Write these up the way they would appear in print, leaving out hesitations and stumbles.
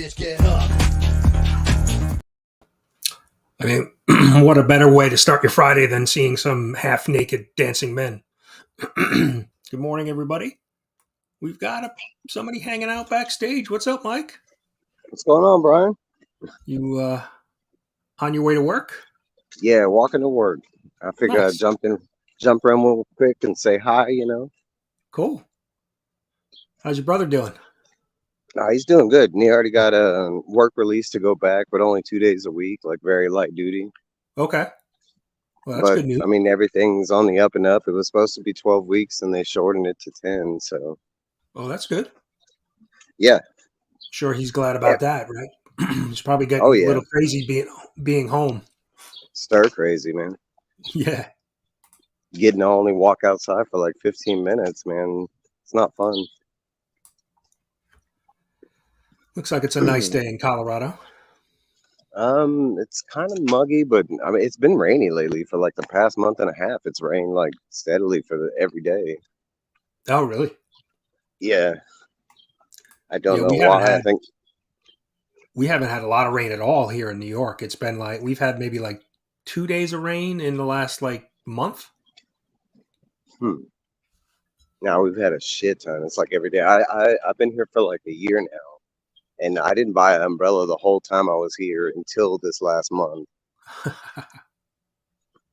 bitch, get up. I mean, what a better way to start your Friday than seeing some half naked dancing men. Good morning, everybody. We've got somebody hanging out backstage. What's up, Mike? What's going on, Brian? You on your way to work? Yeah, walking to work. I figure I'd Nice. jump in real quick and say hi. Cool. How's your brother doing? He's doing good. And he already got a work release to go back, but only 2 days a week, like very light duty. Okay. Well, that's But good news. I mean, everything's on the up and up. It was supposed to be 12 weeks and they shortened it to 10. So, Oh, that's good. yeah. Sure, he's glad Yeah. about that, right? He's probably getting Oh, a yeah. little crazy being home. Stir crazy, man. Yeah. Getting to only walk outside for like 15 minutes, man. It's not fun. Looks like it's a nice day in Colorado. It's kind of muggy, but I mean, it's been rainy lately for like the past month and a half. It's rained like steadily for every day. Oh, really? Yeah. I don't Yeah, know why. I think, we haven't had a lot of rain at all here in New York. It's been like we've had maybe like 2 days of rain in the last like month. now we've had a shit ton. It's like every day. I've been here for like a year now, and I didn't buy an umbrella the whole time I was here until this last month.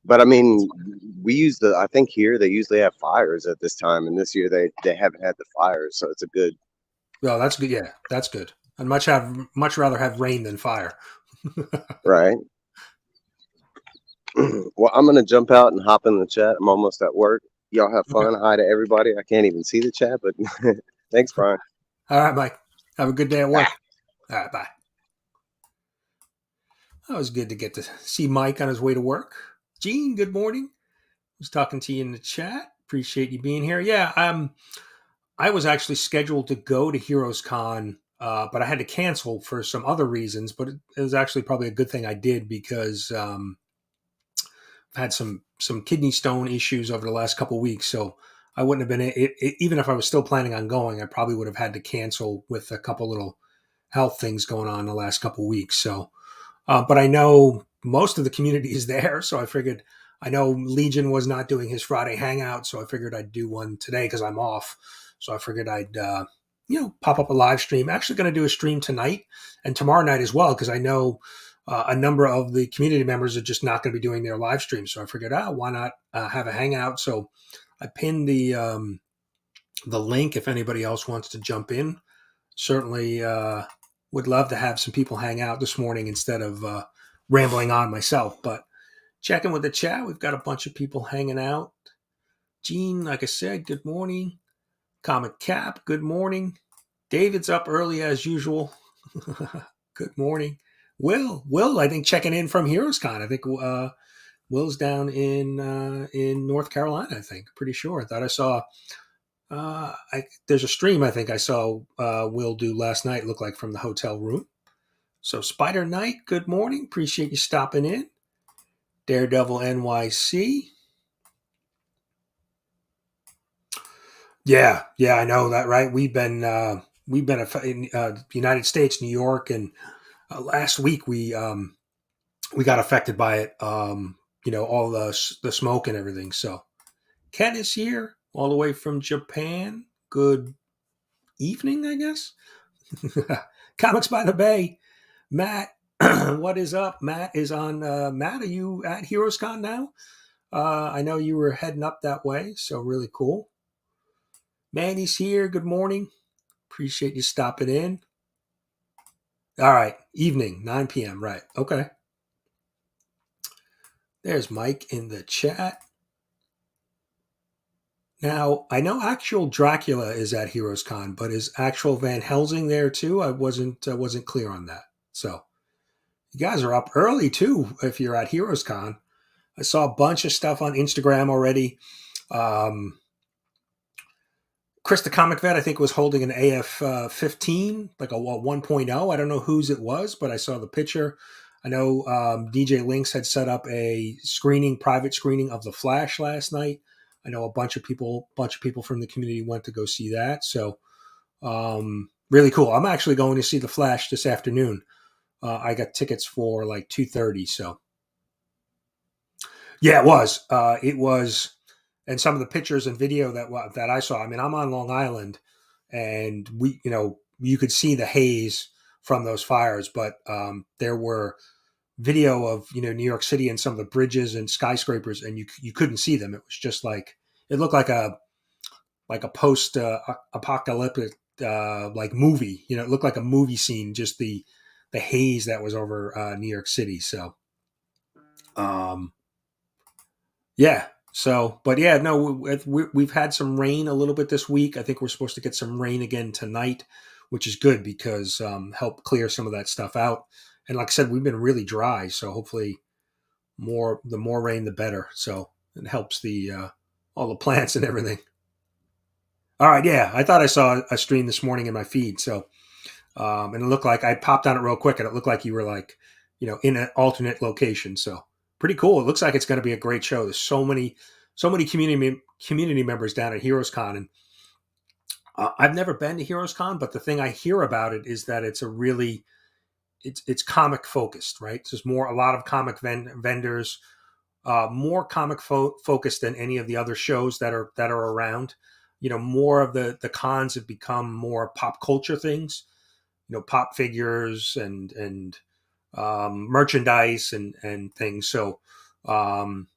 But I mean, I think here they usually have fires at this time, and this year they haven't had the fires, so it's a good. Well, that's good. Yeah, that's good. I'd much rather have rain than fire. Right. Well, I'm gonna jump out and hop in the chat. I'm almost at work. Y'all have Okay. fun. Hi to everybody. I can't even see the chat, but thanks, Brian. All right, Mike. Have a good day at work. All right, bye. That was good to get to see Mike on his way to work. Gene, good morning. I was talking to you in the chat. Appreciate you being here. Yeah, I was actually scheduled to go to Heroes Con, but I had to cancel for some other reasons. But it was actually probably a good thing I did because I've had some kidney stone issues over the last couple of weeks. So I wouldn't have been even if I was still planning on going, I probably would have had to cancel with a couple little health things going on the last couple of weeks. So, but I know most of the community is there, so I figured. I know Legion was not doing his Friday hangout, so I figured I'd do one today because I'm off. So I figured I'd, pop up a live stream. Actually, going to do a stream tonight and tomorrow night as well because I know a number of the community members are just not going to be doing their live stream. So I figured, why not have a hangout? So I pinned the link if anybody else wants to jump in. Certainly would love to have some people hang out this morning instead of rambling on myself. But checking with the chat, we've got a bunch of people hanging out. Gene, like I said, good morning. Comet Cap, good morning. David's up early as usual. Good morning. Will, I think checking in from HeroesCon. I think Will's down in North Carolina. I think, pretty sure. I thought I saw. There's a stream I think I saw Will do last night. Looked like from the hotel room. So Spider Knight, good morning. Appreciate you stopping in. Daredevil NYC. Yeah, I know that, right? We've been in the United States, New York, and last week we got affected by it. All the smoke and everything. So Ken is here all the way from Japan. Good evening, I guess. Comics by the Bay. Matt, what is up? Matt is on. Matt, are you at HeroesCon now? I know you were heading up that way, so really cool. Manny's here. Good morning. Appreciate you stopping in. All right. Evening, 9 p.m. Right. Okay. There's Mike in the chat. Now, I know actual Dracula is at HeroesCon, but is actual Van Helsing there too? I wasn't clear on that. So you guys are up early too if you're at HeroesCon. I saw a bunch of stuff on Instagram already. Chris the Comic Vet, I think, was holding an AF 15, like a 1.0. I don't know whose it was, but I saw the picture. I know DJ Lynx had set up a private screening of The Flash last night. I know a bunch of people from the community went to go see that. So Really cool. I'm actually going to see the Flash this afternoon. I got tickets for like 2:30. So yeah, it was. It was, and some of the pictures and video that I saw. I mean, I'm on Long Island, and you could see the haze from those fires, but there were video of New York City and some of the bridges and skyscrapers, and you couldn't see them. It was just like it looked like a post apocalyptic like movie. It looked like a movie scene. Just the haze that was over New York City. So um, yeah. So, but yeah, no, we've had some rain a little bit this week. I think we're supposed to get some rain again tonight, which is good because help clear some of that stuff out. And like I said, we've been really dry, so hopefully the more rain the better. So it helps the all the plants and everything. All right, yeah, I thought I saw a stream this morning in my feed. So and it looked like I popped on it real quick, and it looked like you were like in an alternate location. So pretty cool. It looks like it's going to be a great show. There's so many community members down at Heroes Con, and I've never been to Heroes Con, but the thing I hear about it is that it's comic focused, right? There's a lot of comic vendors, more comic focused than any of the other shows that are around. More of the cons have become more pop culture things, pop figures and merchandise and things. So um,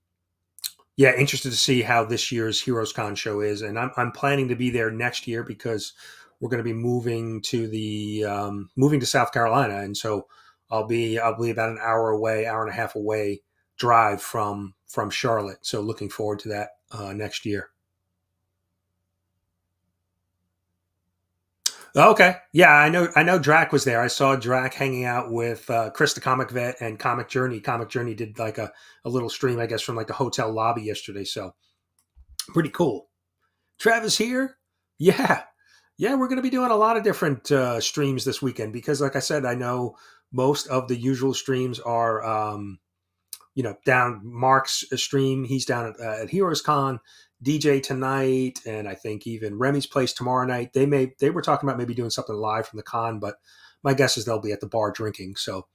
yeah, interested to see how this year's Heroes Con show is, and I'm planning to be there next year because we're going to be moving to South Carolina, and so I'll be about an hour away, hour and a half away drive from Charlotte. So looking forward to that next year. Okay, yeah, I know Drac was there. I saw Drac hanging out with Chris the Comic Vet and Comic Journey. Comic Journey did like a little stream, I guess, from like the hotel lobby yesterday. So pretty cool. Travis here. Yeah. Yeah, we're going to be doing a lot of different streams this weekend because, like I said, I know most of the usual streams are, down Mark's stream. He's down at Heroes Con, DJ tonight, and I think even Remy's place tomorrow night. They were talking about maybe doing something live from the con, but my guess is they'll be at the bar drinking. So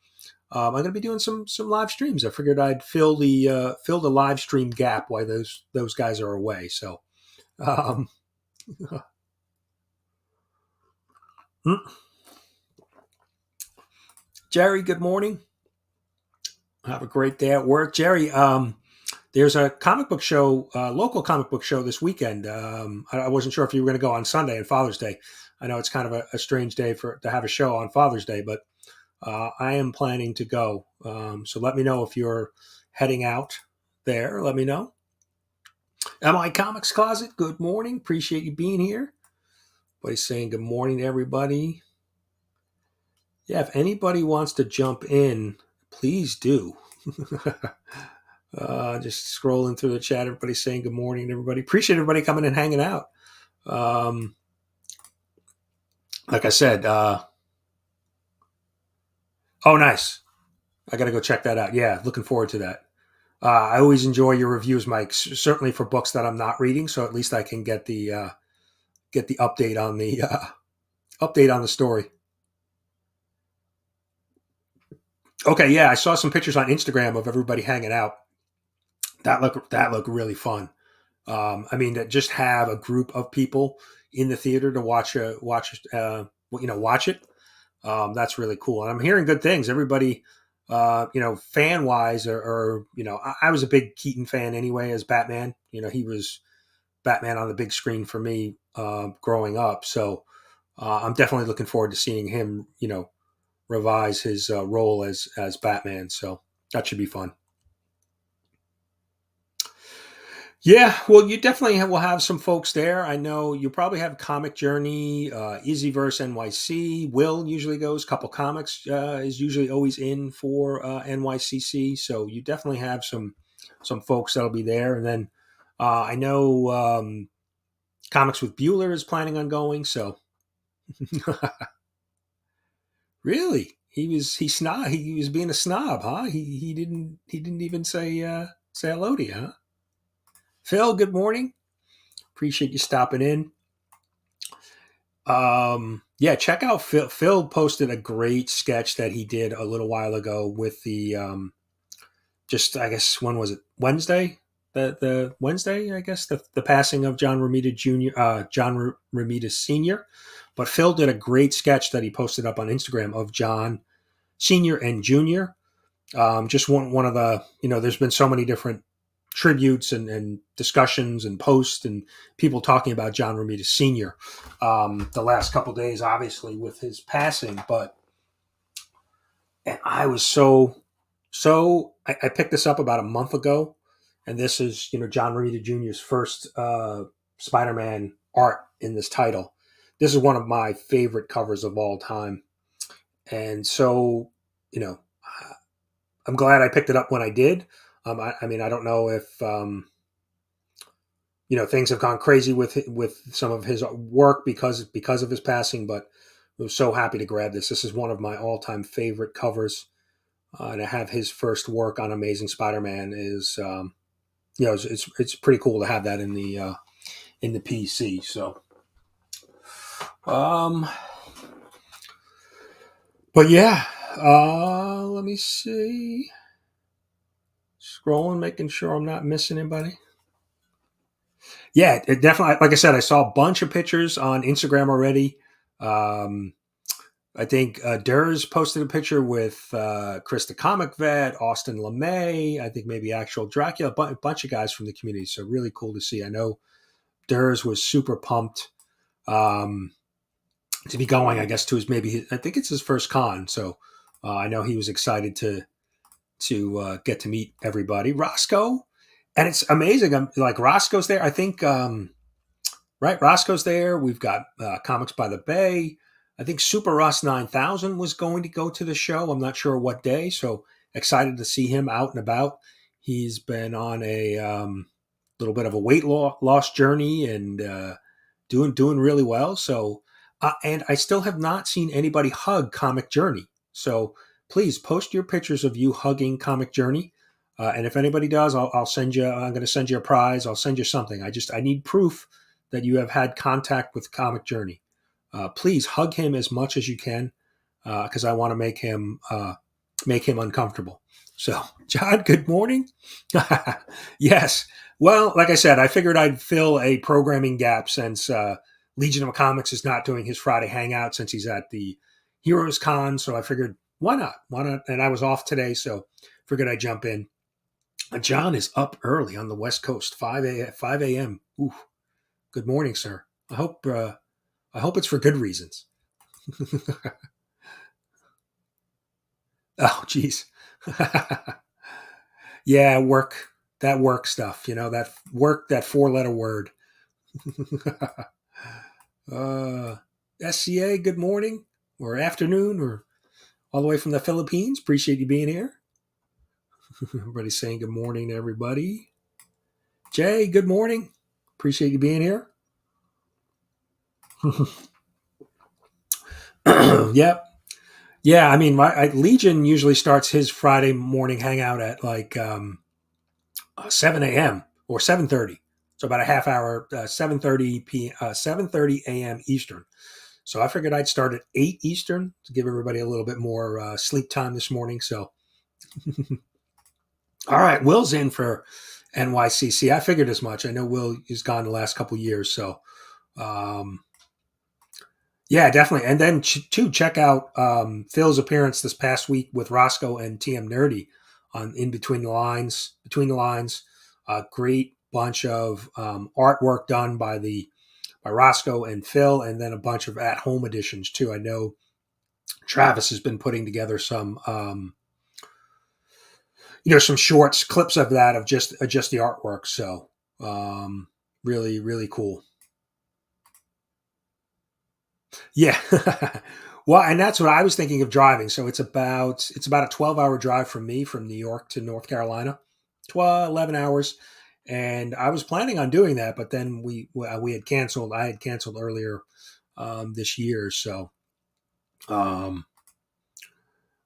I'm going to be doing some live streams. I figured I'd fill the live stream gap while those guys are away. So. Um, Jerry, good morning. Have a great day at work, Jerry. There's a comic book show, local comic book show this weekend. I wasn't sure if you were going to go on Sunday and Father's Day. I know it's kind of a strange day to have a show on Father's Day, but I am planning to go. So let me know if you're heading out there. Let me know. MI Comics Closet, good morning. Appreciate you being here. Everybody's saying good morning to everybody. Yeah, if anybody wants to jump in, please do. Just scrolling through the chat, everybody saying good morning to everybody. Appreciate everybody coming and hanging out. Um, like I said, oh, nice. I got to go check that out. Yeah, looking forward to that. I always enjoy your reviews, Mike. Certainly for books that I'm not reading, so at least I can get the update on the story. Okay, yeah, I saw some pictures on Instagram of everybody hanging out. That looked really fun. I mean, to just have a group of people in the theater to watch it. That's really cool, and I'm hearing good things. Everybody, fan wise, or I was a big Keaton fan anyway as Batman. He was Batman on the big screen for me growing up. So I'm definitely looking forward to seeing him, revise his role as Batman. So that should be fun. Yeah, well, you definitely will have some folks there. I know you probably have Comic Journey, Easyverse NYC. Will usually goes. Couple Comics is usually always in for NYCC. So you definitely have some folks that'll be there. And then I know Comics with Bueller is planning on going. So really, he was being a snob, huh? He didn't even say hello to you, huh? Phil, good morning. Appreciate you stopping in. Yeah, check out Phil. Phil posted a great sketch that he did a little while ago with the just I guess when was it Wednesday? The Wednesday I guess the passing of John Romita Jr. John Romita Sr. But Phil did a great sketch that he posted up on Instagram of John Sr. and Jr. Just one of the there's been so many different tributes and discussions and posts and people talking about John Romita Sr. The last couple days, obviously with his passing, but and I was I picked this up about a month ago, and this is John Romita Jr.'s first Spider-Man art in this title. This is one of my favorite covers of all time, and so you know I'm glad I picked it up when I did. I mean, I don't know if things have gone crazy with some of his work because of his passing, but I was so happy to grab this. This is one of my all time favorite covers, and to have his first work on Amazing Spider-Man is it's pretty cool to have that in the PC. So, um, but yeah, let me see. Scrolling, making sure I'm not missing anybody. Yeah, it definitely. Like I said, I saw a bunch of pictures on Instagram already. Um, I think Durs posted a picture with Chris the Comic Vet, Austin LeMay. I think maybe actual Dracula, a bunch of guys from the community. So really cool to see. I know Durs was super pumped um, to be going. I guess to his I think it's his first con. So I know he was excited to get to meet everybody. Roscoe, and it's amazing. Like Roscoe's there. I think. Right, Roscoe's there. We've got Comics by the Bay. I think Super Ross 9000 was going to go to the show. I'm not sure what day, so excited to see him out and about. He's been on a little bit of a weight loss journey and doing really well. So, and I still have not seen anybody hug Comic Journey. So please post your pictures of you hugging Comic Journey. And if anybody does, I'll send you. I'm going to send you a prize. I'll send you something. I need proof that you have had contact with Comic Journey. Please hug him as much as you can because I want to make him uncomfortable. So, John, good morning. Yes. Well, like I said, I figured I'd fill a programming gap since Legion of Comics is not doing his Friday hangout since he's at the Heroes Con. So I figured, why not? Why not? And I was off today, so figured I'd jump in. John is up early on the West Coast, 5 a.m. Ooh, good morning, sir. I hope it's for good reasons. Oh, geez. Yeah, work stuff. That work, that four-letter word. uh, SCA, good morning or afternoon or all the way from the Philippines. Appreciate you being here. Everybody's saying good morning to everybody. Jay, good morning. Appreciate you being here. Yep. Yeah, I mean, Legion usually starts his Friday morning hangout at like 7 a.m. or 7:30. So about a half hour, 7:30 a.m. Eastern. So I figured I'd start at 8 Eastern to give everybody a little bit more sleep time this morning. So, all right, Will's in for NYCC. I figured as much. I know Will is gone the last couple years. So, um, yeah, definitely. And then check out Phil's appearance this past week with Roscoe and TM Nerdy on In Between the Lines. Between the Lines, a great bunch of artwork done by Roscoe and Phil, and then a bunch of at home editions too. I know Travis has been putting together some shorts, clips of that of just the artwork. So really, really cool. Yeah. Well, and that's what I was thinking of driving. So it's about a 12-hour drive from me from New York to North Carolina. 11 hours. And I was planning on doing that, but then we had canceled. I had canceled earlier this year. So, um,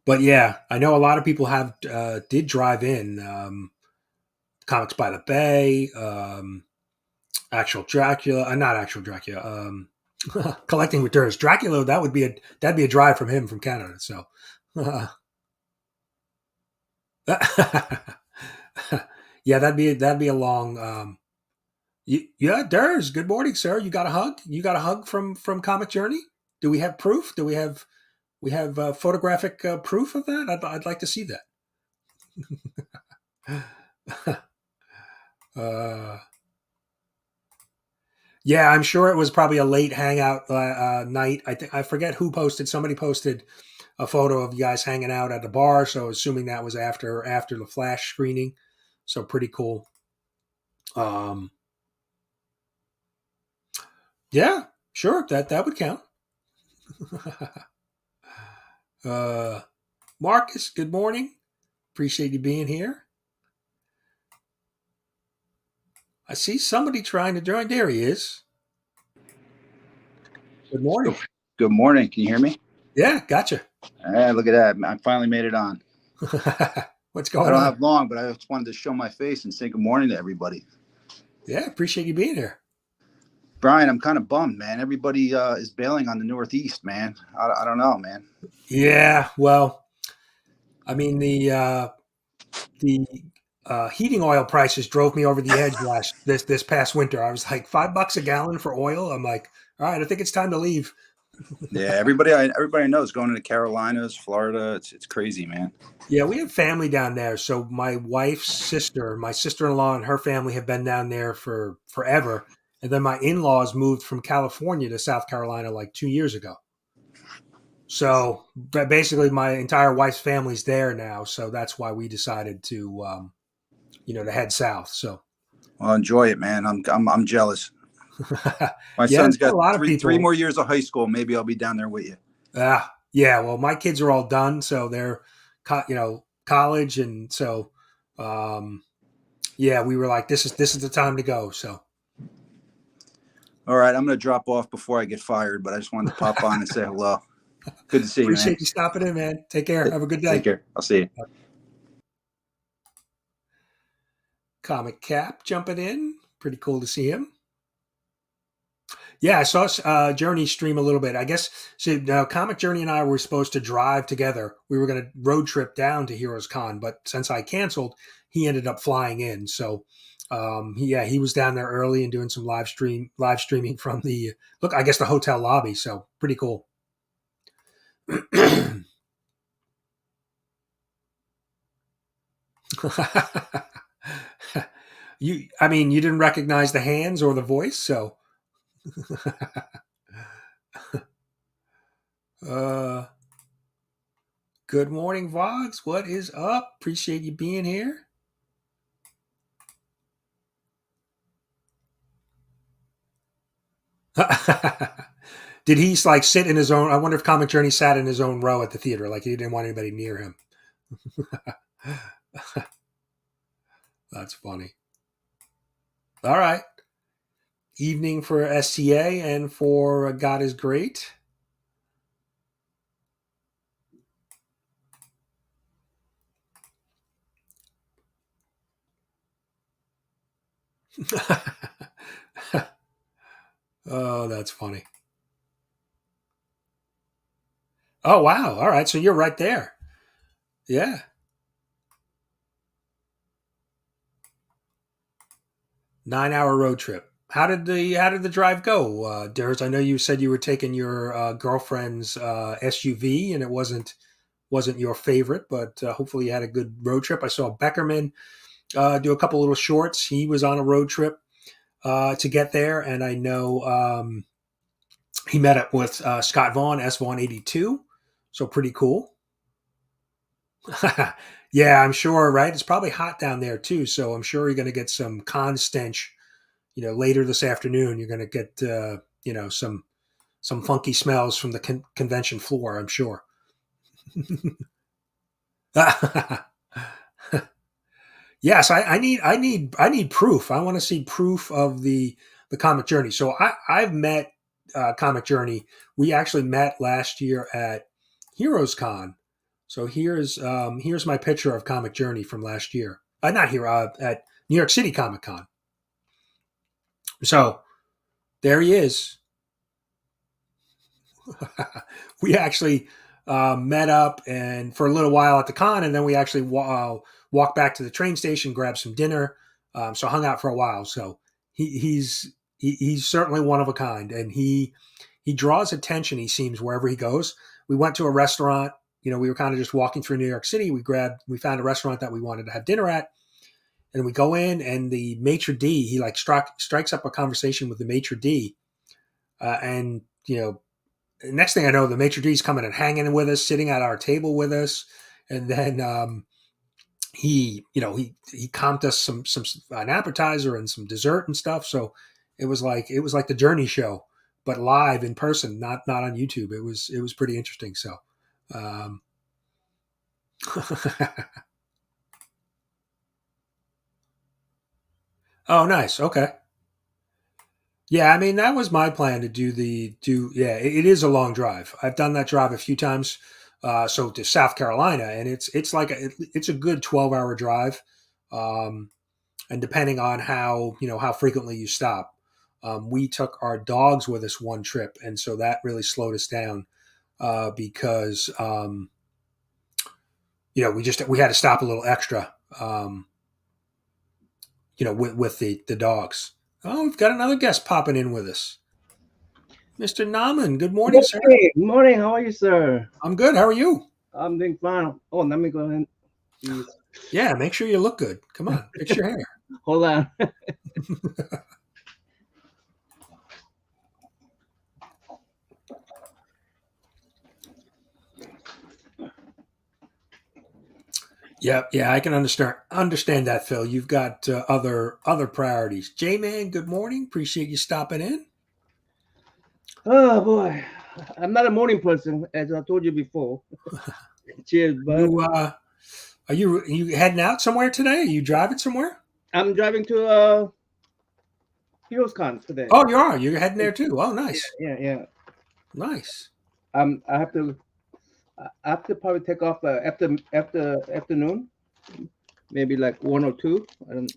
but yeah, I know a lot of people have did drive in Comics by the Bay, actual Dracula, not actual Dracula. Collecting returns. Dracula, that'd be a drive from him from Canada. So, yeah, that'd be a long. Yeah, Durs. Good morning, sir. You got a hug? You got a hug from Comic Journey? Do we have proof? Do we have photographic proof of that? I'd like to see that. uh, yeah, I'm sure it was probably a late hangout night. I forget who posted. Somebody posted a photo of you guys hanging out at the bar. So assuming that was after the Flash screening. So pretty cool. Um, yeah, sure, that would count. uh, Marcus, good morning. Appreciate you being here. I see somebody trying to join. There he is. Good Good, morning. good morning. Can you hear me? Yeah, gotcha. Look at that. I finally made it on. What's I going don't on? have long, but I just wanted to show my face and say good morning to everybody. Yeah, appreciate you being here. Brian, I'm kind of bummed, man. Everybody is bailing on the Northeast, man. I don't know, man. Yeah, well, I mean the heating oil prices drove me over the edge this past winter. I was like $5 a gallon for oil. I'm like, all right, I think it's time to leave. Yeah, everybody I know is going to the Carolinas, Florida. It's crazy, man. Yeah, we have family down there. So my sister-in-law and her family have been down there for forever. And then my in-laws moved from California to South Carolina like 2 years ago. So basically my entire wife's family's there now. So that's why we decided to head south. So Well, enjoy it, man. I'm jealous. My yeah, there's son's been got a lot of three people. more years of high school. Maybe I'll be down there with you. Yeah. Well, my kids are all done, so they're, college, and so, um, yeah, we were like, this is the time to go. So, All right, I'm going to drop off before I get fired, but I just wanted to pop on and say hello. Good to see you, man. appreciate you stopping in, man. Take care. Have a good Take day. care. I'll see you. Comic Cap jumping in. Pretty cool to see him. Yeah, I saw Journey stream a little bit. I guess so. Now, Comic Journey and I were supposed to drive together. We were going to road trip down to Heroes Con, but since I canceled, he ended up flying in. So, he was down there early and doing some live streaming from the look. I guess the hotel lobby. So pretty cool. I mean, you didn't recognize the hands or the voice, so. uh, Good morning, Vogs. What is up? Appreciate you being here. Did he like sit in his own? I wonder if Comic Journey sat in his own row at the theater, like he didn't want anybody near him. That's funny. All right. Evening for STA and for God is Great. Oh, that's funny. Oh, wow. All right. So you're right there. Yeah. 9 hour road trip. How did the drive go, Durs? I know you said you were taking your girlfriend's SUV, and it wasn't your favorite, but hopefully you had a good road trip. I saw Beckerman do a couple little shorts. He was on a road trip to get there, and I know he met up with Scott Vaughn, S Vaughn 82, so pretty cool. Yeah, I'm sure. Right, it's probably hot down there too, so I'm sure you're going to get some con stench. Later this afternoon, you're going to get some funky smells from the convention floor. I'm sure. Yes, I need proof. I want to see proof of the Comic Journey. So I've met Comic Journey. We actually met last year at Heroes Con. So here's my picture of Comic Journey from last year. Not here at New York City Comic Con. So there he is. We actually met up and for a little while at the con, and then we actually walked back to the train station, grabbed some dinner. So hung out for a while. So he's certainly one of a kind, and he draws attention. He seems wherever he goes. We went to a restaurant. You know, we were kind of just walking through New York City. We found a restaurant that we wanted to have dinner at, and we go in, and the maitre d, he like strikes up a conversation with the maitre d, and you know, next thing I know, the maitre d's coming and hanging with us, sitting at our table with us, and then he comped us some an appetizer and some dessert and stuff. So it was like the Journey show, but live in person, not on YouTube. It was pretty interesting. So. Um, oh, nice. Okay. Yeah, I mean that was my plan to do. Yeah, it is a long drive. I've done that drive a few times. So to South Carolina, and it's a good 12-hour drive, and depending on how frequently you stop. We took our dogs with us one trip, and so that really slowed us down because we had to stop a little extra. With the dogs. Oh, we've got another guest popping in with us. Mr. Naman, good morning, sir. Good morning. How are you, sir? I'm good. How are you? I'm doing fine. Oh, let me go ahead. Jeez. Yeah, make sure you look good. Come on, fix your hair. Hold on. Yeah, I can understand that, Phil. You've got other priorities. J-Man, good morning. Appreciate you stopping in. Oh boy, I'm not a morning person, as I told you before. Cheers, bud. Are you heading out somewhere today? Are you driving somewhere? I'm driving to Heroes Con today. Oh, you are. You're heading there too. Oh, nice. Yeah. Nice. I have to probably take off after afternoon, maybe like 1 or 2. I don't.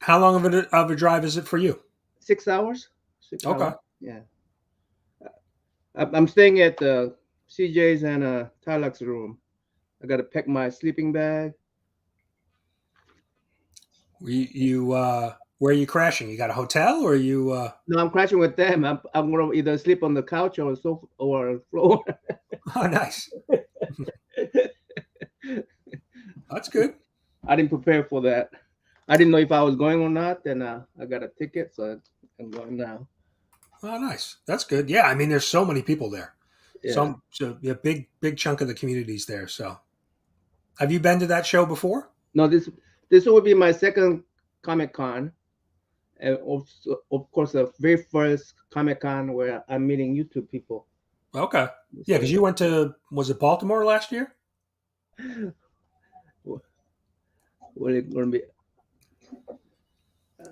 How long of a drive is it for you? 6 hours. 6 Okay. hours. Yeah. I'm staying at CJ's and Tylux's room. I got to pack my sleeping bag. Where are you crashing? You got a hotel or are you? No, I'm crashing with them. I'm gonna either sleep on the couch or sofa or floor. Oh, nice. That's good. I didn't prepare for that. I didn't know if I was going or not, and I got a ticket, so I'm going now. Oh, nice. That's good. Yeah, I mean, there's so many people there. Yeah. So big chunk of the community's there. So, have you been to that show before? No, this will be my second Comic Con, and also, of course, the very first Comic Con where I'm meeting YouTube people. Okay. Yeah, because you went to, was it Baltimore last year? What it gonna be?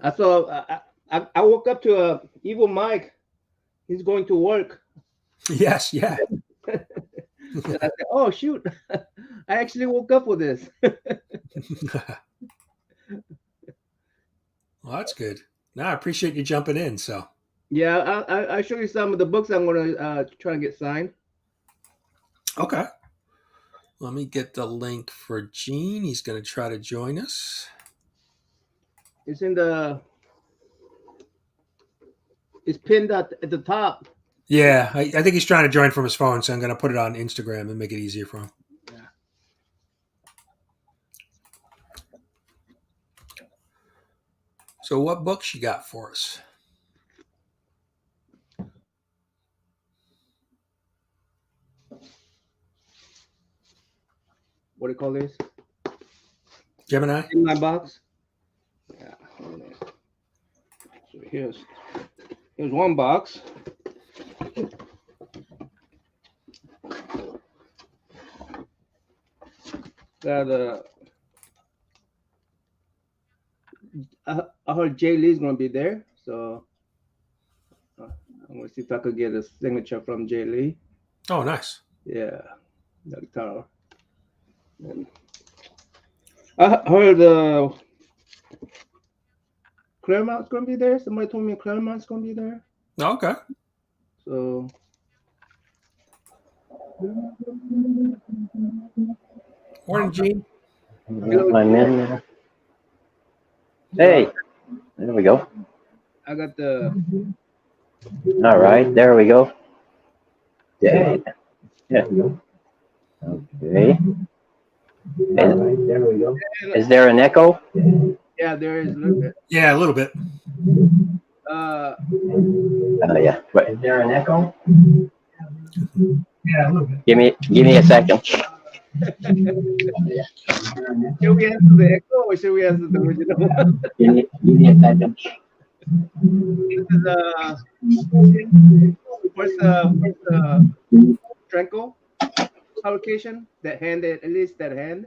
I saw. I woke up to Evil Mike. He's going to work. Yes. Yeah. And I said, "Oh shoot! I actually woke up for this." Well, that's good. No, I appreciate you jumping in. So. Yeah, I show you some of the books I'm gonna try and get signed. Okay. Let me get the link for Gene. He's going to try to join us. It's pinned at the top. Yeah, I think he's trying to join from his phone, so I'm going to put it on Instagram and make it easier for him. Yeah. So what books you got for us? What do you call this? Gemini? In my box. Yeah. So here's one box. Got I heard Jay Lee's gonna be there, so I'm gonna see if I could get a signature from Jay Lee. Oh, nice. Yeah, the guitar. And I heard Claremont's gonna be there. Somebody told me Claremont's gonna be there. Okay. So Morning, Gene. My men there. Hey, there we go. I got the. All right, there we go. Yeah. Yeah. Okay. There we go. Is there an echo? Yeah, there is a little bit. Yeah, a little bit. Uh, Yeah. But is there an echo? Yeah, a little bit. Give me a second. should we answer the echo or should we answer the original one? Give me a second. This is first Tranquil publication. That hand, at least that hand.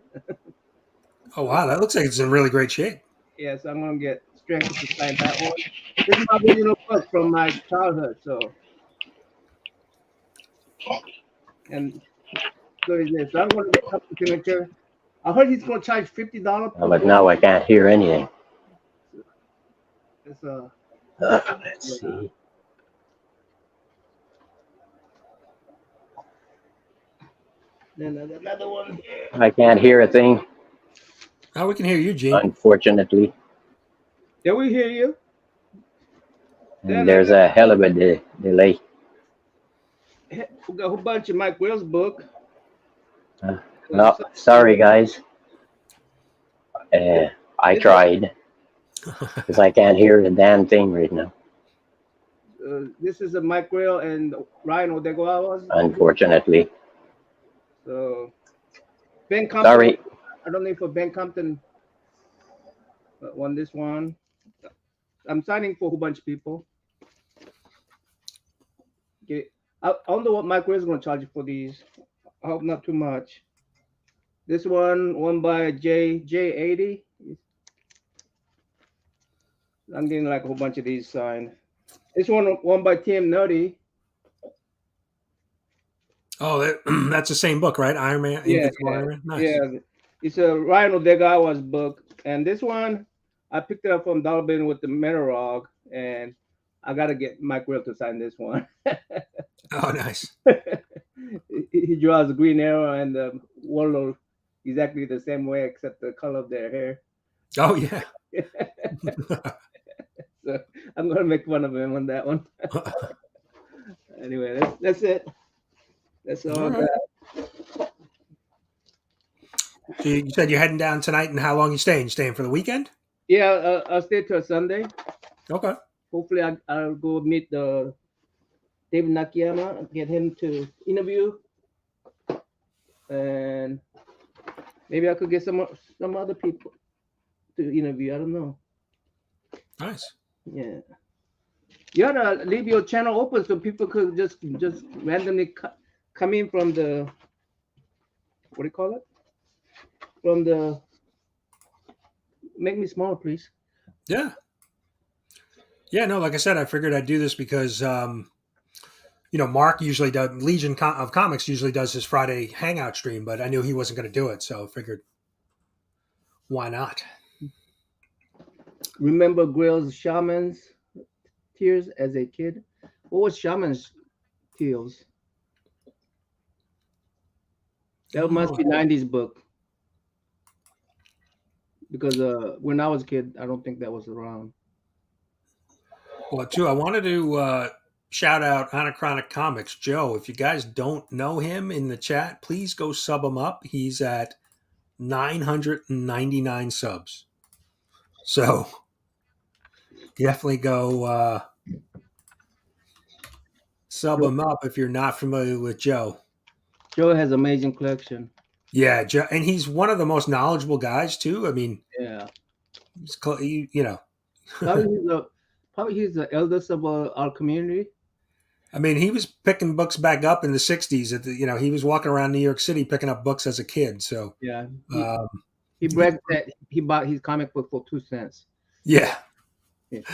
Oh wow, that looks like it's in really great shape. Yeah, so I'm gonna get Tranquil to sign that one. This is my original book from my childhood, so. And so is this. So I'm gonna get up the signature. I heard he's gonna charge $50. But now I can't hear anything. It's Let's see. then another one. I can't hear a thing, Oh, we can hear you, Gene. unfortunately. Yeah, we hear you. And there's a hell of a delay. We got a whole bunch of Mike Will's book. No, sorry, guys. I tried because I can't hear the damn thing right now. This is a Mike Will and Ryan Odegawa's. Unfortunately. So Ben Compton. Sorry. I don't know if Ben Compton won this one. I'm signing for a whole bunch of people. Okay. I don't know what Mike Will is going to charge you for these. I hope not too much. This one by J80. I'm getting like a whole bunch of these signed. This one by Tim Nutty. Oh, that's the same book, right? Iron Man. Yeah, Iron Man. Nice. Yeah, it's a Ryan Odegawa's book, and this one I picked it up from Dollar Bin with the Metarog, and I gotta get Mike Will to sign this one. Oh, nice. He draws the Green Arrow and the Warlord exactly the same way, except the color of their hair. Oh yeah. So I'm gonna make fun of him on that one. Anyway, that's it. That's all. Right. So you said you're heading down tonight, and how long you staying? You staying for the weekend? Yeah, I'll stay till Sunday. Okay. Hopefully, I'll go meet the David Nakayama, get him to interview, and maybe I could get some other people to interview. I don't know. Nice. Yeah, you gotta leave your channel open so people could just randomly come in from the, what do you call it? From the, make me smaller, please. Yeah. Yeah, no, like I said, I figured I'd do this because, Mark usually does, Legion of Comics usually does his Friday Hangout stream, but I knew he wasn't going to do it, so I figured, why not? Remember Grill's Shaman's Tears as a kid? What was Shaman's Tears? That must be 90s book. Because when I was a kid, I don't think that was around. Well, too, I wanted to shout out Anachronic Comics. Joe, if you guys don't know him in the chat, please go sub him up. He's at 999 subs. So definitely go sub him up if you're not familiar with Joe. Joe has amazing collection. Yeah, Joe, and he's one of the most knowledgeable guys too. I mean, yeah, he's, probably he's the eldest of our community. I mean, he was picking books back up in the 60s. He was walking around New York City picking up books as a kid. So yeah, he bragged that he bought his comic book for 2 cents. Yeah. And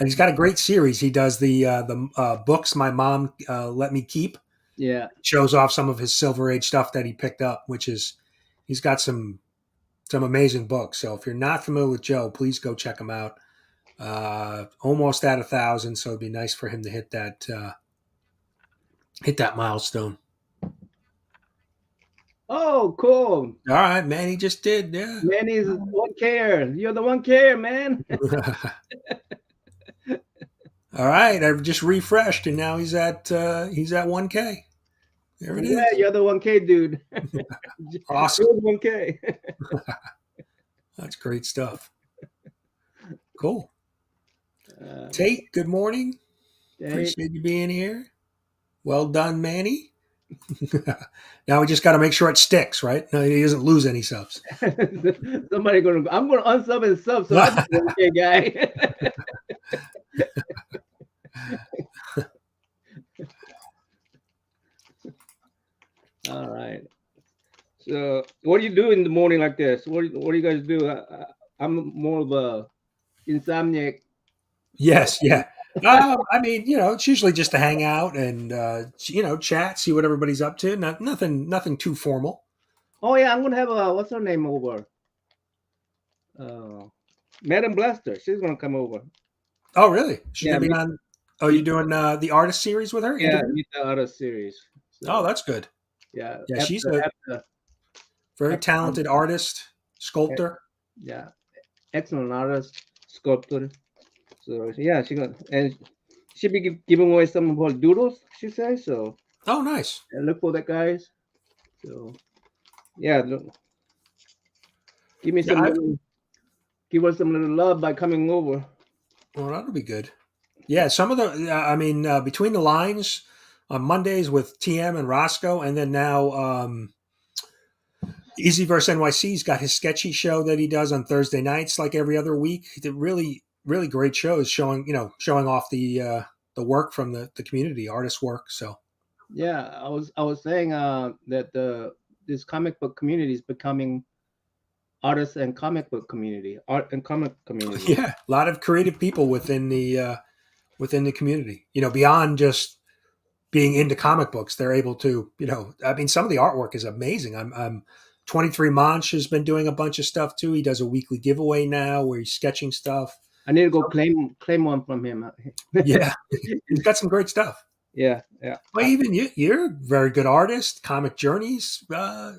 he's got a great series. He does the books my mom let me keep. Yeah, shows off some of his Silver Age stuff that he picked up, he's got some amazing books. So if you're not familiar with Joe, please go check him out. Almost at 1,000, so it'd be nice for him to hit that milestone. Oh, cool. All right, man. He just did. Yeah. Manny's one care. You're the one care, man. All right. I've just refreshed, and now he's at 1K. There it Yeah, is. you're the one K dude. Awesome. You're the one K. That's great stuff. Cool. Tate, good morning. Appreciate you being here. Well done, Manny. Now we just got to make sure it sticks, right? No, he doesn't lose any subs. Somebody I'm gonna unsub and sub, so I'm the one K guy. All right. So, what do you do in the morning like this? What do you guys do? I'm more of a insomniac. Yes, yeah. I mean, it's usually just to hang out and chat, see what everybody's up to. Nothing too formal. Oh yeah, I'm gonna have what's her name over? Madam Blaster. She's gonna come over. Oh, really? She's Yeah, gonna be on. Oh, you're doing the artist series with her? Yeah, Interview? meet the other series. So, Oh, that's good. yeah. Yeah, she's a very talented artist, sculptor. Yeah, excellent artist, sculptor. So yeah, she be giving away some of her doodles. She says so. Oh, nice. Look for that, guys. So yeah, look, give me give us some little love by coming over. Well, that'll be good. Yeah, some of the, between the lines on Mondays with TM and Roscoe, and then now Easy Verse NYC's got his sketchy show that he does on Thursday nights, like every other week. The really, really great shows showing off the work from the community, artist work. So yeah, I was saying that this comic book community is becoming artist and comic book community, art and comic community. Yeah, a lot of creative people within the community. Beyond just being into comic books, they're able to, some of the artwork is amazing. I'm 23 Monch has been doing a bunch of stuff too. He does a weekly giveaway now where he's sketching stuff. I need to go claim one from him. Yeah, he's got some great stuff. Yeah. Well, even you're a very good artist. Comic Journey's a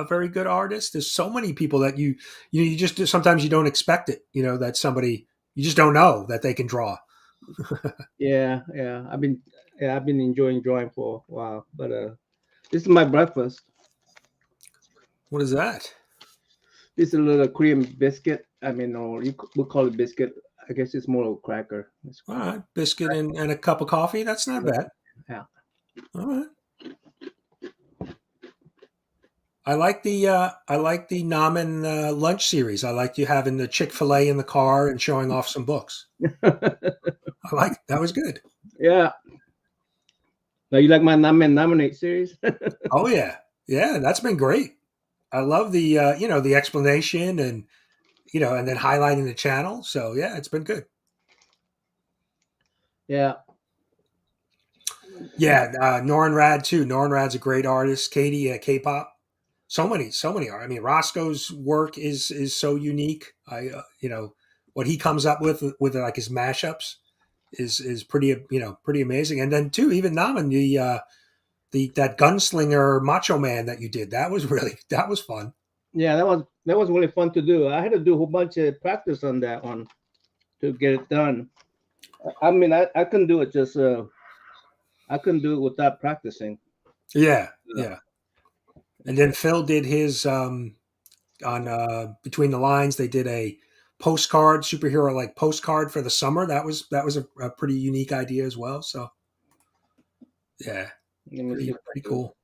very good artist. There's so many people that you just sometimes you don't expect it. That somebody you just don't know that they can draw. Yeah. I've been enjoying drawing for a while, but this is my breakfast. What is that? This is a little cream biscuit. I mean, or we call it biscuit. I guess it's more of a cracker. All right, biscuit and a cup of coffee. That's not bad. Yeah. All right. I like the Namen lunch series. I like you having the Chick-fil-A in the car and showing off some books. That was good. Yeah. Now you like my nominate series? Oh yeah, that's been great. I love the the explanation and and then highlighting the channel. So yeah, it's been good. Yeah. Yeah, Norin Rad too. Norin Rad's a great artist. Katie, K-pop. So many art. I mean, Roscoe's work is so unique. What he comes up with like his mashups is pretty pretty amazing. And then too, even Namen, that gunslinger Macho Man that you did, that was fun. Yeah, that was really fun to do. I had to do a whole bunch of practice on that one to get it done. I mean, I couldn't do it I couldn't do it without practicing. Yeah. And then Phil did his on Between the Lines. They did a postcard, superhero like postcard for the summer. That was a pretty unique idea as well. So yeah, pretty cool.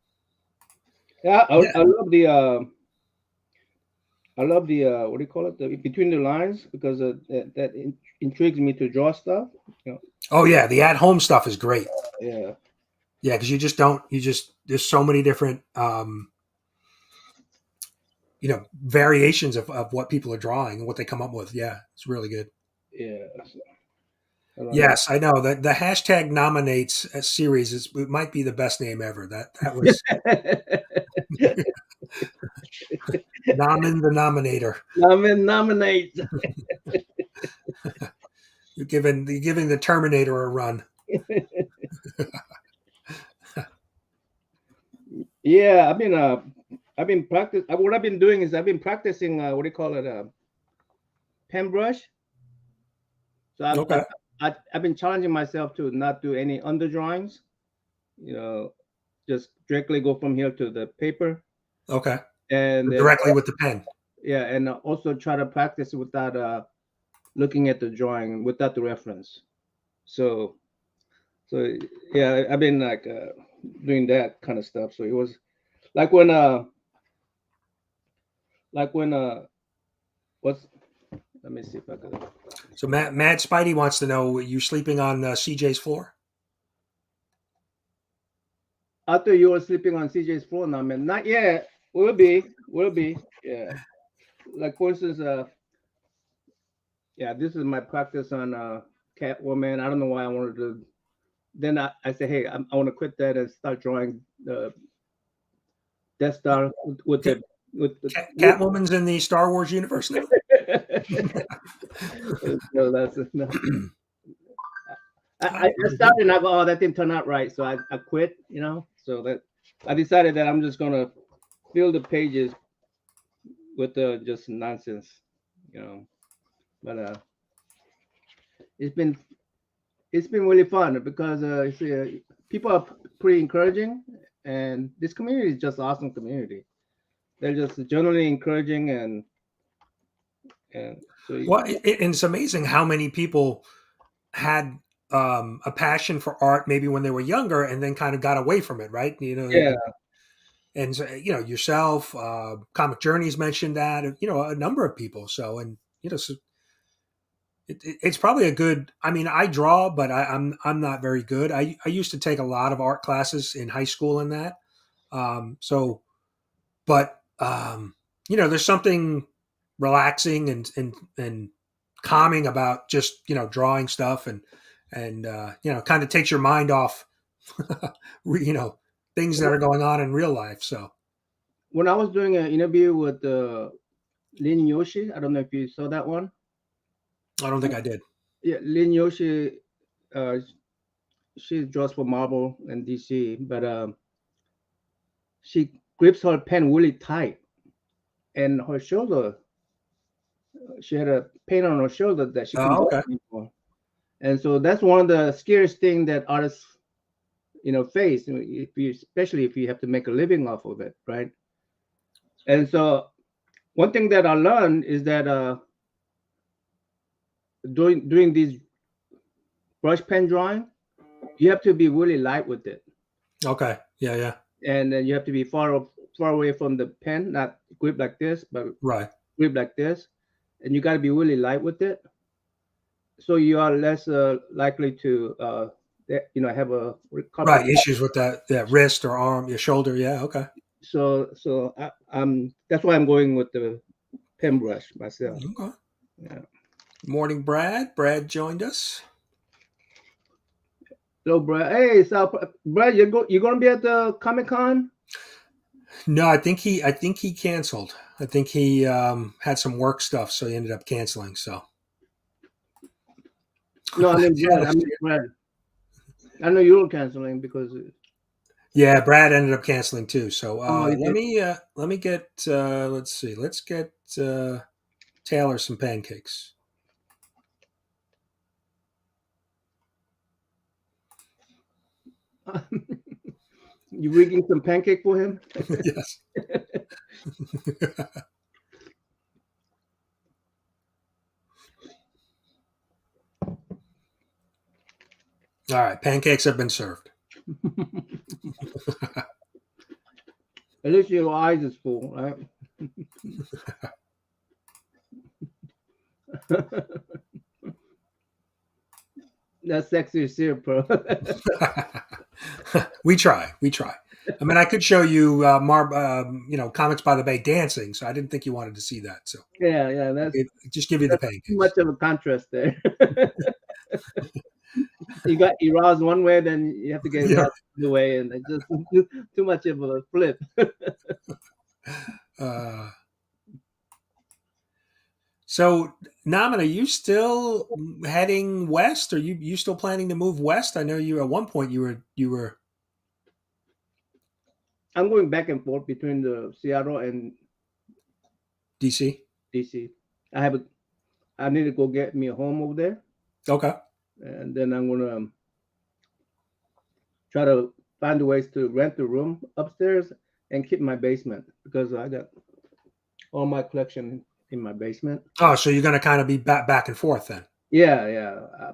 Yeah, I love the what do you call it? The Between the Lines, because that intrigues me to draw stuff. Oh yeah, the at home stuff is great. Yeah. Yeah, because there's so many different variations of what people are drawing and what they come up with. Yeah, it's really good. Yeah. Yes, I know that the hashtag nominates a series it might be the best name ever. That was Namen the Nominator. Namen nominate. You're giving the Terminator a run. Yeah, I mean, I've been practice. What I've been doing is I've been practicing. What do you call it? Pen brush. So Okay. I've been challenging myself to not do any under drawings. You know, just directly go from here to the paper, Okay. and then Directly with the pen. yeah, and also try to practice without looking at the drawing, without the reference. So yeah, I've been like doing that kind of stuff. So it was like when what's let me see if I could. So Mad Spidey wants to know, you sleeping on CJ's floor? I thought you were sleeping on CJ's floor now, man. Not yet. Will be. Yeah. Like for instance, yeah, this is my practice on Catwoman. I don't know why I wanted to. Then I said, hey, I want to quit that and start drawing the Death Star with the with the. Catwoman's in the Star Wars universe now. So that's no. I started and I go, oh, that didn't turn out right, so I quit. You know, so that I decided that I'm just gonna fill the pages with just nonsense. You know, but it's been really fun because people are pretty encouraging, and this community is just awesome community. They're just generally encouraging, and so Well, it's amazing how many people had a passion for art maybe when they were younger and then kind of got away from it, right? You know, yeah, and so, you know, yourself, Comic Journeys mentioned that, you know, a number of people. So, and you know, so it's probably a good. I mean, I draw, but I'm not very good. I used to take a lot of art classes in high school and that. So, but you know, there's something relaxing and calming about just, you know, drawing stuff and you know, kind of takes your mind off you know, things that are going on in real life. So when I was doing an interview with Lin Yoshi, I don't know if you saw that one. I don't think I did. Yeah, Lin Yoshi, uh, she draws for Marvel and DC, but she grips her pen really tight, and her shoulder, she had a pain on her shoulder that she couldn't Oh, do okay. anymore. And so that's one of the scariest things that artists, you know, face. If you, especially if you have to make a living off of it, right? And so one thing that I learned is that doing these brush pen drawing, you have to be really light with it, Okay. Yeah. and then you have to be far away from the pen, not grip like this, but Right. grip like this, and you got to be really light with it, so you are less likely to you know, have a Right. Issues with that wrist or arm, your shoulder. Yeah. Okay. So that's why I'm going with the pen brush myself. Okay. Yeah. Morning, Brad. Brad joined us. Hello, Brad. Hey, so Brad, you're gonna be at the Comic-Con? No, I think he canceled. I think he had some work stuff, so he ended up canceling. So No, I mean Brad. I know you were canceling because yeah, Brad ended up canceling too. So oh, you let me get let's see, let's get Taylor some pancakes. you rigging some pancake for him? Yes. All right, pancakes have been served. At least your eyes is full, right? That's sexy shit, bro. We try. I mean, I could show you you know, Comics by the Bay dancing, so I didn't think you wanted to see that. So yeah, that's just give you the too pancakes. much of a contrast there. You got Eros one way, then you have to get Eros the way, and it's just too much of a flip. So, Naman, are you still heading west? Are you still planning to move west? I know you at one point you were. I'm going back and forth between the Seattle and DC. DC. I need to go get me a home over there, Okay. and then I'm gonna try to find ways to rent the room upstairs and keep my basement because I got all my collection in my basement. Oh, so you're going to kind of be back and forth then. Yeah, yeah.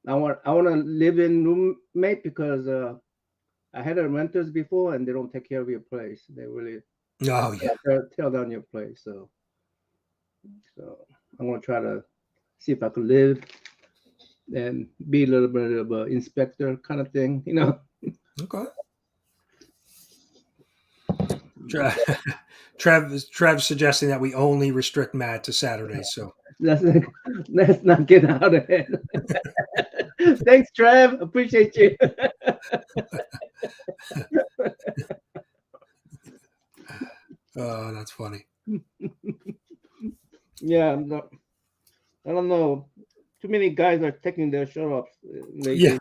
I want to live in roommate because I had a renters before and they don't take care of your place. They really Oh, yeah. tear down your place. So I'm gonna try to see if I can live and be a little bit of an inspector kind of thing, you know. Okay. Trev's suggesting that we only restrict Matt to Saturdays. So Let's not get out of it. Thanks, Trev. Appreciate you. oh, that's funny. Yeah, I don't know. Too many guys are taking their shirt off lately. Yeah.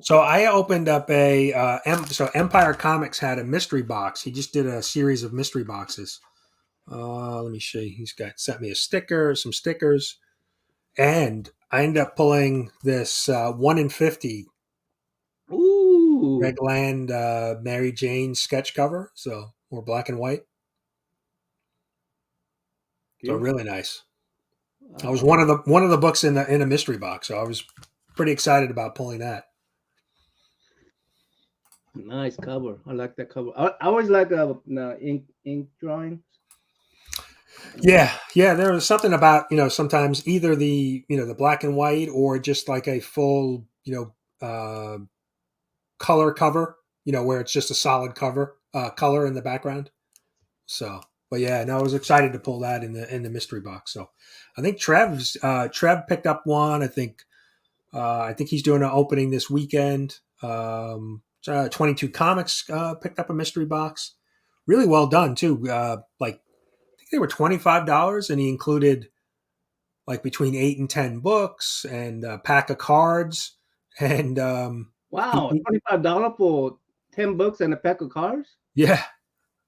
So I opened up so Empire Comics had a mystery box. He just did a series of mystery boxes. Let me show you. He's sent me some stickers, and I ended up pulling this 1 in 50 Ooh. Greg Land Mary Jane sketch cover. So more black and white. So really nice. I was one of the books in a mystery box, so I was pretty excited about pulling that. Nice cover. I like that cover. I always like ink drawings. Yeah. There was something about sometimes either the the black and white or just like a full color cover, where it's just a solid color in the background. So, but yeah, no, I was excited to pull that in the mystery box. So, I think Trev picked up one. I think he's doing an opening this weekend. 22 Comics picked up a mystery box. Really well done too. I think they were $25, and he included like between 8 and 10 books and a pack of cards. And wow, $25 for 10 books and a pack of cards. Yeah,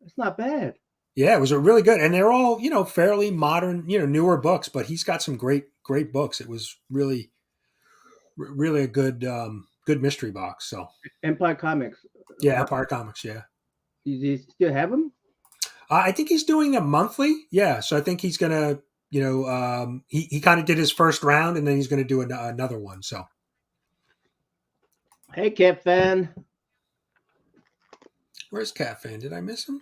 it's not bad. Yeah, it was a really good, and they're all fairly modern, newer books. But he's got some great books. It was really a good mystery box. So Empire Comics. Yeah, Empire Comics. Yeah. Do you still have them? I think he's doing them monthly. Yeah, so I think he's gonna, he kind of did his first round, and then he's gonna do another one. So. Hey, Cat Fan. Where's Cat Fan? Did I miss him?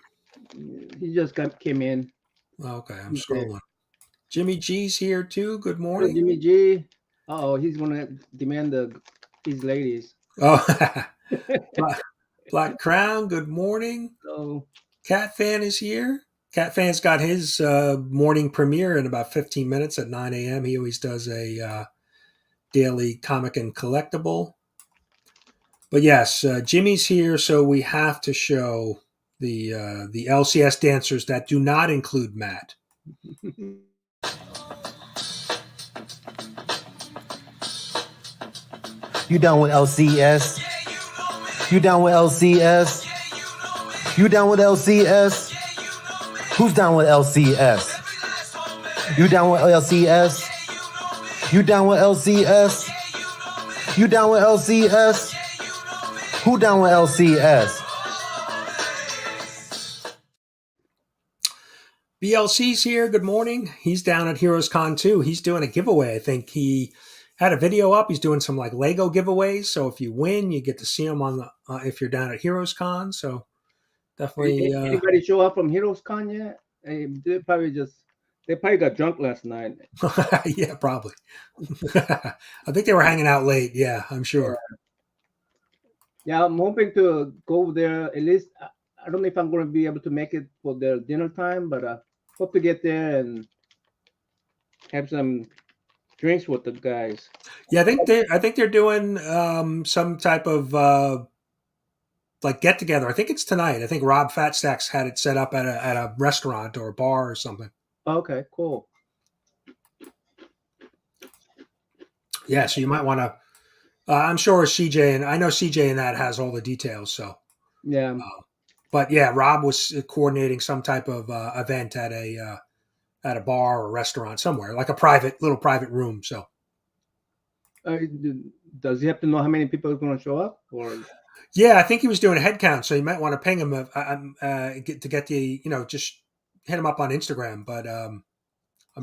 He just came in. Okay, I'm scrolling. Jimmy G's here too. Good morning, hello, Jimmy G. Oh, he's gonna demand these ladies. Oh, Black Crown. Good morning. Oh, Cat Fan is here. Cat Fan's got his morning premiere in about 15 minutes at 9 a.m. He always does a daily comic and collectible. But yes, Jimmy's here, so we have to show the LCS dancers that do not include Matt. You down with LCS? You down with LCS? You down with LCS? Who's down with LCS? You down with LCS? You down with LCS? You down with LCS? Who down with LCS? BLC's here. Good morning. He's down at Heroes Con too. He's doing a giveaway. I think he had a video up. He's doing some like Lego giveaways. So if you win, you get to see him on the if you're down at Heroes Con. So definitely. Anybody show up from Heroes Con yet? They probably got drunk last night. Yeah, probably. I think they were hanging out late. Yeah, I'm sure. Yeah, I'm hoping to go there at least. I don't know if I'm going to be able to make it for their dinner time, but I hope to get there and have some drinks with the guys. Yeah, I think they're doing some type of like get together. I think it's tonight. I think Rob Fatstacks had it set up at a restaurant or a bar or something. Okay, cool. Yeah, so you might want to. I'm sure CJ and that has all the details. So Yeah. But yeah, Rob was coordinating some type of event at a bar or restaurant somewhere, like a little private room. So Uh, does he have to know how many people are going to show up? Or yeah, I think he was doing a head count, so you might want to ping him to get the just hit him up on Instagram. But I'm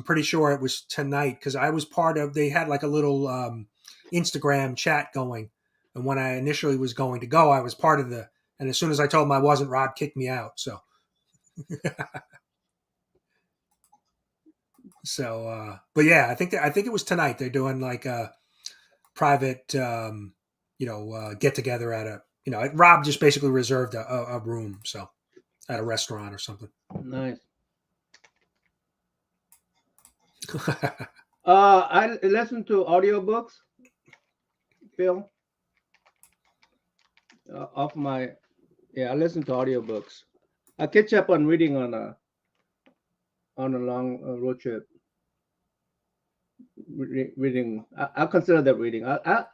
pretty sure it was tonight because I was part of. They had like a little Instagram chat going, and when I initially was going to go, I was part of the. And as soon as I told him I wasn't, Rob kicked me out. So. So, but yeah, I think it was tonight. They're doing like a private, get together at a, Rob just basically reserved a room, so at a restaurant or something. nice. I listen to audiobooks, Phil. Off my, I listen to audiobooks. I catch up on reading on a long road trip. Reading, I consider that reading. I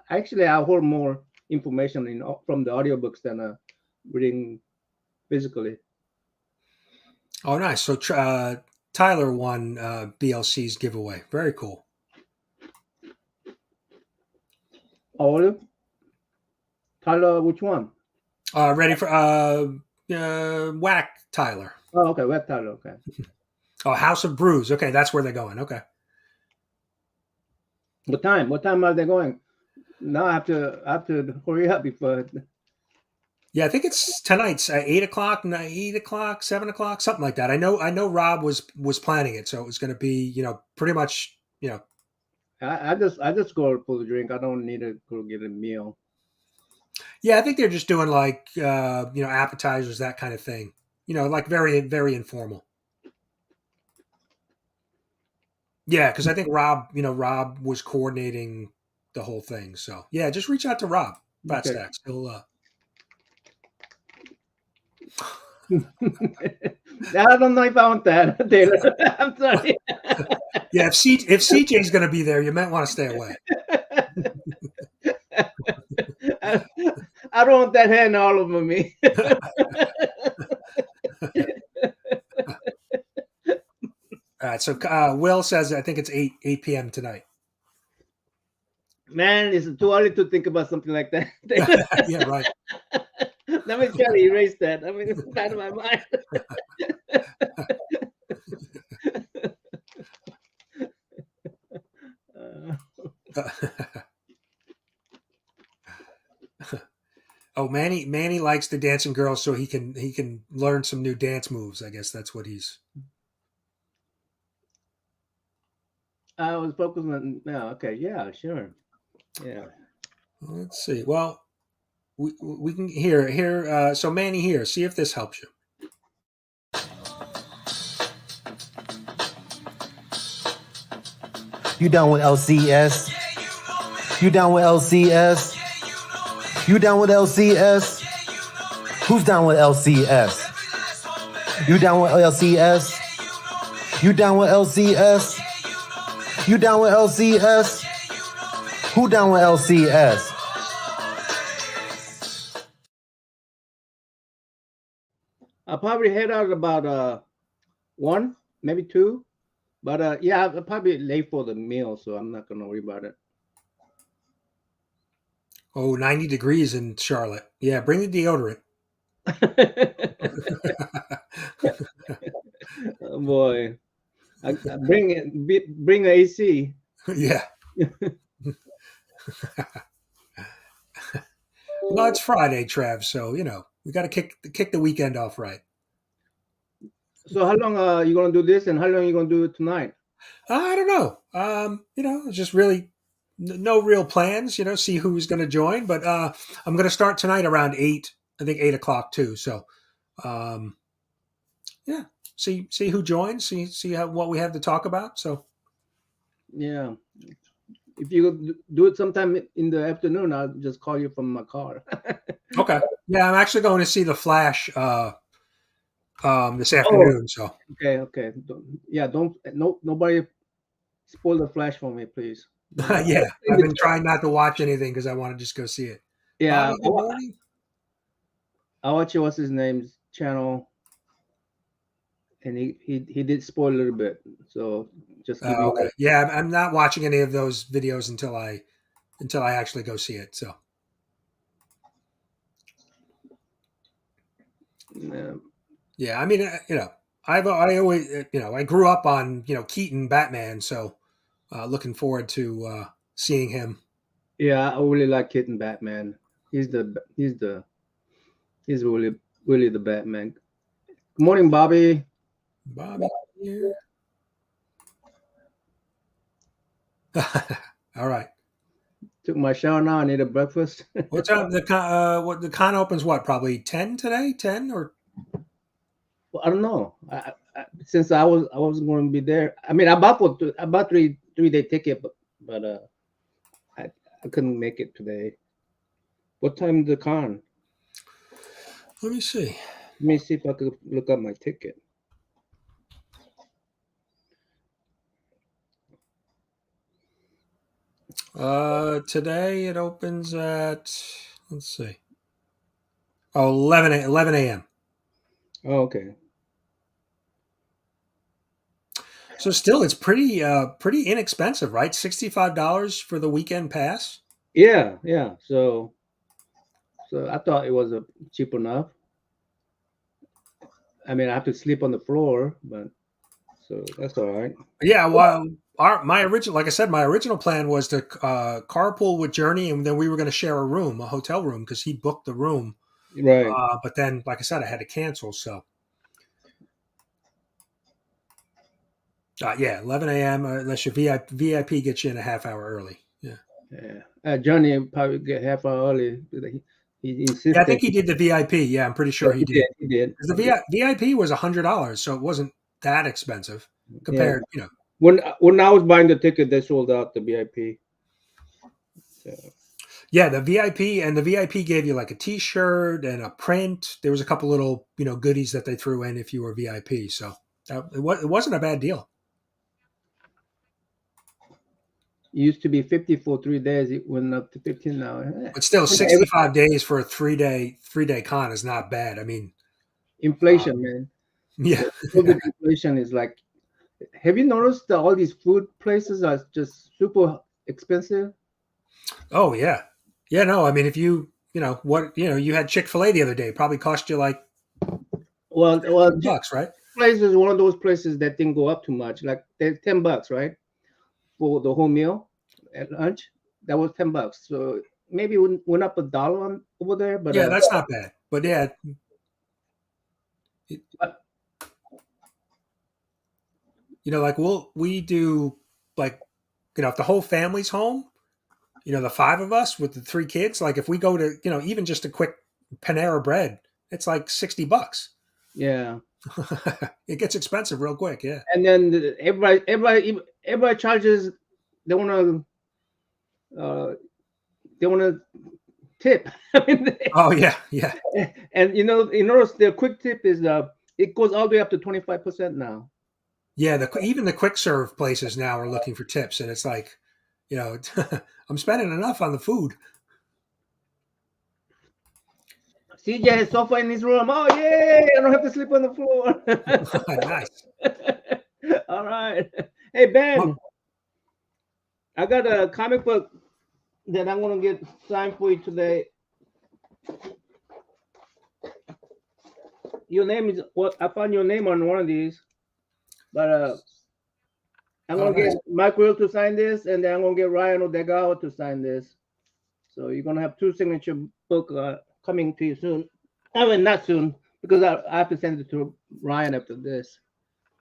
hold more information from the audiobooks than reading physically. Oh, nice. So Tyler won BLC's giveaway. Very cool. Oh, Tyler, which one? Ready for Whack Tyler. Oh, okay, Web Tyler. Okay. Oh, House of Brews. Okay, that's where they're going. Okay. What time? What time are they going? Now I have to hurry up before. Yeah, I think it's tonight's 8 o'clock, 8 o'clock, 7 o'clock, something like that. I know Rob was planning it, so it was going to be pretty much I just go for the drink. I don't need to go get a meal. Yeah, I think they're just doing like appetizers, that kind of thing. Like very very informal. Yeah, because I think Rob was coordinating the whole thing. So yeah, just reach out to Rob Fat Okay. Stacks. He'll. I don't know if I want that, Taylor. I'm sorry. Yeah, if CJ's going to be there, you might want to stay away. I don't want that hand all over me. All right, so Will says I think it's 8 p.m. tonight. Man, it's too early to think about something like that. Yeah, right. Let me try to erase that. I mean, it's out of my mind. Oh, Manny likes the dancing girls, so he can learn some new dance moves. I guess that's what he's. I was focusing on. No, okay, yeah, sure, yeah. Let's see. Well, we can here. So Manny, here. See if this helps you. You down with LCS? You down with LCS? You down with LCS? Who's down with LCS? You down with LCS? You down with LCS? You down with LCS? Who down with LCS? I'll probably head out about 1, maybe 2. But yeah, I'm probably late for the meal, so I'm not gonna worry about it. Oh, 90 degrees in Charlotte. Yeah, bring the deodorant. Oh boy, I bring the AC. Yeah. Well, it's Friday, Trav, so we got to kick the weekend off right. So how long are you gonna do this, and how long are you gonna do it tonight? I don't know. Just really no real plans. See who's going to join, but I'm going to start tonight around 8. I think 8 o'clock too. So, yeah. See who joins. See what we have to talk about. So, Yeah, if you do it sometime in the afternoon, I'll just call you from my car. Okay. Yeah, I'm actually going to see the Flash this afternoon. So. Okay. Nobody spoil the Flash for me, please. Yeah, I've been trying not to watch anything because I want to just go see it. Yeah. Bobby, good morning. I watched what's his name's channel, and he did spoil a little bit. So just give you Okay. Yeah, I'm not watching any of those videos until I actually go see it. So yeah, I mean, I always, I grew up on Keaton Batman, so looking forward to seeing him. yeah, I really like Kitten Batman. He's really the Batman. Good morning, Bobby. Bobby here. All right. Took my shower now. I need a breakfast. What time the con opens? What, probably 10 today? 10 or Well, I don't know. Since I wasn't going to be there. I mean, I bought 3-day ticket, but I couldn't make it today. What time is the con? let me see. Let me see if I could look up my ticket. Today it opens at, let's see. Oh, 11 a.m. Oh, okay. So still, it's pretty inexpensive, right? $65 for the weekend pass. Yeah. So I thought it was cheap enough. I mean, I have to sleep on the floor, but so that's all right. Yeah, well, my original plan was to carpool with Journey, and then we were going to share a hotel room, because he booked the room. Right. But then, like I said, I had to cancel. So, yeah, 11 a.m. Unless your VIP gets you in a half hour early. Yeah. Johnny probably get half hour early. He insisted. Yeah, I think he did the VIP. Yeah, I'm pretty sure he did. He did. 'Cause the VIP was $100, so it wasn't that expensive compared. When I was buying the ticket, they sold out the VIP. So. Yeah, the VIP gave you like a T-shirt and a print. There was a couple little goodies that they threw in if you were VIP. So it wasn't a bad deal. It used to be 50 for 3 days. It went up to 15 now. But still, 65 days for a three-day con is not bad. I mean, inflation, man. Yeah, inflation is like. Have you noticed that all these food places are just super expensive? Oh yeah. No, I mean, if you had Chick-fil-A the other day, probably cost you like $10, right? Place is one of those places that didn't go up too much. Like they're $10, right, for the whole meal at lunch. That was $10. So maybe it went up $1 over there. But yeah, that's not bad. But yeah, like we do like if the whole family's home, the 5 of us with the 3 kids, like if we go to even just a quick Panera Bread, it's like $60. Yeah. It gets expensive real quick. Yeah. And then everybody charges. They want to tip. Oh yeah. And notice the quick tip is it goes all the way up to 25% now. Yeah, even the quick serve places now are looking for tips, and it's like, I'm spending enough on the food. CJ has sofa in his room. Oh yay! I don't have to sleep on the floor. Nice. All right. Hey Ben, I got a comic book that I'm gonna get signed for you today. Your name is what? I found your name on one of these, but I'm gonna get Mike Will to sign this, and then I'm gonna get Ryan Odegawa to sign this. So you're gonna have 2 signature book coming to you soon. I mean, not soon, because I have to send it to Ryan after this.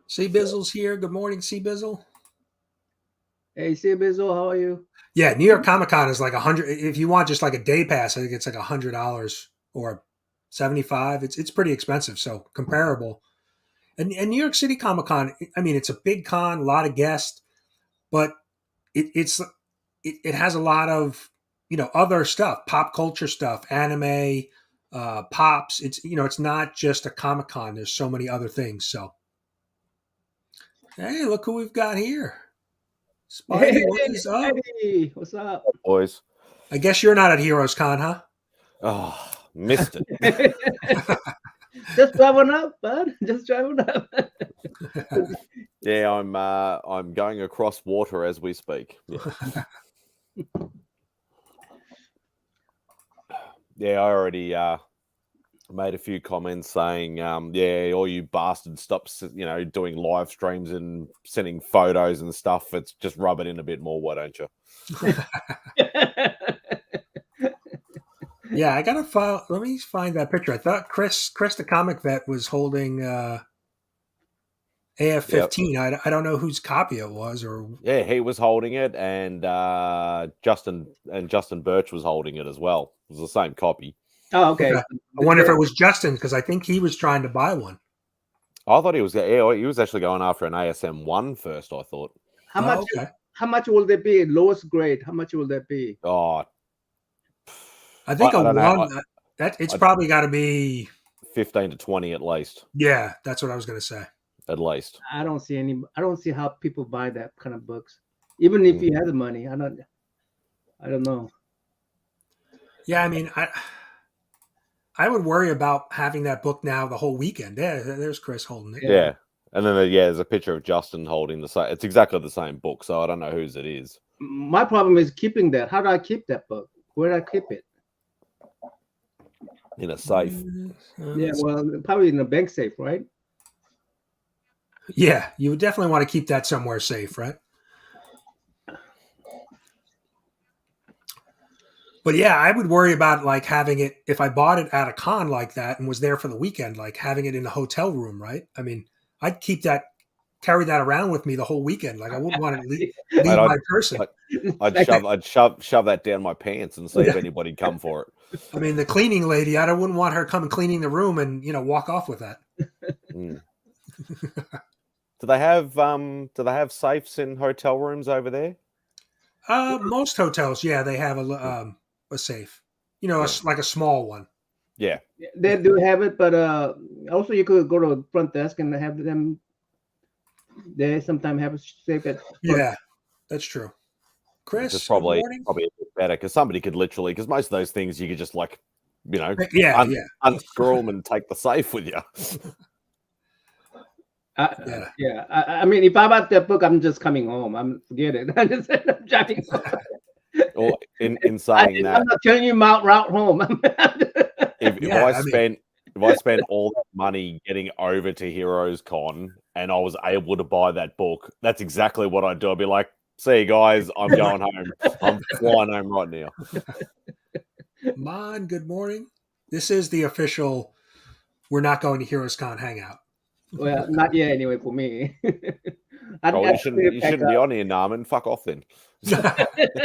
C Bizzle's here. Good morning, C Bizzle. Hey, C Bizzle, how are you? Yeah, New York Comic Con is like $100. If you want just like a day pass, I think it's like $100 or $75. It's pretty expensive, so comparable. And New York City Comic Con, I mean, it's a big con, a lot of guests, but it has a lot of other stuff, pop culture stuff, anime, pops. It's not just a Comic Con. There's so many other things. So, hey, look who we've got here. Spidey, what is up? Hey, what's up, boys? I guess you're not at Heroes Con, huh? Oh Missed it. Just drive on up, bud. Just drive on up. Yeah, I'm going across water as we speak. Yeah, yeah, I already made a few comments saying, yeah, all you bastards, stop, doing live streams and sending photos and stuff. It's just rub it in a bit more, why don't you? Yeah, I gotta file. Let me find that picture. I thought Chris the comic vet was holding AF-15. Yep. I don't know whose copy it was, or Yeah, he was holding it, and Justin Birch was holding it as well. It was the same copy. Oh, okay. I wonder if it was Justin, because I think he was trying to buy one. I thought he was actually going after an ASM 1 first, I thought. How much? Okay. How much will that be? Lowest grade. How much will that be? Oh, I think I a don't know. one. It's probably got to be 15 to 20 at least. Yeah, that's what I was going to say. At least. I don't see how people buy that kind of books, even if you have the money. I don't know. Yeah, I mean, I would worry about having that book now the whole weekend. Yeah, there's Chris holding it. Yeah. And then there's a picture of Justin holding the same. It's exactly the same book, so I don't know whose it is. My problem is keeping that. How do I keep that book? Where do I keep it? In a safe. Yeah, well, probably in a bank safe, right? Yeah, you would definitely want to keep that somewhere safe, right? But yeah, I would worry about like having it, if I bought it at a con like that and was there for the weekend, like having it in the hotel room, right? I mean, I'd carry that around with me the whole weekend. Like I wouldn't want to leave my person. I'd shove that down my pants and see if anybody'd come for it. I mean, the cleaning lady, I wouldn't want her coming cleaning the room and walk off with that. Mm. Do they have safes in hotel rooms over there? Most hotels, yeah, they have a safe. Like a small one. Yeah, they do have it, but also you could go to the front desk and have them. They sometimes have a safe at. Yeah, that's true. Chris, it's probably a bit better because somebody could literally, because most of those things you could just unscrew them and take the safe with you. Yeah. I mean, if I bought that book, I'm just coming home. Forget it. I just end up driving home. Or in saying that, I'm not telling you route home. If I spent all that money getting over to Heroes Con and I was able to buy that book, that's exactly what I'd do. I'd be like, see you guys, I'm going home. I'm flying home right now. Mon, good morning. This is the official we're not going to Heroes Con hangout. Well, not yet anyway for me. You shouldn't be on here, Naaman. Fuck off then.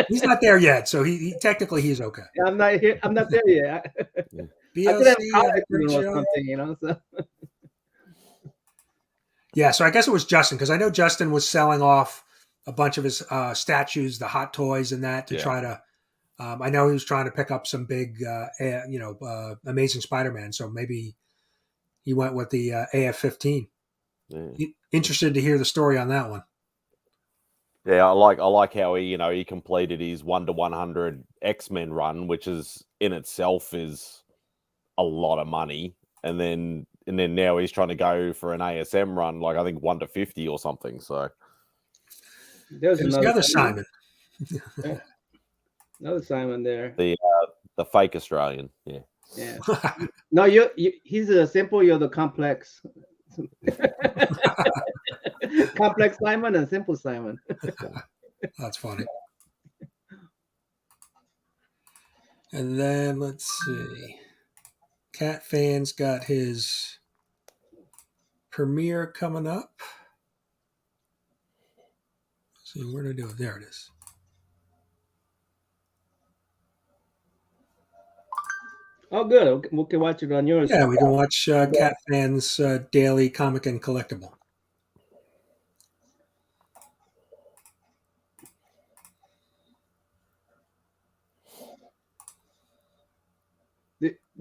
He's not there yet, so he technically he's okay. I'm not here. I'm not there yet. BLC, or something, So. Yeah, so I guess it was Justin, because I know Justin was selling off a bunch of his statues, the hot toys, and that to try to. I know he was trying to pick up some big, Amazing Spider-Man. So maybe he went with the AF-15. Yeah. Interested to hear the story on that one. Yeah, I like how he completed his 1-100 X-Men run, which is in itself is a lot of money, and then now he's trying to go for an ASM run, like I think 1-50 or something. So there's the other Simon. Another Simon there. The fake Australian. Yeah. Yeah. No, he's a simple. You're the complex. Complex Simon and simple Simon. That's funny. And then let's see. Cat Fan's got his premiere coming up. Let's see, where did I do it? There it is. Oh, good. We can watch it on yours. Yeah, we can watch Cat Fan's daily comic and collectible.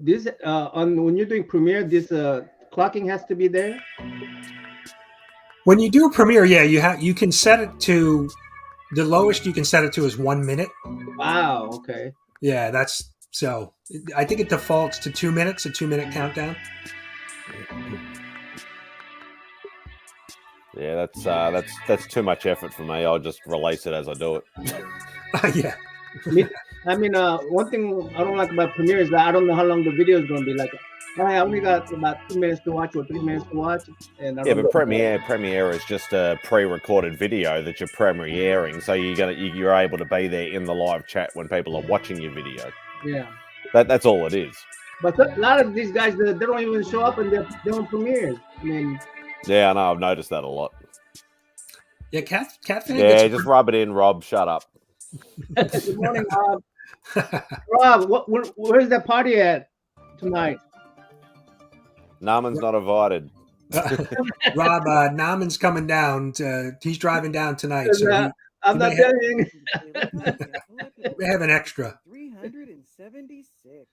This when you're doing premiere, this clocking has to be there. When you do a premiere, yeah, you can set it to the lowest you can set it to is 1 minute. Wow. Okay. Yeah, that's So I think it defaults to 2 minutes, a 2-minute countdown. Yeah, that's too much effort for me. I'll just release it as I do it. Yeah. I mean, one thing I don't like about Premiere is that I don't know how long the video is going to be. Like, I only got about 2 minutes to watch or 3 minutes to watch, and I Yeah, don't but know. Premiere is just a pre-recorded video that you're premiering, so you're able to be there in the live chat when people are watching your video. Yeah. That's all it is. But a lot of these guys, they don't even show up and they're doing premieres. I mean, Yeah, I know. I've noticed that a lot. Yeah, Cat Fan Yeah, gets just rub it in, Rob. Shut up. good morning, Rob. Rob, where's that party at tonight? Naaman's not invited. Rob, Naaman's coming down. He's driving down tonight, so I'm not telling you. we have an extra. 376.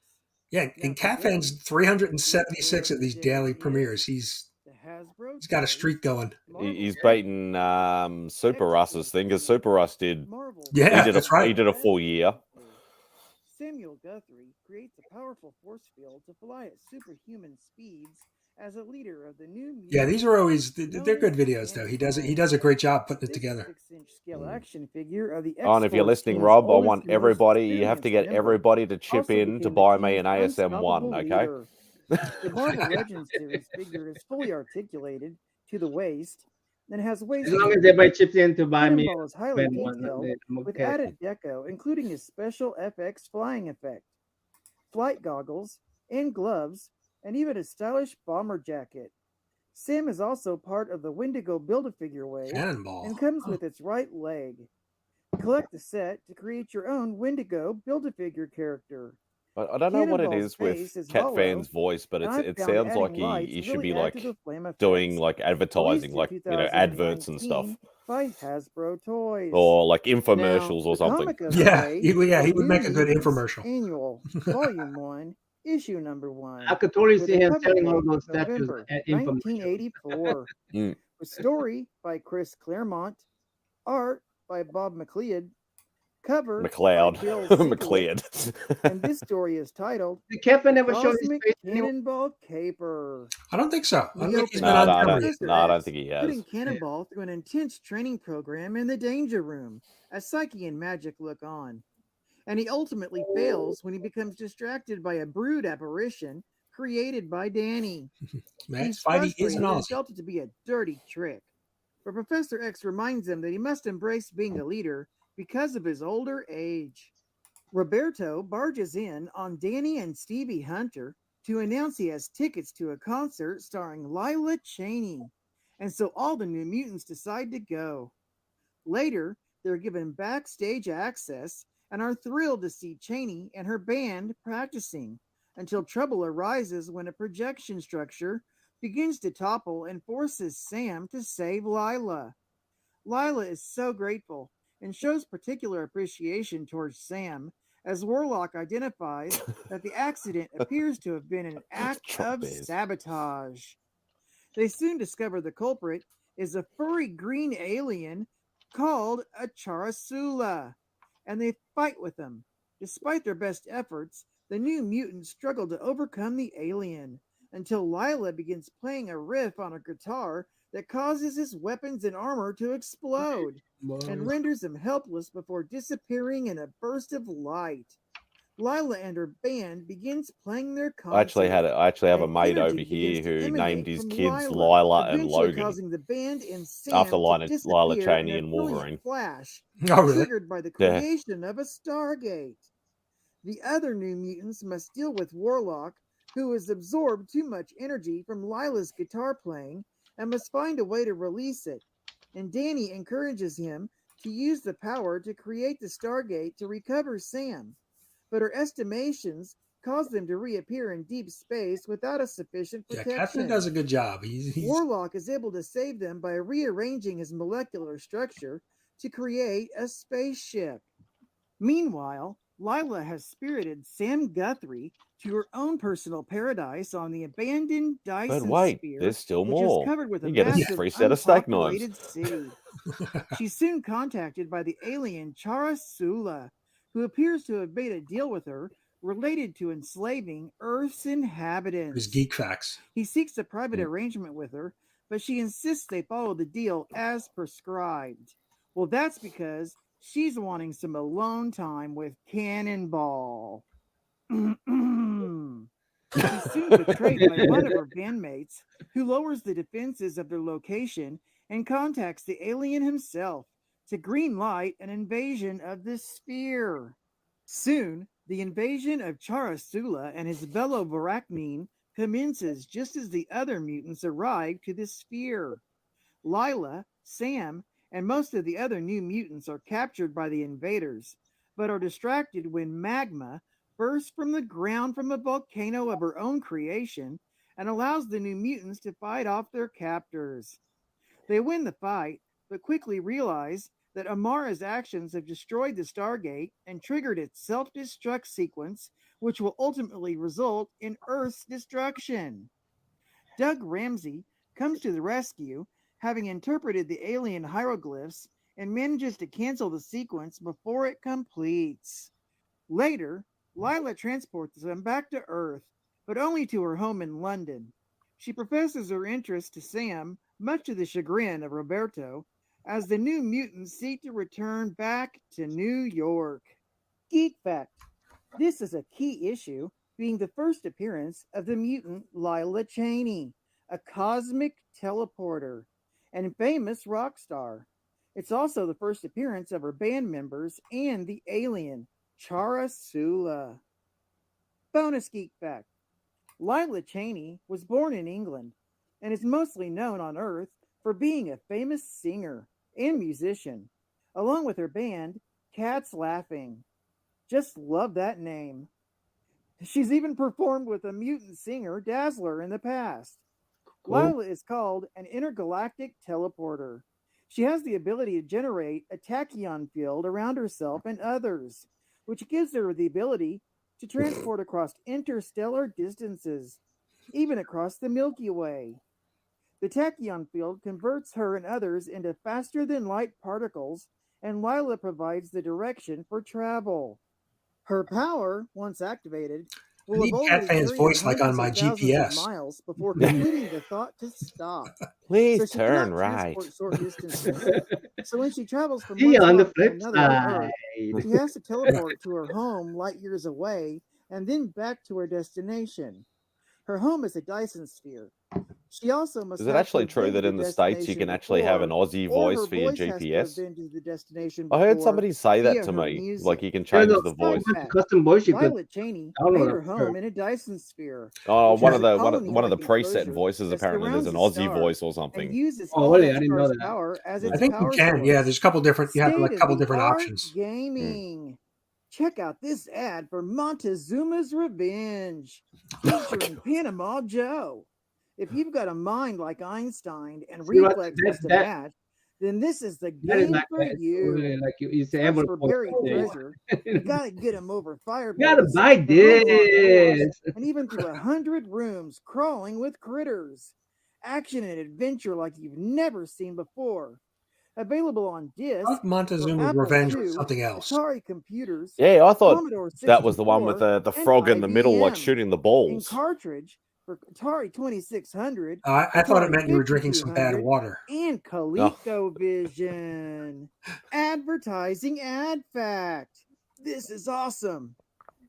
Yeah, and Cat Fan's 376 of these daily premieres. He's got a streak going. He's beaten Super Russ's thing because Super Russ did. Yeah, that's right. He did a full year. Samuel Guthrie creates a powerful force field to fly at superhuman speeds as a leader of the new. Yeah, these are always they're good videos though. He does a great job putting it together. 6-inch scale action figure of the Oh, and if you're listening, Rob, I want everybody. You have to get everybody to chip in to buy me an ASM 1, okay? The Marvel Legends series figure is fully articulated to the waist, and has waist. As long as everybody chips in to buy me, is highly detailed with added deco, including a special FX flying effect, flight goggles, and gloves, and even a stylish bomber jacket. Sam is also part of the Wendigo Build-A-Figure wave and comes with its right leg. Collect the set to create your own Wendigo Build-A-Figure character. I don't know what it is with Cat Fan's voice, but it sounds like he should be like doing like advertising, like adverts and stuff, by Hasbro Toys, or like infomercials or something. Yeah, he would make a good infomercial. Annual Volume 1, Issue Number 1. I could totally see him selling all those statues at 1984. With story by Chris Claremont, art by Bob McLeod. Cover McLeod. And this story is titled "The Kevin never showed his face Cannonball Caper." I don't think so. I think he's been I don't think he has. Putting Cannonball through an intense training program in the Danger Room as Psyche and Magic look on. And he ultimately fails when he becomes distracted by a brood apparition created by Danny. He's Spidey is frustrated an and Aussie. felt it to be a dirty trick. But Professor X reminds him that he must embrace being a leader because of his older age. Roberto barges in on Danny and Stevie Hunter to announce he has tickets to a concert starring Lila Cheney, and so all the New Mutants decide to go. Later, they're given backstage access and are thrilled to see Cheney and her band practicing, until trouble arises when a projection structure begins to topple and forces Sam to save Lila. Lila is so grateful and shows particular appreciation towards Sam, as Warlock identifies that the accident appears to have been an act of sabotage. They soon discover the culprit is a furry green alien called a Charasula, and they fight with them. Despite their best efforts, the New Mutants struggle to overcome the alien, until Lila begins playing a riff on a guitar that causes his weapons and armor to explode and renders him helpless before disappearing in a burst of light. Lila and her band begins playing their concert. I actually have a mate over here who named his kids Lila and Logan causing the band and Sam after Lila Cheney and Wolverine. Flash, really? Triggered by the creation of a Stargate. The other New Mutants must deal with Warlock, who has absorbed too much energy from Lila's guitar playing and must find a way to release it. And Danny encourages him to use the power to create the Stargate to recover Sam. But her estimations cause them to reappear in deep space without a sufficient protection. Yeah, Catherine does a good job. Warlock is able to save them by rearranging his molecular structure to create a spaceship. Meanwhile, Lila has spirited Sam Guthrie to her own personal paradise on the abandoned Dyson Sphere. There's still which more. Is covered with you a get a massive, free set of steak unpopulated knives. city. She's soon contacted by the alien Charasula, who appears to have made a deal with her related to enslaving Earth's His inhabitants. geek facts. He seeks a private arrangement with her, but she insists they follow the deal as prescribed. Well, that's because she's wanting some alone time with Cannonball. She's soon betrayed by one of her bandmates, who lowers the defenses of their location and contacts the alien himself to green light an invasion of the sphere. Soon, the invasion of Charasula and his fellow Varachnin commences just as the other mutants arrive to the sphere. Lila, Sam, and most of the other new mutants are captured by the invaders, but are distracted when Magma bursts from the ground from a volcano of her own creation and allows the new mutants to fight off their captors. They win the fight, but quickly realize that Amara's actions have destroyed the Stargate and triggered its self-destruct sequence, which will ultimately result in Earth's destruction. Doug Ramsey comes to the rescue, having interpreted the alien hieroglyphs, and manages to cancel the sequence before it completes. Later, Lila transports them back to Earth, but only to her home in London. She professes her interest to Sam, much to the chagrin of Roberto, as the new mutants seek to return back to New York. Geek fact: this is a key issue, being the first appearance of the mutant Lila Cheney, a cosmic teleporter and famous rock star. It's also the first appearance of her band members and the alien, Charasula. Bonus geek fact: Lila Cheney was born in England and is mostly known on Earth for being a famous singer and musician, along with her band, Cats Laughing. Just love that name. She's even performed with a mutant singer, Dazzler, in the past. Cool. Lila is called an intergalactic teleporter. She has the ability to generate a tachyon field around herself and others, which gives her the ability to transport across interstellar distances, even across the Milky Way. The tachyon field converts her and others into faster than light particles, and Lila provides the direction for travel. Her power, once activated, I will need have Cat already Fan's carried her voice like on hundreds my of thousands of GPS. miles before completing the thought to stop. Please So she turn cannot right. transport short distances. So when she travels from See one on the spot to flip another on Earth, side. she has to teleport to her home light years away and then back to her destination. Her home is a Dyson sphere. She also must Is it have to actually have true been to that the in the States you destination can actually have an before, Aussie or voice her for your voice has to have GPS? been to the destination I heard before somebody say that via to her me. music. Like you can Yeah, change no, the Side voice. fact: custom voice you could Lila Cheney download, made I'm her home sure. in a Dyson sphere, Oh, which one has of a the one of the colony-like preset enclosure voices that apparently there's surrounds an the Aussie star voice or and something. uses Oh, all really? that I didn't know star's that. power as I its think you power can. Yeah, source. there's a couple different. You have like a couple different State-of-the-art options. gaming. Check out this ad for Montezuma's Revenge, featuring Panama Joe. If you've got a mind like Einstein and See what reflexes to that match, then this is the that is game like for that. Really you. like you say Search ever for buried treasure. You gotta get 'em over You gotta fireplace buy and overlocked doors, this. and even through 100 rooms crawling with critters. Action and adventure like you've never seen before. Available on I disc thought for Montezuma's Apple Revenge was II, something else. Atari computers, Yeah, I thought Commodore that was the one with 64, the and frog in the middle, like IBM. shooting the In balls. cartridge for Atari 2600, I thought it Atari meant you were drinking some bad 5200, water. and No. ColecoVision. Advertising ad fact. This is awesome.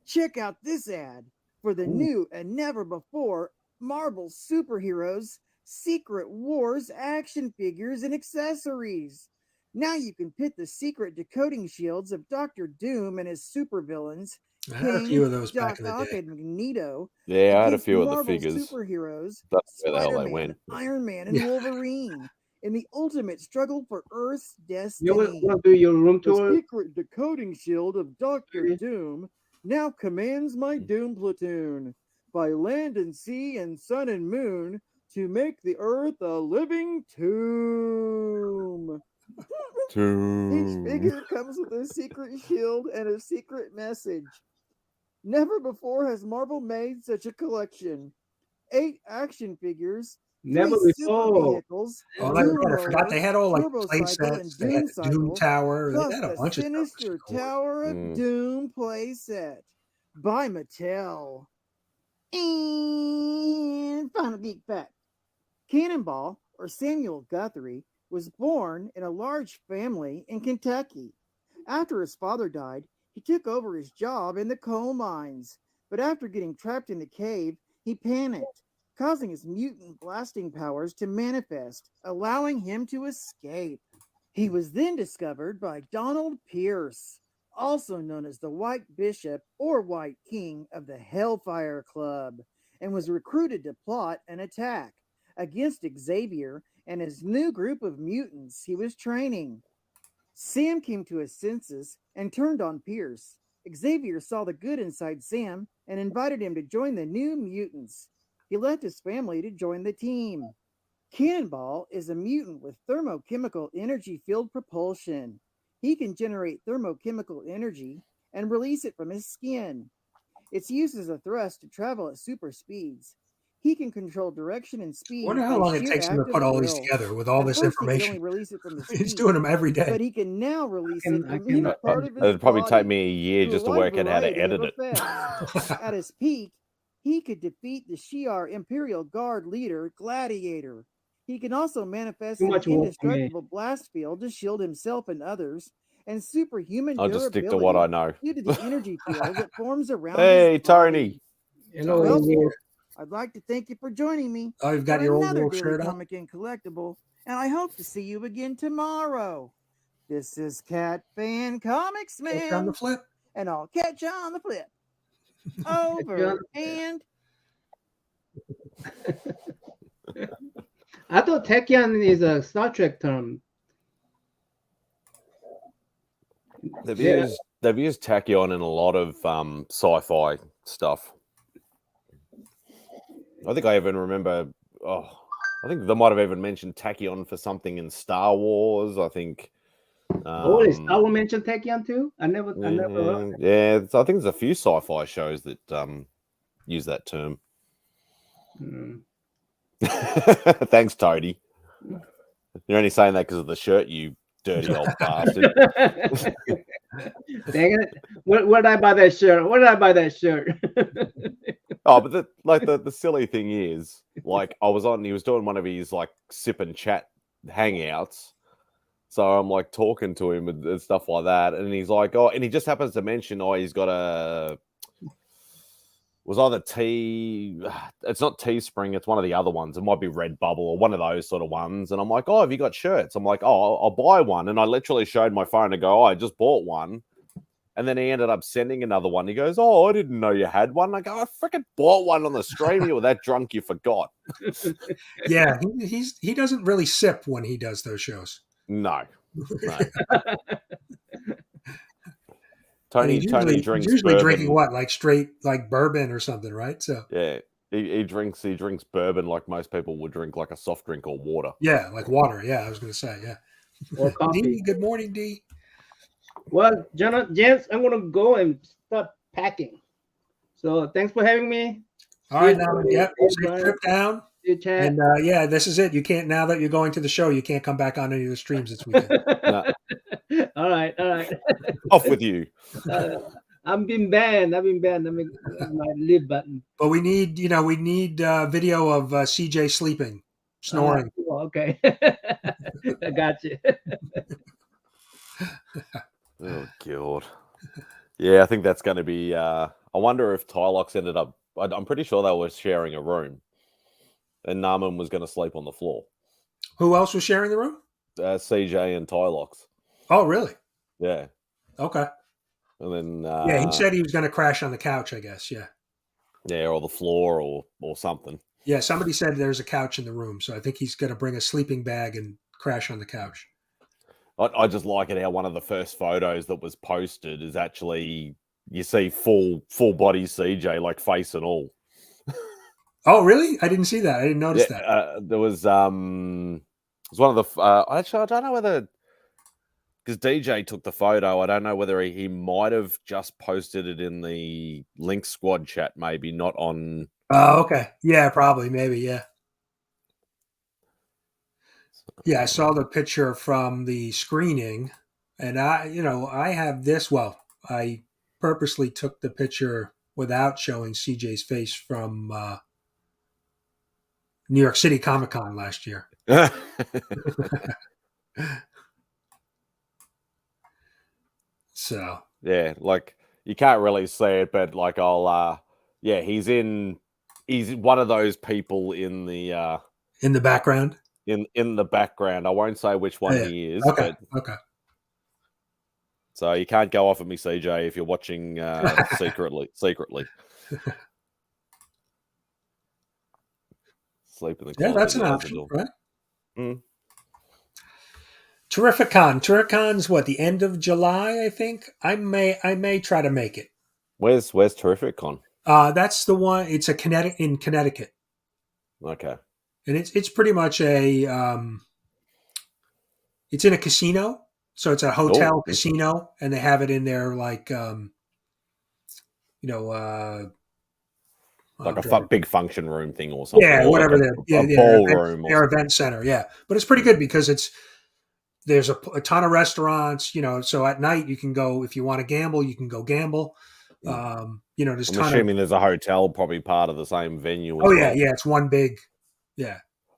Check out this ad for the new and never before Marvel Superheroes Secret Wars action figures and accessories. Now you can pit the secret decoding shields of Doctor Doom and his supervillains, I had a King, few of those back Doc in the Ock, day. and Magneto, Yeah, I had a against few of the Marvel figures. superheroes, Don't know where the hell they Spider-Man, went. Iron Man, and Yeah. Wolverine, in the ultimate struggle for Earth's You destiny. want to do your room The tour? secret decoding shield of Doctor Doom now commands my Doom platoon by land and sea and sun and moon to make the earth a living tomb. Each figure comes with a secret shield and a secret message. Never before has Marvel made such a collection. 8 action figures, 3 Never super before. vehicles, Oh, that's Doom right. I forgot Roller, they had all like Turbo play Cycle, and sets. They had Doom the Doom Cycle, Tower. They plus had a the bunch of stuff. sinister Tower of Doom playset. by Mattel. And final geek fact. Cannonball, or Samuel Guthrie, was born in a large family in Kentucky. After his father died, he took over his job in the coal mines. But after getting trapped in the cave, he panicked, causing his mutant blasting powers to manifest, allowing him to escape. He was then discovered by Donald Pierce, also known as the White Bishop or White King of the Hellfire Club, and was recruited to plot an attack against Xavier and his new group of mutants he was training. Sam came to his senses and turned on Pierce. Xavier saw the good inside Sam and invited him to join the new mutants. He left his family to join the team. Cannonball is a mutant with thermochemical energy field propulsion. He can generate thermochemical energy and release it from his skin. It's used as a thrust to travel at super speeds. He can control direction and I speed wonder how by long it sheer takes him act to of put all these will. together with all At this first, he could only information. release it from his He's feet, doing them every but day. he can now release I it can- from any part of his It'd probably take body me a year through a just to wide work out how to variety of edit it. effects. At his peak, he could defeat the Shi'ar Imperial Guard leader, Gladiator. He can also manifest Too an much work for me. indestructible blast field to shield himself and others, and superhuman I'll just stick to what I know. due to the energy field that forms around Hey, his Tony. body. Hello, Well, Will. I'd like to thank you for joining me Oh, you've got for your old another little daily shirt on? comic and collectible, and I hope to see you again tomorrow. This is Cat Fan Comics It's on the Man, flip. and I'll catch you on the flip. you on Over the and I thought Techian is a Star Trek term. They've Yeah. used tachyon in a lot of sci-fi stuff. I think I even remember. I think they might have even mentioned tachyon for something in Star Wars. I think. Oh, is Star Wars mentioned Techian too? I never heard. Yeah, I think there's a few sci-fi shows that use that term. Mm. Thanks, Toady. You're only saying that because of the shirt, you dirty old bastard. Dang it! Where did I buy that shirt? Where did I buy that shirt? Oh, but the silly thing is, like, he was doing one of his like sip and chat hangouts. So I'm like talking to him and stuff like that, and he's like, and he just happens to mention, he's got was either it's not Teespring, it's one of the other ones. It might be Redbubble or one of those sort of ones. And I'm like, have you got shirts? I'm like, I'll buy one. And I literally showed my phone to go, I just bought one. And then he ended up sending another one. He goes, I didn't know you had one. I go, I freaking bought one on the stream. You were that drunk you forgot. Yeah, he doesn't really sip when he does those shows. No. Tony drinks usually bourbon. drinking what, like straight like bourbon or something, right? So yeah, he drinks bourbon like most people would drink like a soft drink or water. Yeah, like water. Yeah, I was going to say, yeah. Or coffee. D, good morning, D. Well, gents, I'm gonna go and start packing. So thanks for having me. All right, now, yep, safe trip down. See you, chat. And yeah, this is it. You can't, now that you're going to the show, you can't come back on any of the streams this weekend. No. All right. Off with you. I'm being banned. I've been banned. I mean, my leave button. But we need video of CJ sleeping, snoring. Okay. I got you. Oh God. Yeah, I think that's going to be. I wonder if Tylox ended up. I'm pretty sure they were sharing a room, and Naman was going to sleep on the floor. Who else was sharing the room? CJ and Tylox. Oh, really? Yeah. Okay. And then yeah, he said he was going to crash on the couch, I guess. Yeah. Yeah, or the floor, or something. Yeah, somebody said there's a couch in the room, so I think he's going to bring a sleeping bag and crash on the couch. I just like it how one of the first photos that was posted is actually you see full body CJ, like face and all. Oh, really? I didn't see that. I didn't notice that. There was it was one of the actually I don't know whether, because DJ took the photo, I don't know whether he might have just posted it in the Link Squad chat, maybe not on. Oh, okay. Yeah, probably, maybe, yeah. Yeah, I saw the picture from the screening, and I have this. Well, I purposely took the picture without showing CJ's face from New York City Comic Con last year. So Yeah, like you can't really see it, but like yeah, he's one of those people in the background. In the background. I won't say which one Yeah. he is, Okay. but Okay. so you can't go off at me, CJ, if you're watching secretly. Sleep in the Yeah, closet. that's an yeah, option, right? Mm. Terrificon. Terrificon's what, the end of July, I think. I may try to make it. Where's Terrificon? That's the one. It's in Connecticut. Okay. And it's pretty much a it's in a casino. So it's a hotel casino, and they have it in there like like a big function room thing or something. Yeah, or whatever. Like a ballroom. Their event center. Yeah, but it's pretty good because there's a ton of restaurants. So at night you can go if you want to gamble, you can go gamble. There's I'm assuming there's a hotel probably part of the same venue. As yeah, well. yeah. It's one big,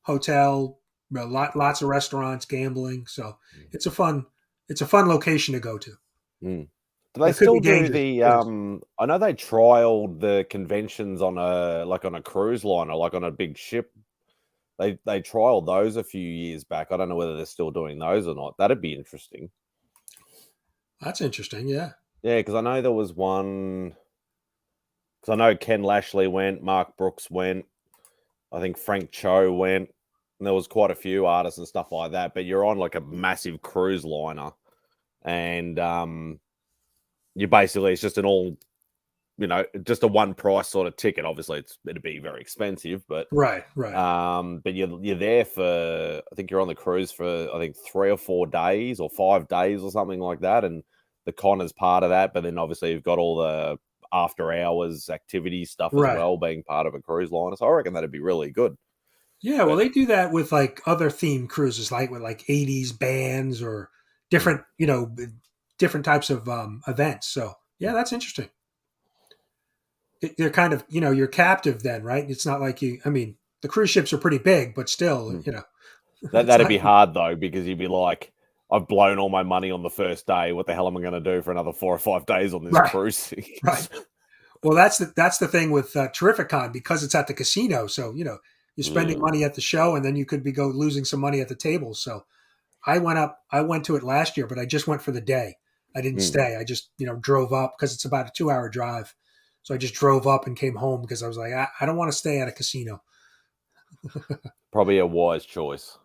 hotel. Lots of restaurants, gambling. So it's a fun location to go to. Mm. Do they still do the? I know they trialed the conventions on a cruise liner, like on a big ship. They trialed those a few years back. I don't know whether they're still doing those or not. That'd be interesting. That's interesting. Yeah. Yeah, because I know there was one. Because I know Ken Lashley went, Mark Brooks went, I think Frank Cho went, and there was quite a few artists and stuff like that. But you're on like a massive cruise liner, and you basically it's just an all, just a one price sort of ticket. Obviously, it'd be very expensive, but right. But you're there for I think you're on the cruise for I think 3 or 4 days or 5 days or something like that, and the con is part of that. But then obviously you've got all the after hours activity stuff as well being part of a cruise liner. So I reckon that'd be really good. Yeah, well, they do that with like other themed cruises, like with like 80s bands or different, different types of events. So yeah, that's interesting. They're kind of, you're captive then, right? It's not like the cruise ships are pretty big, but still, That'd be hard though, because you'd be like, I've blown all my money on the first day. What the hell am I going to do for another 4 or 5 days on this cruise? Right. Well, that's the thing with Terrificon, because it's at the casino. So, you're spending money at the show, and then you could be losing some money at the table. So I went to it last year, but I just went for the day. I didn't stay. I just, drove up because it's about a 2-hour drive. So I just drove up and came home because I was like, I don't want to stay at a casino. Probably a wise choice.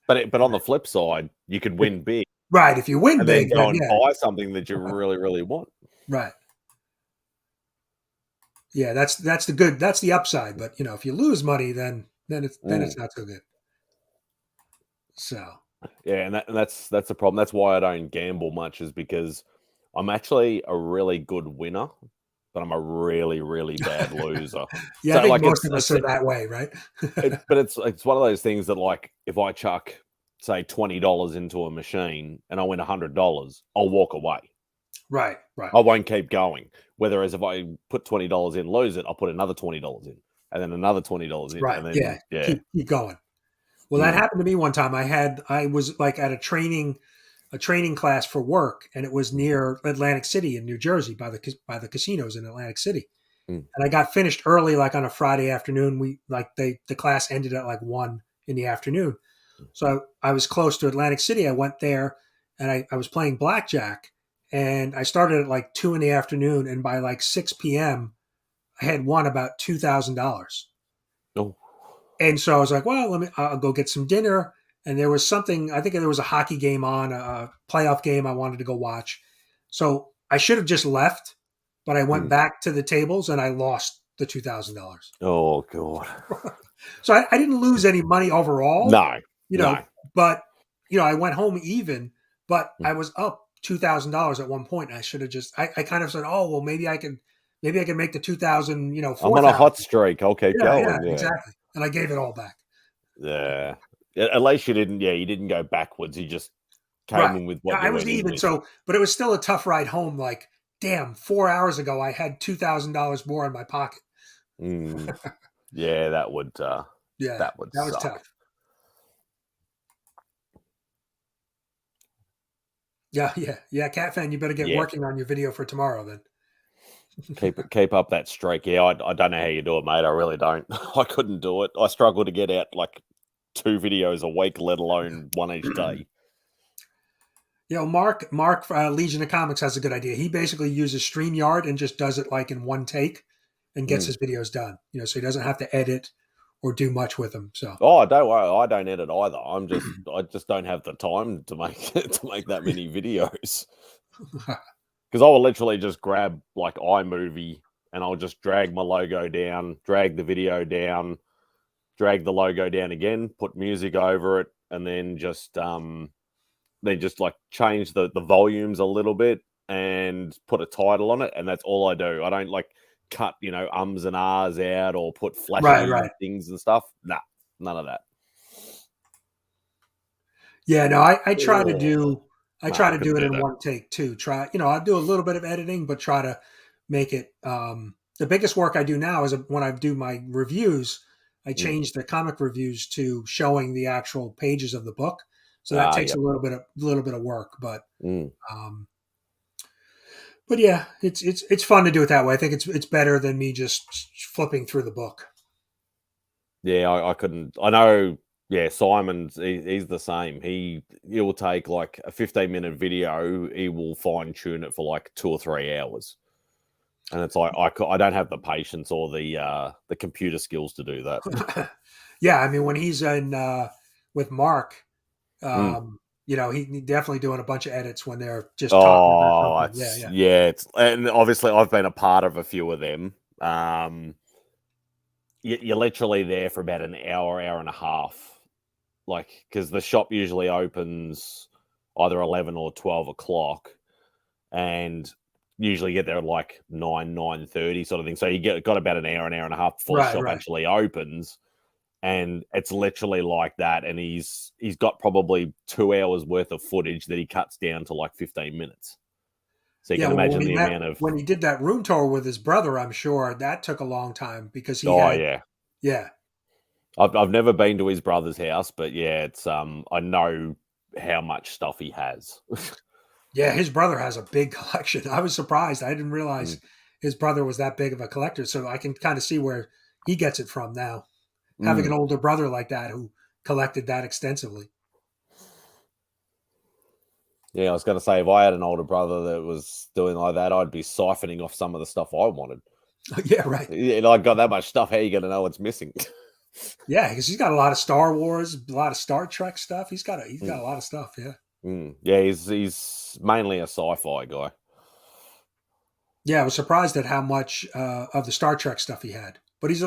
But on the flip side, you could win big. Right. If you win big, then go and buy something that you really, really want. Right. Yeah, that's the upside. But if you lose money, then it's not so good. So yeah, and that's the problem. That's why I don't gamble much, is because I'm actually a really good winner, but I'm a really, really bad loser. Yeah, so, I think most of us are that way, right? But it's one of those things that, like, if I chuck, say, $20 into a machine and I win $100, I'll walk away. Right. I won't keep going. Whereas if I put $20 in, lose it, I'll put another $20 in, and then another $20 in. Right. And then, Keep going. Well, that happened to me one time. I was like at a training class for work, and it was near Atlantic City in New Jersey by the casinos in Atlantic City. And I got finished early, like on a Friday afternoon. The class ended at like 1 in the afternoon. So I was close to Atlantic City. I went there, and I was playing blackjack, and I started at like 2 in the afternoon, and by like 6 p.m. I had won about $2,000. Oh. And so I was like, well, I'll go get some dinner. And there was something, I think there was a hockey game on, a playoff game I wanted to go watch. So I should have just left, but I went back to the tables and I lost the $2,000. Oh, God. So I didn't lose any money overall. No. But, I went home even, but I was up $2,000 at one point. I should have I kind of said, oh, well, maybe I can make the 2,000, I'm on a hot streak. I'll keep going. Yeah, exactly. And I gave it all back. Yeah. At least you didn't go backwards. You just came in with what you I was even. So, but it was still a tough ride home. Like damn, 4 hours ago I had $2,000 more in my pocket. Yeah, that would Yeah, that would that was suck. tough. Yeah. Cat fan, you better get Yeah. working on your video for tomorrow then. Keep up that streak. Yeah, I don't know how you do it, mate. I really don't. I couldn't do it. I struggle to get out like 2 videos a week, let alone one each day. Mark Legion of Comics has a good idea. He basically uses StreamYard and just does it like in one take and gets his videos done. So he doesn't have to edit or do much with them. So Oh, don't worry, I don't edit either. I just don't have the time to make that many videos. Because I will literally just grab like iMovie and I'll just drag my logo down, drag the video down, drag the logo down again, put music over it, and then just like change the volumes a little bit and put a title on it, and that's all I do. I don't like cut ums and ahs out or put flashy things and stuff. Nah, none of that. Yeah, no, I try to do No, try I to do couldn't it do in that. one take too. I'll do a little bit of editing, but try to make it. The biggest work I do now is when I do my reviews, I change the comic reviews to showing the actual pages of the book. So that takes Yep. a little bit of work, but Mm. but yeah, it's fun to do it that way. I think it's better than me just flipping through the book. Yeah, I couldn't. I know. Yeah, Simon's he's the same. He'll take like a 15-minute video. He will fine tune it for like 2 or 3 hours, and it's like I don't have the patience or the computer skills to do that. Yeah, I mean when he's in with Mark, he definitely doing a bunch of edits when they're just talking about something. Yeah. It's, and obviously I've been a part of a few of them. You're literally there for about an hour and a half, like because the shop usually opens either 11 or 12 o'clock, and usually get there at like 9:30 sort of thing. So you got about an hour and a half before the shop actually opens. And it's literally like that. And he's got probably 2 hours worth of footage that he cuts down to like 15 minutes. So you can imagine the amount of when he did that room tour with his brother, I'm sure that took a long time because yeah. I've never been to his brother's house, but yeah, it's I know how much stuff he has. Yeah, his brother has a big collection. I was surprised. I didn't realize his brother was that big of a collector. So I can kind of see where he gets it from now. Having an older brother like that who collected that extensively. Yeah, I was going to say, if I had an older brother that was doing like that, I'd be siphoning off some of the stuff I wanted. Yeah, right. I got that much stuff. How are you going to know what's missing? Yeah, because he's got a lot of Star Wars, a lot of Star Trek stuff. He's got a lot of stuff. Yeah. Yeah, he's mainly a sci-fi guy. Yeah, I was surprised at how much of the Star Trek stuff he had. But he's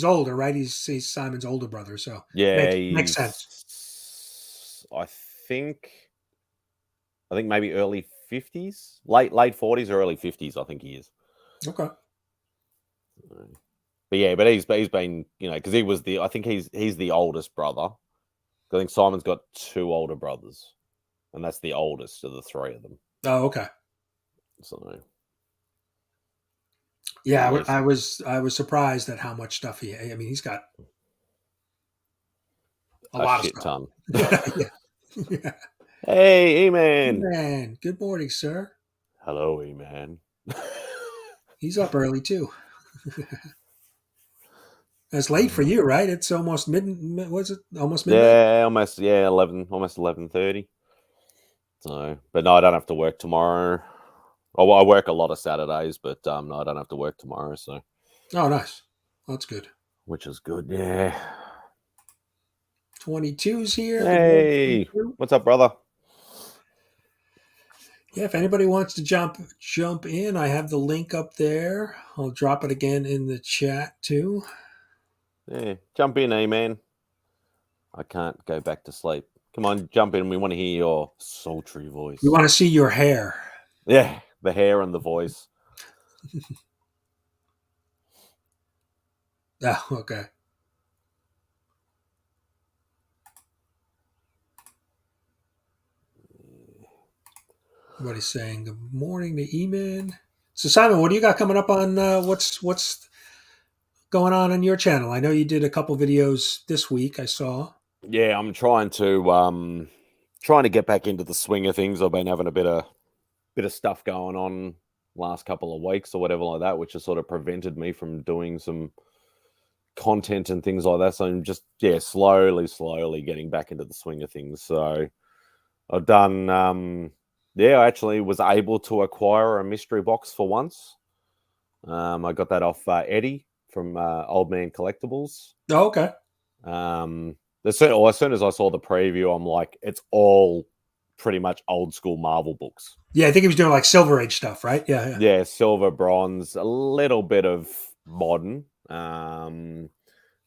older, right? He's Simon's older brother, so yeah, makes sense. I think maybe early 50s, late 40s or early 50s. I think he is. Okay. But he's been because I think he's the oldest brother. I think Simon's got 2 older brothers, and that's the oldest of the 3 of them. Oh, okay. So. Yeah, I was surprised at how much stuff he. I mean, he's got a lot of stuff. Ton. Yeah. Hey, E-Man. E-Man, good morning, sir. Hello, E-Man. He's up early too. It's late for you, right? It's almost was it almost midnight? Yeah, almost. Yeah, 11:30. So, but no, I don't have to work tomorrow. Oh, well, I work a lot of Saturdays, but no, I don't have to work tomorrow. So, oh, nice. That's good. Which is good. Yeah. 22's here. Hey, what's up, brother? Yeah, if anybody wants to jump in, I have the link up there. I'll drop it again in the chat too. Yeah, jump in, E-Man. I can't go back to sleep. Come on, jump in. We want to hear your sultry voice. We want to see your hair. Yeah, the hair and the voice. Oh, okay. Everybody's saying good morning to E-Man. So Simon, what do you got coming up on what's going on your channel? I know you did a couple videos this week. I saw. Yeah, I'm trying to get back into the swing of things. I've been having a bit of stuff going on last couple of weeks or whatever like that, which has sort of prevented me from doing some content and things like that. So I'm just slowly getting back into the swing of things. So I've done I actually was able to acquire a mystery box for once. I got that off Eddie from Old Man Collectibles. Oh, okay. As soon as I saw the preview, I'm like, it's all pretty much old school Marvel books. Yeah, I think he was doing like Silver Age stuff, right? Yeah. Yeah, silver, bronze, a little bit of modern. But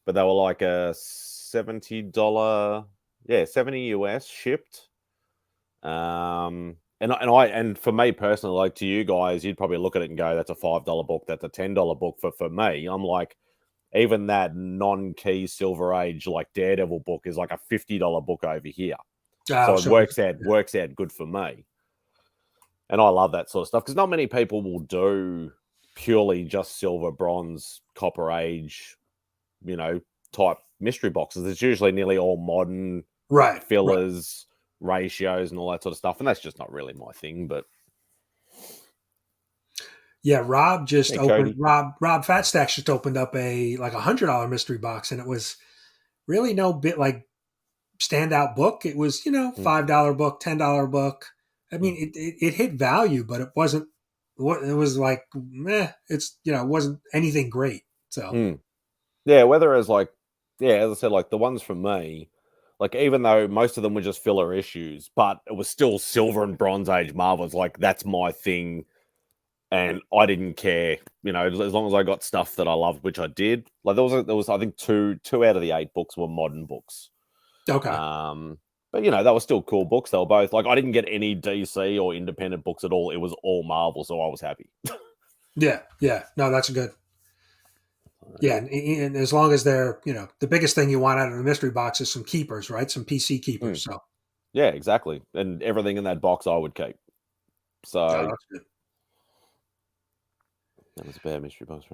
they were like a $70, $70 US shipped. And for me personally, like to you guys, you'd probably look at it and go, that's a $5 book, that's a $10 book. For me, I'm like, even that non-key Silver Age like Daredevil book is like a $50 book over here. So it works out good for me. And I love that sort of stuff because not many people will do purely just silver, bronze, copper age, type mystery boxes. It's usually nearly all modern, right, fillers, ratios, and all that sort of stuff. And that's just not really my thing. But yeah, Rob just opened. Cody. Rob Fatstacks just opened up a $100 mystery box, and it was really no bit like standout book. It was $5 book, $10 book. I mean, it hit value, but it wasn't. It was like it's it wasn't anything great. So yeah, as I said, like the ones from me, like even though most of them were just filler issues, but it was still silver and bronze age Marvels. Like that's my thing. And I didn't care, as long as I got stuff that I loved, which I did. Like there was I think two out of the 8 books were modern books. Okay. But they were still cool books. They were both like I didn't get any DC or independent books at all. It was all Marvel, so I was happy. Yeah. No, that's good. Yeah, and as long as they're the biggest thing you want out of the mystery box is some keepers, right? Some PC keepers. So yeah, exactly. And everything in that box I would keep. So that's good. That was a bad mystery box.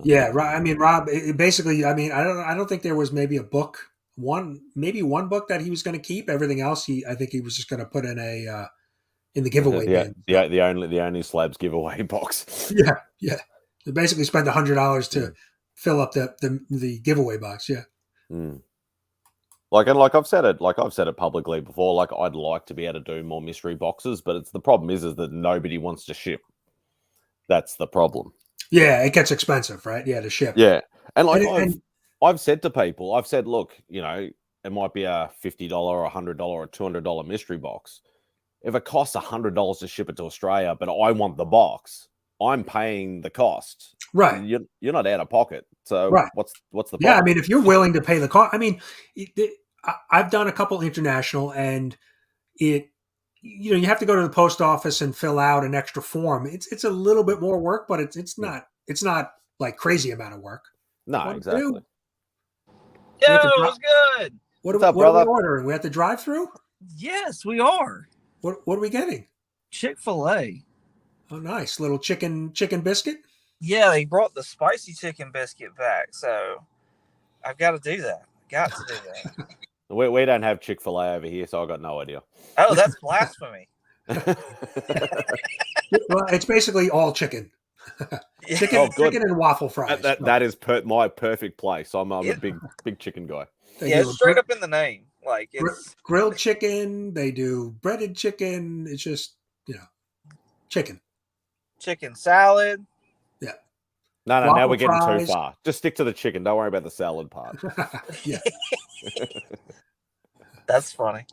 Yeah, right. I mean, Rob. Basically, I mean, I don't think there was maybe a book, one book that he was going to keep. Everything else, I think he was just going to put in in the giveaway bin. The only slabs giveaway box. Yeah. They basically spent $100 to fill up the giveaway box. Yeah. Like I've said it publicly before. Like I'd like to be able to do more mystery boxes, but the problem is that nobody wants to ship. That's the problem. Yeah, it gets expensive, right? Yeah, to ship. Yeah, and I've said to people, look, it might be a $50 or $100 or $200 mystery box. If it costs $100 to ship it to Australia, but I want the box, I'm paying the cost. Right. You're not out of pocket. So right. What's the problem? Yeah, I mean, if you're willing to pay the cost, I mean, I've done a couple international, and you have to go to the post office and fill out an extra form. It's a little bit more work, but it's not like crazy amount of work. No, exactly. Yo, what's good? What's up, brother? What are we ordering? We have to drive through? Yes, we are. What are we getting? Chick-fil-A. Oh, nice. Little chicken biscuit? Yeah, they brought the spicy chicken biscuit back, so I've got to do that. Got to do that. We don't have Chick-fil-A over here, so I got no idea. Oh, that's blasphemy. Well, it's basically all chicken. Chicken and waffle fries. That is my perfect place. I'm a big chicken guy. It's straight up in the name. Like it's grilled chicken. They do breaded chicken. It's just chicken. Chicken salad. Yeah. No. Now we're getting too far. Just stick to the chicken. Don't worry about the salad part. Yeah. That's funny.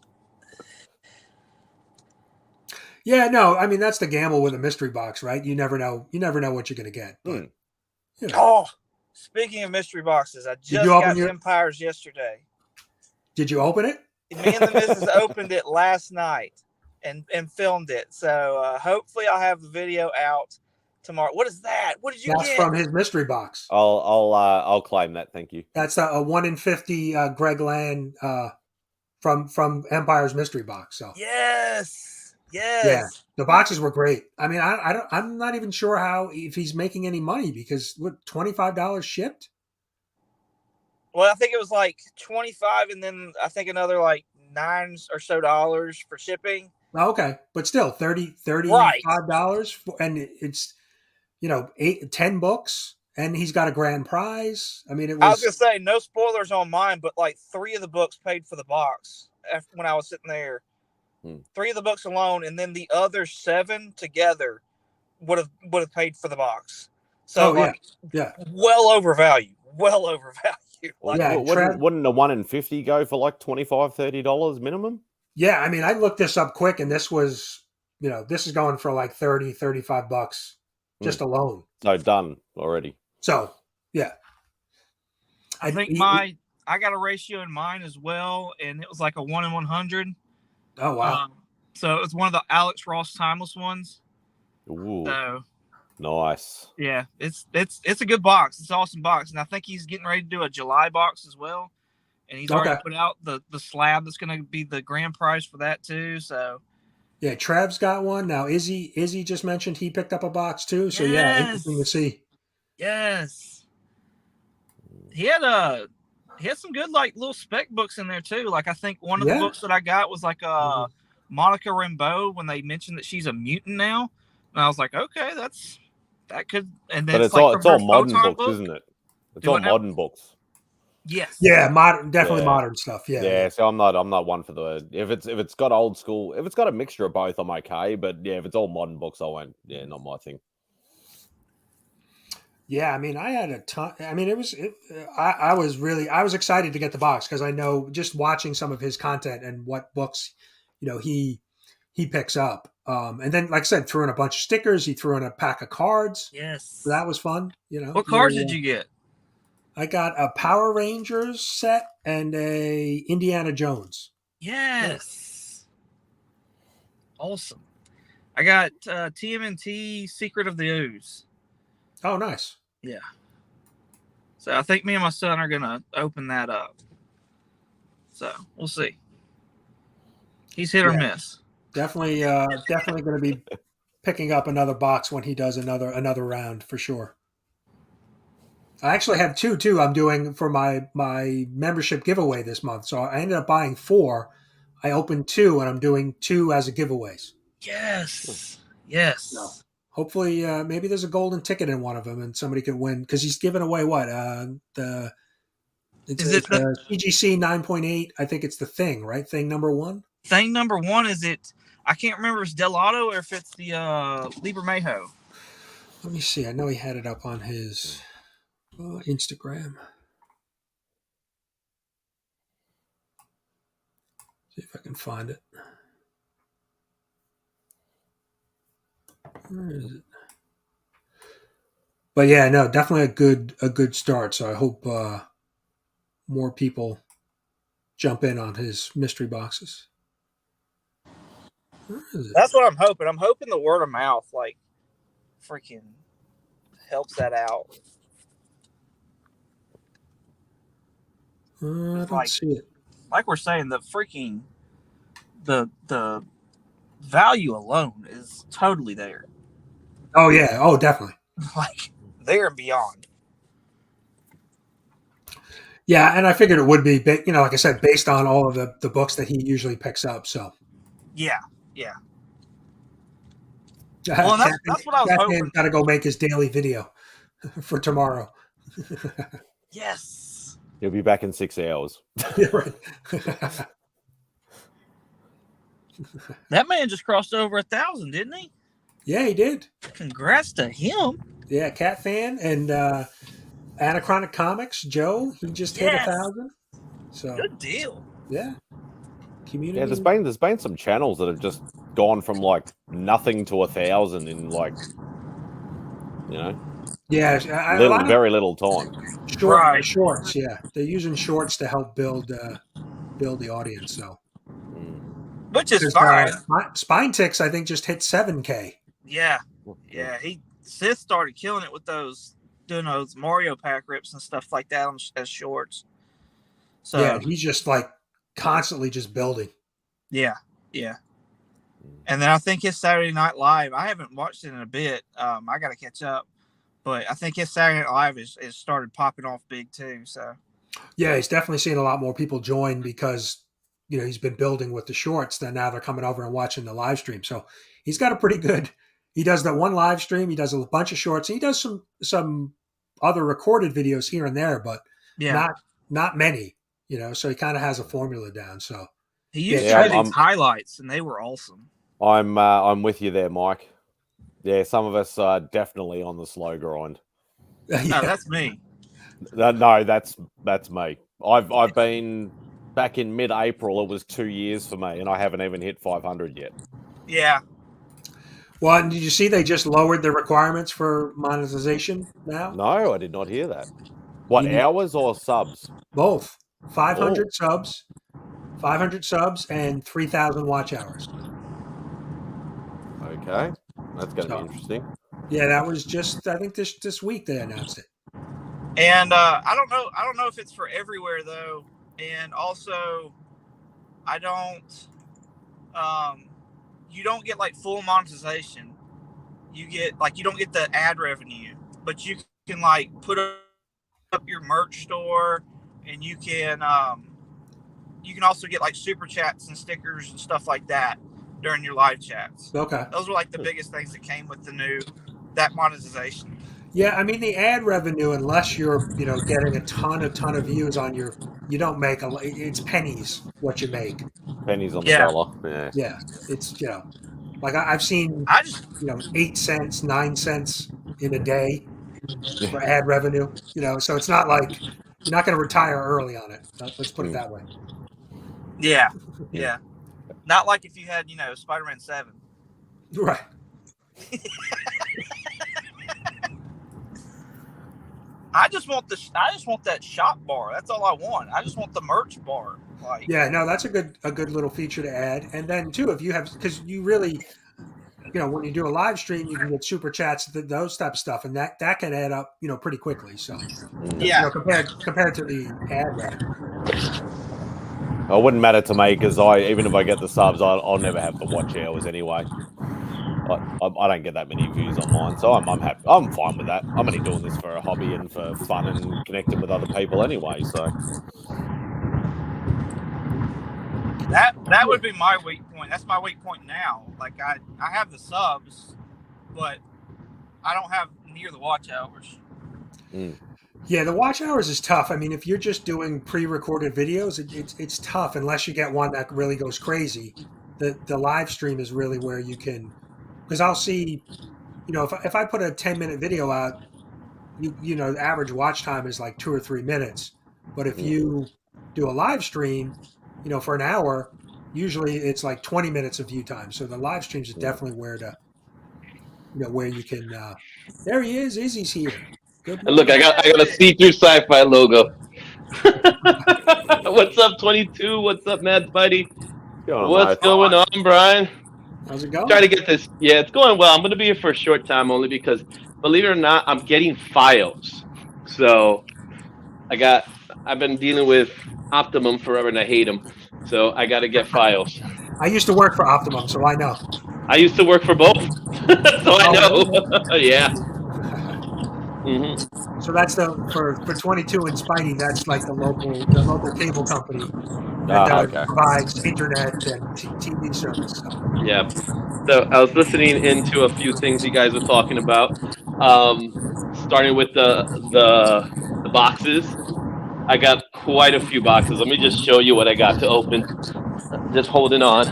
Yeah, no, I mean that's the gamble with a mystery box, right? You never know what you're going to get. But, Oh, speaking of mystery boxes, I just got Empires yesterday. Did you open it? Me and the missus opened it last night and filmed it. So hopefully I'll have the video out tomorrow. What is that? What did you get? That's from his mystery box. I'll claim that. Thank you. That's a 1 in 50 Greg Land from Empire's mystery box. So yes. Yes. The boxes were great. I mean, I'm not even sure if he's making any money because what, $25 shipped? Well, I think it was like 25, and then I think another like $9 or so for shipping. Oh, okay, but still Right. $35 and it's 10 books, and he's got a grand prize. I mean, it I was was gonna say no spoilers on mine, but like 3 of the books paid for the box when I was sitting there. 3 of the books alone, and then the other 7 together would have paid for the box. So yeah. well over value. Well over value. Well, Like, wouldn't a 1 in 50 go for like $25, $30 minimum? Yeah, I mean, I looked this up quick, and this was, this is going for like 30, $35 just alone. So done already. So, yeah. I think I got a ratio in mine as well, and it was like a 1 in 100. Oh, wow. So it was one of the Alex Ross timeless ones. Ooh. So Nice. yeah, it's a good box. It's an awesome box, and I think he's getting ready to do a July box as well. And he's already put out the slab that's going to be the grand prize for that too. So yeah, Trev's got one now. Izzy just mentioned he picked up a box too. So yeah, interesting to see. Yes, he had some good like little spec books in there too. Like I think one of the books that I got was like Monica Rambeau, when they mentioned that she's a mutant now, and I was like, okay, that could. And then But it's all modern books, isn't it? It's all modern books. Yes. Yeah, definitely modern stuff. Yeah. So I'm not one for the if it's got old school, if it's got a mixture of both, I'm okay. But yeah, if it's all modern books, I won't. Yeah, not my thing. Yeah, I mean, I had a ton. I mean, I was excited to get the box because I know just watching some of his content and what books, he picks up. And then, like I said, threw in a bunch of stickers. He threw in a pack of cards. Yes, so that was fun. What cards did you get? I got a Power Rangers set and a Indiana Jones. Yes. Awesome. I got TMNT Secret of the Ooze. Oh, nice. Yeah. So I think me and my son are going to open that up. So we'll see. He's hit or miss. Definitely going to be picking up another box when he does another round for sure. I actually have 2 too. I'm doing for my membership giveaway this month. So I ended up buying 4. I opened 2, and I'm doing 2 as a giveaways. Yes. So hopefully, maybe there's a golden ticket in one of them, and somebody could win because he's giving away what the CGC 9.8. I think it's the Thing, right? Thing number 1. Thing number 1 is it? I can't remember if it's Delato or if it's the Liber Mayo. Let me see. I know he had it up on his Instagram. See if I can find it. Where is it? But yeah, no, definitely a good start. So I hope more people jump in on his mystery boxes. Where is it? That's what I'm hoping. I'm hoping the word of mouth like freaking helps that out. I don't see it. Like we're saying, the freaking the value alone is totally there. Oh yeah. Oh, definitely. Like there and beyond. Yeah, and I figured it would be, like I said, based on all of the books that he usually picks up. So yeah. Well, that's what I was hoping. Got to go make his daily video for tomorrow. Yes. He'll be back in 6 hours. Yeah, right. That man just crossed over 1,000, didn't he? Yeah, he did. Congrats to him. Yeah, Cat Fan and Anachronic Comics, Joe, he just hit 1,000. So good deal. Yeah. Community. Yeah, there's been some channels that have just gone from like nothing to 1,000 in like, yeah, very little time. Shorts, yeah, they're using shorts to help build the audience. So, which is fine. Spine Ticks, I think, just hit 7K. Yeah. Sith started killing it with doing those Mario pack rips and stuff like that as shorts. So yeah, he's just like constantly just building. Yeah. And then I think his Saturday Night Live, I haven't watched it in a bit. I got to catch up. But I think his Saturday Night Live is started popping off big too. So Yeah, he's definitely seeing a lot more people join because he's been building with the shorts. Then now they're coming over and watching the live stream. So he's got a pretty good. He does that one live stream. He does a bunch of shorts. He does some other recorded videos here and there, but not many. So he kind of has a formula down. So he used to do these highlights, and they were awesome. I'm with you there, Mike. Yeah, some of us are definitely on the slow grind. No, that's me. No, that's me. I've been back in mid-April. It was 2 years for me, and I haven't even hit 500 yet. Yeah. Well, did you see they just lowered the requirements for monetization now? No, I did not hear that. What, hours or subs? Both. 500 subs, 500 subs, and 3,000 watch hours. Okay, that's going to be interesting. Yeah, that was just, I think this week they announced it. And I don't know if it's for everywhere though. And also, I don't. You don't get like full monetization. You get you don't get the ad revenue, but you can like put up your merch store, and you can also get like super chats and stickers and stuff like that during your live chats. Okay, those were like the biggest things that came with that monetization. Yeah, I mean the ad revenue, unless you're getting a ton of views on you don't make it's pennies what you make. Pennies on the dollar. Yeah, it's like I've seen 8 cents, 9 cents in a day for ad revenue. So it's not like you're not going to retire early on it. Let's put it that way. Yeah. Not like if you had Spider-Man 7. Right. I just want that shop bar. That's all I want. I just want the merch bar. Yeah, no, that's a good little feature to add. And then too, if you have, because you really, when you do a live stream, you can get super chats, those type of stuff, and that can add up, pretty quickly. So yeah, compared to the ad revenue. It wouldn't matter to me because even if I get the subs, I'll never have the watch hours anyway. I don't get that many views on mine, so I'm happy. I'm fine with that. I'm only doing this for a hobby and for fun and connecting with other people anyway. So that would be my weak point. That's my weak point now. Like I have the subs, but I don't have near the watch hours. Yeah, the watch hours is tough. I mean, if you're just doing pre-recorded videos, it's tough unless you get one that really goes crazy. The live stream is really where you can. Because I'll see, if I put a 10-minute video out, the average watch time is like 2 or 3 minutes. But if you do a live stream, for an hour, usually it's like 20 minutes of view time. So the live streams are definitely where you can. There he is. Izzy's here. Good morning. Look, I got a see-through sci-fi logo. What's up, 22? What's up, Mad Spidey? What's going on, Brian? How's it going? Try to get this. Yeah, it's going well. I'm going to be here for a short time only because, believe it or not, I'm getting files. So I've been dealing with Optimum forever and I hate them. So I got to get files. I used to work for Optimum, so I know. I used to work for both. So I know. Yeah. Mm-hmm. So that's for 22 and Spidey. That's like the local cable company that provides internet and TV service. So. Yeah. So I was listening into a few things you guys were talking about. Starting with the boxes. I got quite a few boxes. Let me just show you what I got to open. Just holding on.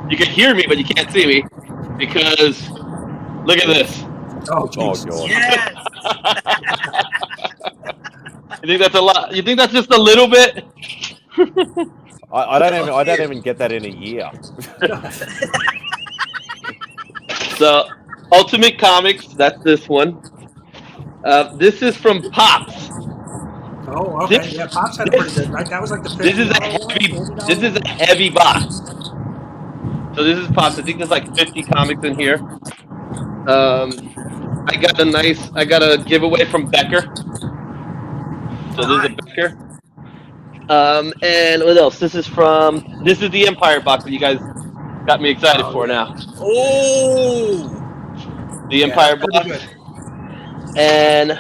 You can hear me, but you can't see me because look at this. Oh, God. Yes. You think that's a lot? You think that's just a little bit? I don't even get that in a year. So, Ultimate Comics. That's this one. This is from Pops. Oh, okay. Yeah, Pops had a pretty good. Right? That was like the. This is a heavy box. So this is Pops. I think there's like 50 comics in here. I got a giveaway from Becker. So there's a Becker. And what else? This is the Empire box that you guys got me excited for now. Oh, The Empire that's box. pretty good. And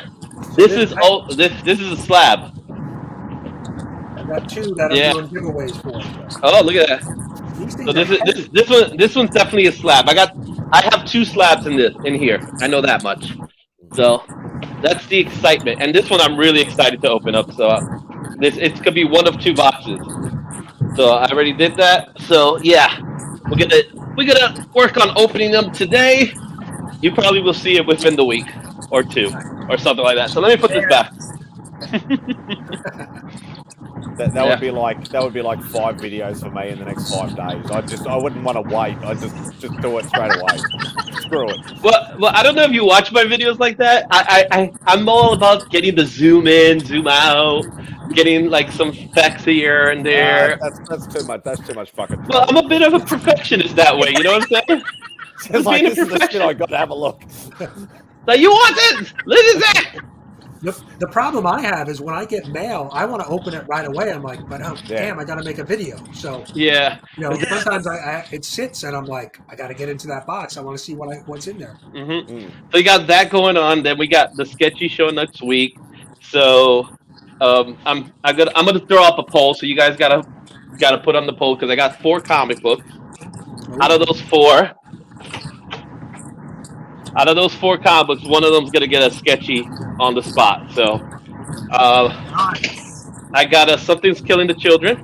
So this is a slab. I got two that I'm Yeah. doing giveaways for. So. Oh, look at that. These things So are heavy. this one's definitely a slab. I have 2 slabs in here. I know that much. So that's the excitement. And this one I'm really excited to open up. So it's gonna be one of 2 boxes. So I already did that. So yeah, we're gonna work on opening them today. You probably will see it within the week or 2 or something like that. So let me put this back. That would be like 5 videos for me in the next 5 days. I wouldn't want to wait. I just do it straight away. Screw it. Well, I don't know if you watch my videos like that. I'm all about getting the zoom in, zoom out, getting like some effects here and there. That's too much. That's too much fucking trouble. Well, I'm a bit of a perfectionist that way. You know what I'm saying? It's like, this is the shit I got to have a look. So you want this? Look at that. The problem I have is when I get mail, I want to open it right away. I'm like, but damn, I got to make a video. So yeah, sometimes it sits and I'm like, I got to get into that box. I want to see what's in there. Mm-hmm. So you got that going on. Then we got the sketchy show next week. So I'm gonna throw up a poll. So you guys gotta put on the poll because I got 4 comic books. Out of those four comic books, one of them's gonna get a sketchy on the spot. So I got a Something's Killing the Children.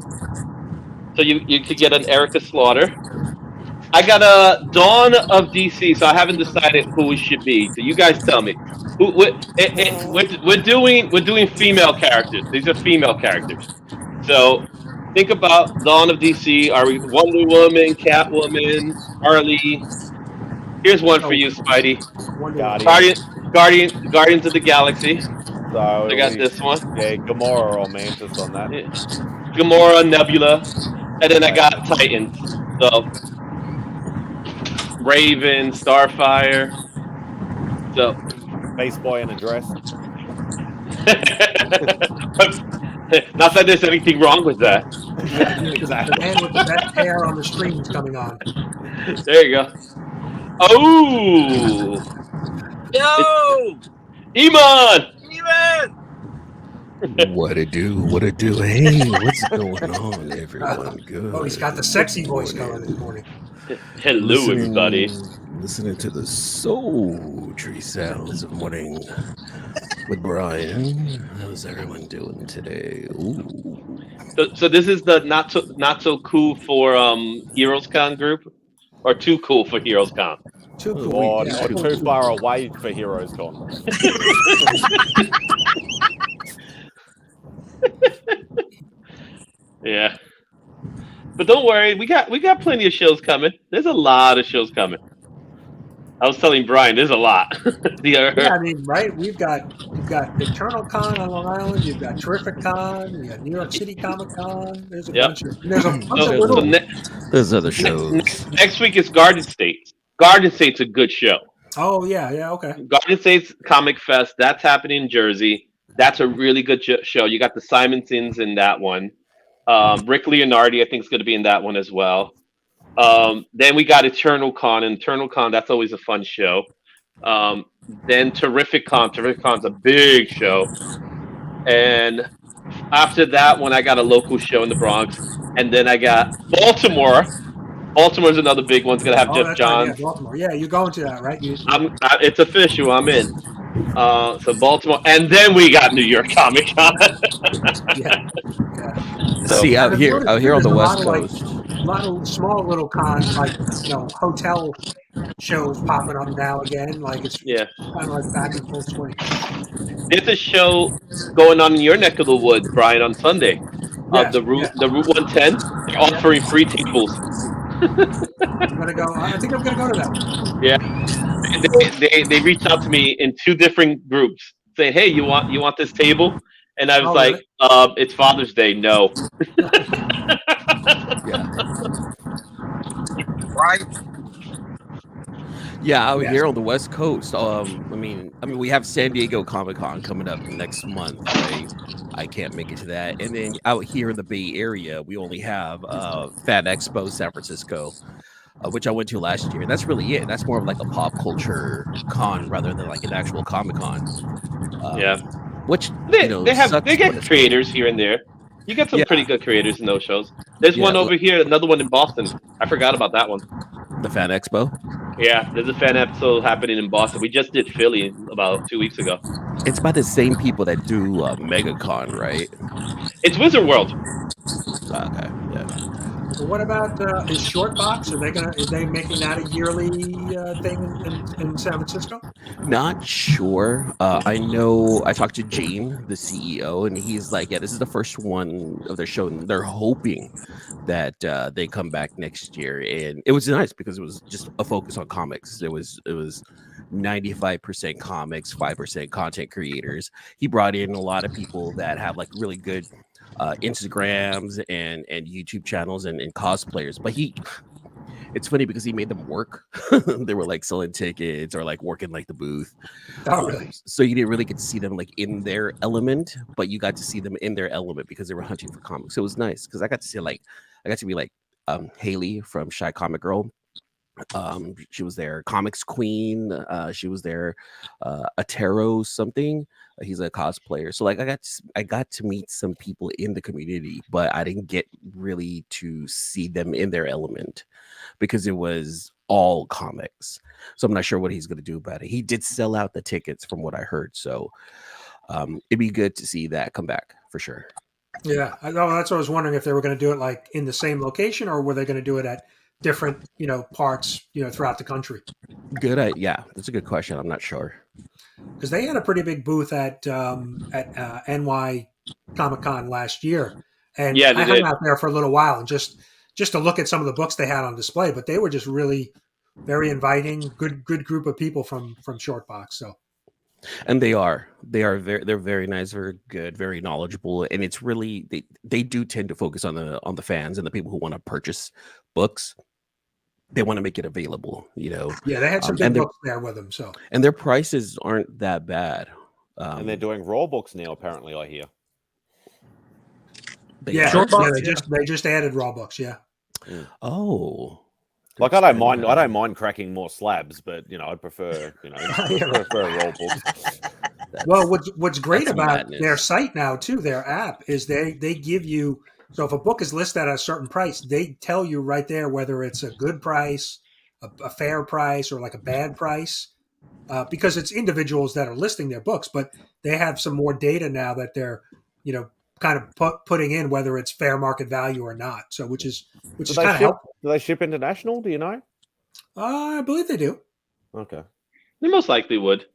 So you could get an Erica Slaughter. I got a Dawn of DC, so I haven't decided who it should be. So you guys tell me. We're doing female characters. These are female characters. So think about Dawn of DC. Are we Wonder Woman, Catwoman, Harley? Here's one for you, Spidey. Guardians of the Galaxy. So I got this one. Yeah, Gamora or Mantis on that. Yeah. Gamora, Nebula, and then I got Titans. So Raven, Starfire. So Beast Boy in a dress. Not that there's anything wrong with that. The man with the best hair on the screen is coming on. There you go. Oh, yo, Iman. What it do? Hey, what's going on, everyone? Good. Oh, he's got the sexy voice going this morning. Hello, everybody. Listening to the sultry sounds of morning with Brian. How's everyone doing today? Ooh. So this is the not so cool for Heroes Con group, or too cool for Heroes Con? Too cool. Or too far away for Heroes Con. Yeah, but don't worry, we got plenty of shows coming. There's a lot of shows coming. I was telling Brian, there's a lot. Yeah, I mean, right? You've got Eternal Con on Long Island. You've got Terrific Con. You got New York City Comic Con. There's a bunch of little. There's other shows. Next week is Garden State. Garden State's a good show. Oh yeah, okay. Garden State's Comic Fest. That's happening in Jersey. That's a really good show. You got the Simonsons in that one. Rick Leonardi, I think, is going to be in that one as well. Then we got Eternal Con. And Eternal Con, that's always a fun show. Then Terrific Con. Terrific Con's a big show. And after that one, I got a local show in the Bronx. And then I got Baltimore. Baltimore's another big one. It's going to have Jeff Johns. Right, yeah, Baltimore. Yeah, you're going to that, right? It's official. I'm in. So Baltimore. And then we got New York Comic Con. Yeah. See, out here on the West Coast. A lot of small little cons, like hotel shows popping up now again. Like it's kind of like back in full swing. There's a show going on in your neck of the woods, Brian, on Sunday. The Route 110. They're offering free tables. I think I'm gonna go to that. Yeah, they reached out to me in 2 different groups, saying, "Hey, you want this table?" And I was like, really? It's Father's Day. No. Right. Yeah, out Yes. here on the West Coast. I mean, we have San Diego Comic-Con coming up next month, right? I can't make it to that. And then out here in the Bay Area, we only have Fan Expo San Francisco, which I went to last year. And that's really it. That's more of like a pop culture con rather than like an actual Comic-Con. Yeah. Which They sucks, they but get it's creators here and there. You get some Yeah. pretty good creators in those shows. There's Yeah, one over here, another one in Boston. I forgot about that one. the Fan Expo. Yeah, there's a fan episode happening in Boston. We just did Philly about 2 weeks ago. It's by the same people that do MegaCon, right? It's Wizard World. Okay, yeah. Well, what about is Shortbox? Are they making that a yearly thing in San Francisco? Not sure. I know I talked to Gene, the CEO, and he's like, "Yeah, this is the first one of their show, and they're hoping that they come back next year." And it was nice because it was just a focus on comics. It was 95% comics, 5% content creators. He brought in a lot of people that have like really good Instagrams and YouTube channels and cosplayers, but it's funny because he made them work. They were like selling tickets or like working like the booth. Oh, really? So you didn't really get to see them like in their element, but you got to see them in their element because they were hunting for comics. So it was nice because I got to be like Haley from Shy Comic Girl. She was there. Comics Queen. She was there. Atero something. He's a cosplayer. So like I got to meet some people in the community, but I didn't get really to see them in their element because it was all comics. So I'm not sure what he's going to do about it. He did sell out the tickets from what I heard. So it'd be good to see that come back for sure. Yeah, I know. That's what I was wondering if they were going to do it like in the same location or were they going to do it at different, parts, throughout the country. Good. Yeah, that's a good question. I'm not sure. Because they had a pretty big booth at NY Comic Con last year, and Yeah, I they hung did. out there for a little while and just to look at some of the books they had on display. But they were just really very inviting, good group of people from Shortbox. So, and they're very nice, very good, very knowledgeable, and it's really they do tend to focus on the fans and the people who want to purchase books. They want to make it available, Yeah, they had some big books there with them. So, and their prices aren't that bad. And they're doing raw books now, apparently. I hear. They just added raw books. Yeah. Oh. Like I don't mind cracking more slabs, but I'd prefer raw books. Well, what's great about their site now too, their app, is they give you. So if a book is listed at a certain price, they tell you right there whether it's a good price, a fair price, or like a bad price, because it's individuals that are listing their books. But they have some more data now that they're, kind of putting in whether it's fair market value or not. So which is kind of helpful. Do they ship international? Do you know? I believe they do. Okay. They most likely would.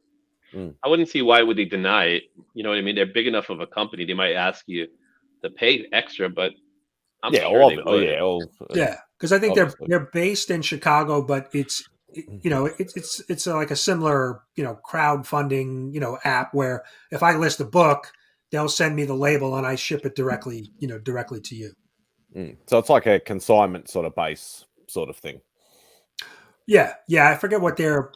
I wouldn't see why would they deny it. You know what I mean? They're big enough of a company. They might ask you to pay extra, but I'm sure they would. Yeah, because I think they're based in Chicago, but it's like a similar crowdfunding app where if I list a book, they'll send me the label and I ship it directly to you. So it's like a consignment sort of base sort of thing. Yeah. I forget what they're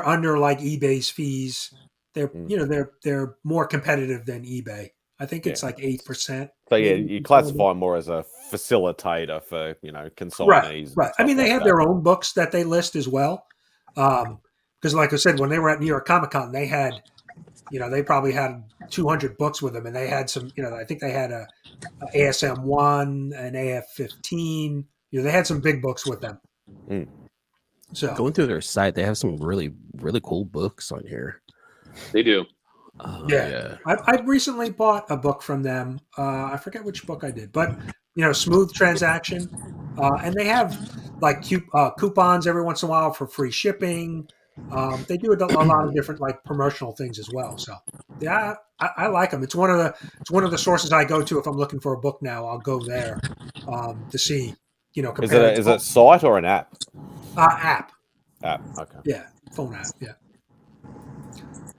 under like eBay's fees. They're more competitive than eBay. I think it's like 8%. So yeah, you classify them more as a facilitator for consignees. Right. I mean, they have their own books that they list as well. Because, like I said, when they were at New York Comic Con, they had, they probably had 200 books with them, and they had some. I think they had a ASM 1, an AF 15. They had some big books with them. So going through their site, they have some really really cool books on here. They do. Yeah. I recently bought a book from them. I forget which book I did, but smooth transaction, and they have like coupons every once in a while for free shipping. They do a lot of different like promotional things as well. So yeah, I like them. It's one of the sources I go to if I'm looking for a book now. I'll go there to see. Is it a site or an app? App. App. Okay. Yeah, phone app. Yeah.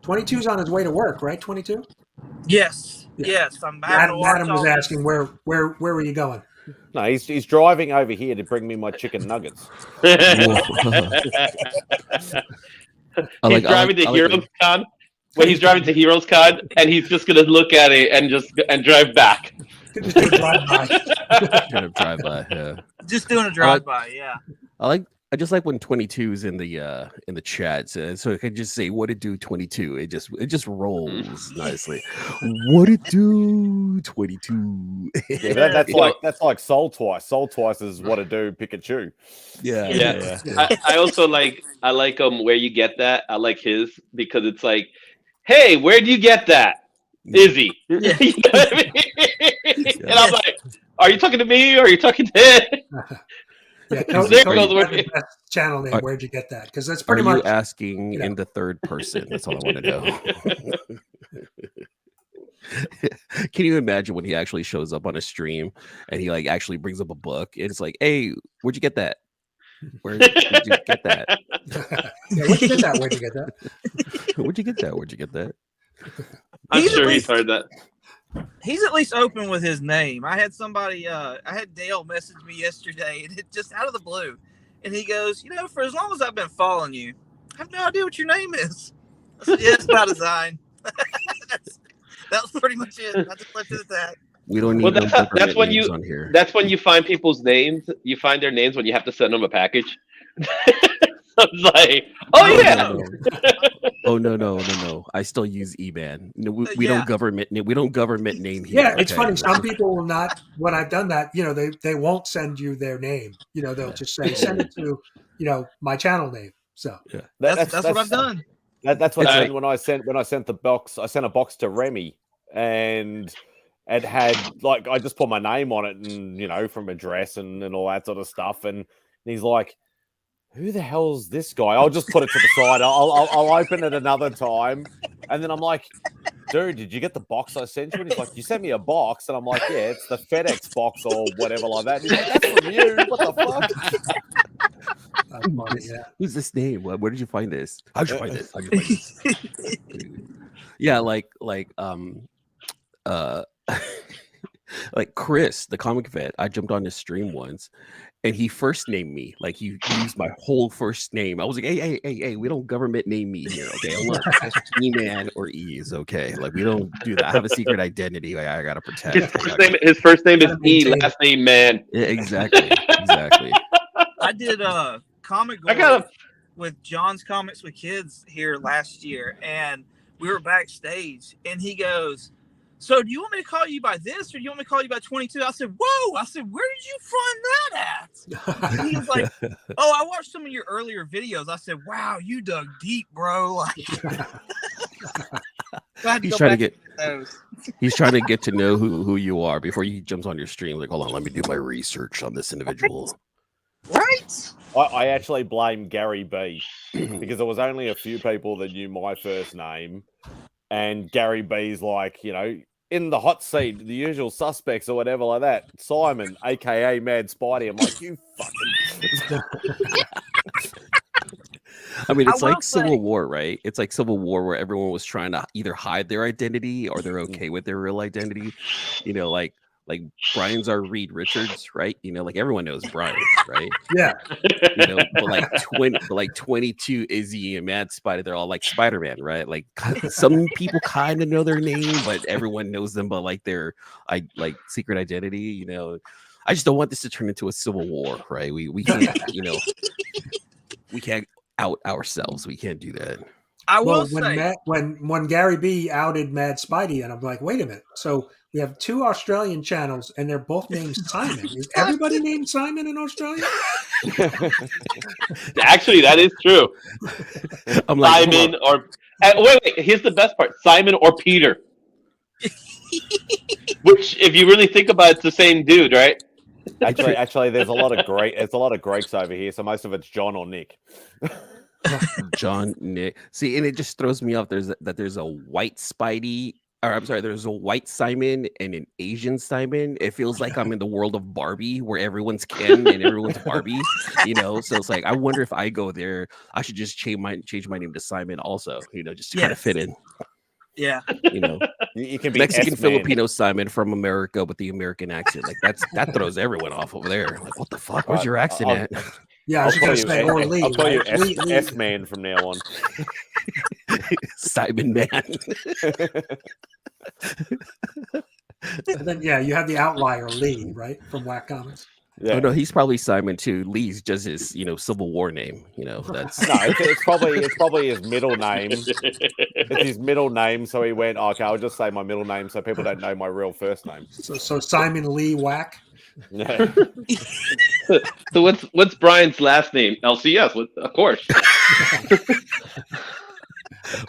22's on his way to work, right? 22. Yes. I'm Adam was asking where were you going? No, he's driving over here to bring me my chicken nuggets. He's driving to Heroes Con. When he's driving to Heroes Con, and he's just gonna look at it and drive back. Just do a drive-by. Drive-by, yeah. Just doing a drive-by, yeah. I just like when 22 is in the chat, so I can just say what it do 22. It just rolls nicely. What it do 22. Yeah, that's like Soul Twice. Soul Twice is what it do Pikachu. Yeah. I also like where you get that. I like his because it's like, hey, where do you get that? Izzy. Yeah. You know what I mean? And I'm like, are you talking to me or are you talking to him? Yeah, There goes where the best channel name. Where'd you get that? Because that's Are pretty you much asking in the third person? That's all I want to know. Can you imagine when he actually shows up on a stream and he like actually brings up a book and it's like, hey, where'd you get that? Where'd you get that? Yeah, where'd you get that? Where'd you get that? Where'd you get that? Where'd you get that? I'm sure he's heard that. He's at least open with his name. I had somebody, I had Dale message me yesterday, and it just out of the blue, and he goes, for as long as I've been following you, I have no idea what your name is. I said, yeah, it's by design. That was pretty much it. I just left it at that. We don't need that's when names you on here. That's when you find people's names. You find their names when you have to send them a package. I was like, no. I still use eBan. No, we don't government name here. Yeah, it's funny. Some people will not. When I've done that, they won't send you their name. They'll just say send it to my channel name. So yeah, that's what I've done. That's what I did when I sent the box. I sent a box to Remy, and it had like I just put my name on it, and from address and all that sort of stuff. And he's like, who the hell's this guy? I'll just put it to the side. I'll open it another time. And then I'm like, dude, did you get the box I sent you? And he's like, you sent me a box. And I'm like, yeah, it's the FedEx box or whatever like that. And he's like, that's from you. What the fuck? Who's this name? Where did you find this? How'd you find this? Yeah, like Chris, the comic vet. I jumped on his stream once. And he first named me, like he used my whole first name. I was like, hey, we don't government name me here, okay? I'm not E-Man or E's, okay? Like we don't do that. I have a secret identity I gotta protect. His first name is E, last name Man. Yeah, exactly. I did comic with John's Comics with Kids here last year, and we were backstage, and he goes, so do you want me to call you by this or do you want me to call you by 22? I said, whoa. I said, where did you find that at? And he was like, oh, I watched some of your earlier videos. I said, wow, you dug deep, bro. Like, he's trying to get to know who you are before he jumps on your stream. Like, hold on, let me do my research on this individual. Right? I actually blame Gary B because there was only a few people that knew my first name. And Gary B's like, in the hot seat, the usual suspects or whatever like that. Simon, aka Mad Spidey. I'm like, you fucking. I mean, it's like Civil War, right? It's like Civil War where everyone was trying to either hide their identity or they're okay with their real identity. Like Brian's our Reed Richards, right? Like everyone knows Brian, right? Yeah. But like 22 Izzy and Mad Spider, they're all like Spider-Man, right? Like some people kind of know their name, but everyone knows them by like their secret identity. I just don't want this to turn into a civil war, right? We can't, we can't out ourselves. We can't do that. I will say when Gary B outed Mad Spidey, and I'm like, wait a minute. So we have two Australian channels, and they're both named Simon. Is everybody named Simon in Australia? Actually, that is true. I'm like, Simon or wait. Here's the best part: Simon or Peter. Which, if you really think about it, it's the same dude, right? Actually, there's a lot of Greeks over here, so most of it's John or Nick. John, Nick. See, and it just throws me off. There's a white Spidey, or I'm sorry, there's a white Simon and an Asian Simon. It feels like I'm in the world of Barbie, where everyone's Ken and everyone's Barbie. So it's like I wonder if I go there, I should just change my name to Simon also. Just to kind of fit in. Yeah. You can be Mexican S-man. Filipino Simon from America with the American accent. Like that throws everyone off over there. Like, what the fuck? Where's your accent at? Yeah, I was I'll just call gonna you, say, or Lee. I'll call you right? Lee. S-man from now on. Simon Man. And then you have the outlier Lee, right, from Whack Comics. Yeah. Oh no, he's probably Simon too. Lee's just his, Civil War name. That's No, it's probably his middle name. It's his middle name, so he went, okay, I'll just say my middle name so people don't know my real first name. So Simon Lee Whack. Yeah. So what's Brian's last name? LCS, of course.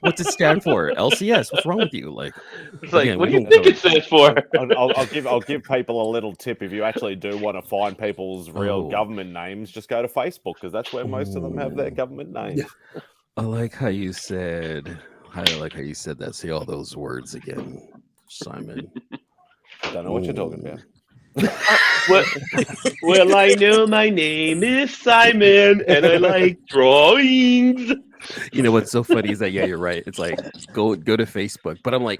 what's it stand for? LCS. What's wrong with you? Like, It's like, again, what we do you don't think it stands for? I'll give people a little tip. If you actually do want to find people's real government names, just go to Facebook because that's where most of them have their government names. Yeah. I like how you said. I like how you said that. Say all those words again, Simon. Don't know what you're talking about. Well, I know my name is Simon, and I like drawings. You know what's so funny is that you're right. It's like go to Facebook, but I'm like,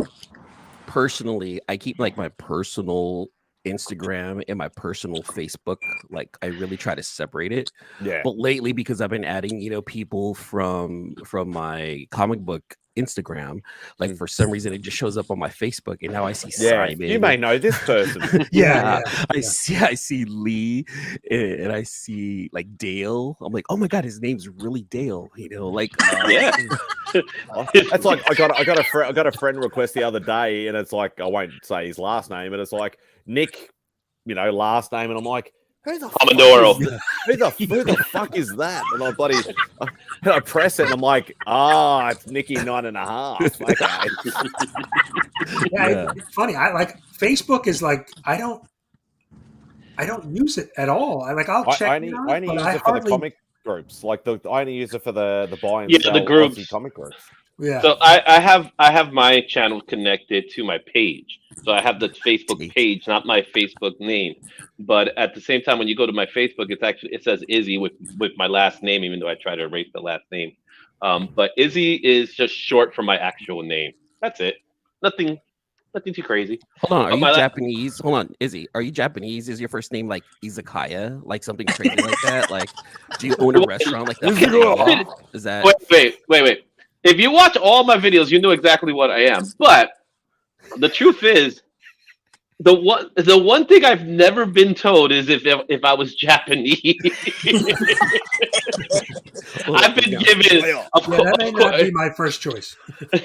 personally, I keep like my personal Instagram and my personal Facebook. Like I really try to separate it. Yeah. But lately, because I've been adding, people from my comic book Instagram, like for some reason it just shows up on my Facebook, and now I see Simon. You may know this person. I see Lee, and I see like Dale. I'm like, oh my god, his name's really Dale. Like Yeah. It's like I got a friend request the other day, and it's like I won't say his last name, and it's like Nick, last name, and I'm like, who the fuck is that? And I press it, and I'm like, it's Nicky 9.5. Okay. It's funny. I like Facebook is like I don't use it at all. I'll check. I only use it for the comic groups. Like I only use it for the buy and sell the groups. Aussie comic groups. Yeah. So I have my channel connected to my page. So I have the Facebook page, not my Facebook name. But at the same time, when you go to my Facebook, it says Izzy with my last name, even though I try to erase the last name. But Izzy is just short for my actual name. That's it. Nothing too crazy. Hold on, are you Japanese? Hold on, Izzy, are you Japanese? Is your first name like Izakaya? Like something crazy like that? Like, do you own a restaurant like that? Is that Wait. If you watch all my videos, you know exactly what I am. But the truth is, the one thing I've never been told is if I was Japanese. I've been given. That may not be my first choice.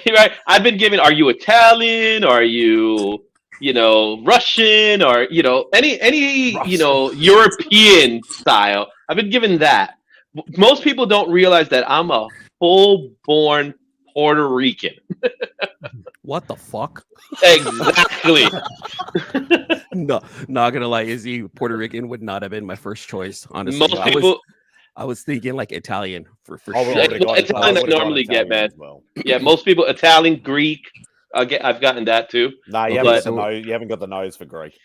Right? I've been given. Are you Italian? Are you Russian? Or any Russian. European style? I've been given that. Most people don't realize that I'm a full-born Puerto Rican. What the fuck? Exactly. No, not gonna lie, Izzy, Puerto Rican would not have been my first choice. Honestly, Most people. I was thinking like Italian for sure. Italian I normally get, man. Well. Yeah, most people Italian, Greek. I've gotten that too. Nah, you haven't got the nose for Greek.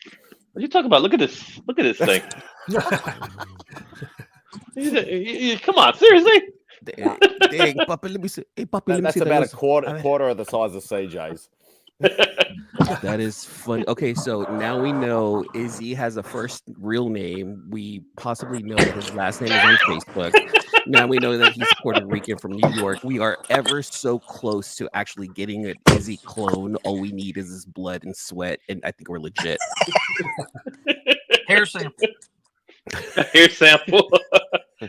What are you talking about? Look at this. Look at this thing. Come on, seriously? Dang, Papa, let me see. Hey, Papa, let me That's see. about a quarter of the size of CJ's. That is funny. Okay, so now we know Izzy has a first real name. We possibly know that his last name is on Facebook. Now we know that he's Puerto Rican from New York. We are ever so close to actually getting an Izzy clone. All we need is his blood and sweat, and I think we're legit. Hair sample. Hair sample.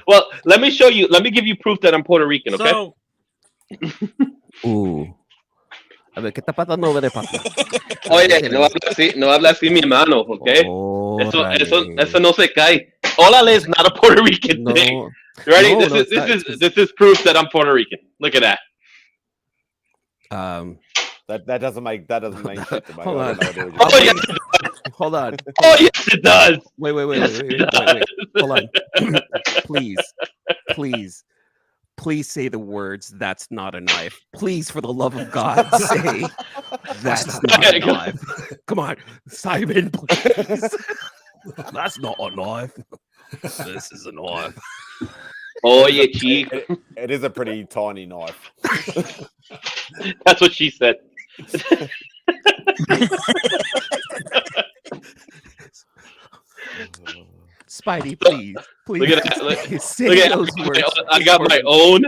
Well, let me show you. Let me give you proof that I'm Puerto Rican, okay? So, A ver, ¿qué está pasando over there, papi? Oye, no habla así mi hermano, okay? Eso no se cae. Órale is not a Puerto Rican thing. Ready? This is proof that I'm Puerto Rican. Look at that. That doesn't make shit to me. Hold on. Oh, yes, Hold on. Oh, yes, it does. Wait. Hold on. Please say the words, "That's not a knife." Please, for the love of God, say, "That's not a knife." Come on, Simon, please. That's not a knife. This is a knife. Oh, yeah, chief. It is a pretty tiny knife. That's what she said. Spidey, please. Look at that. Say Look at those words. I got my own.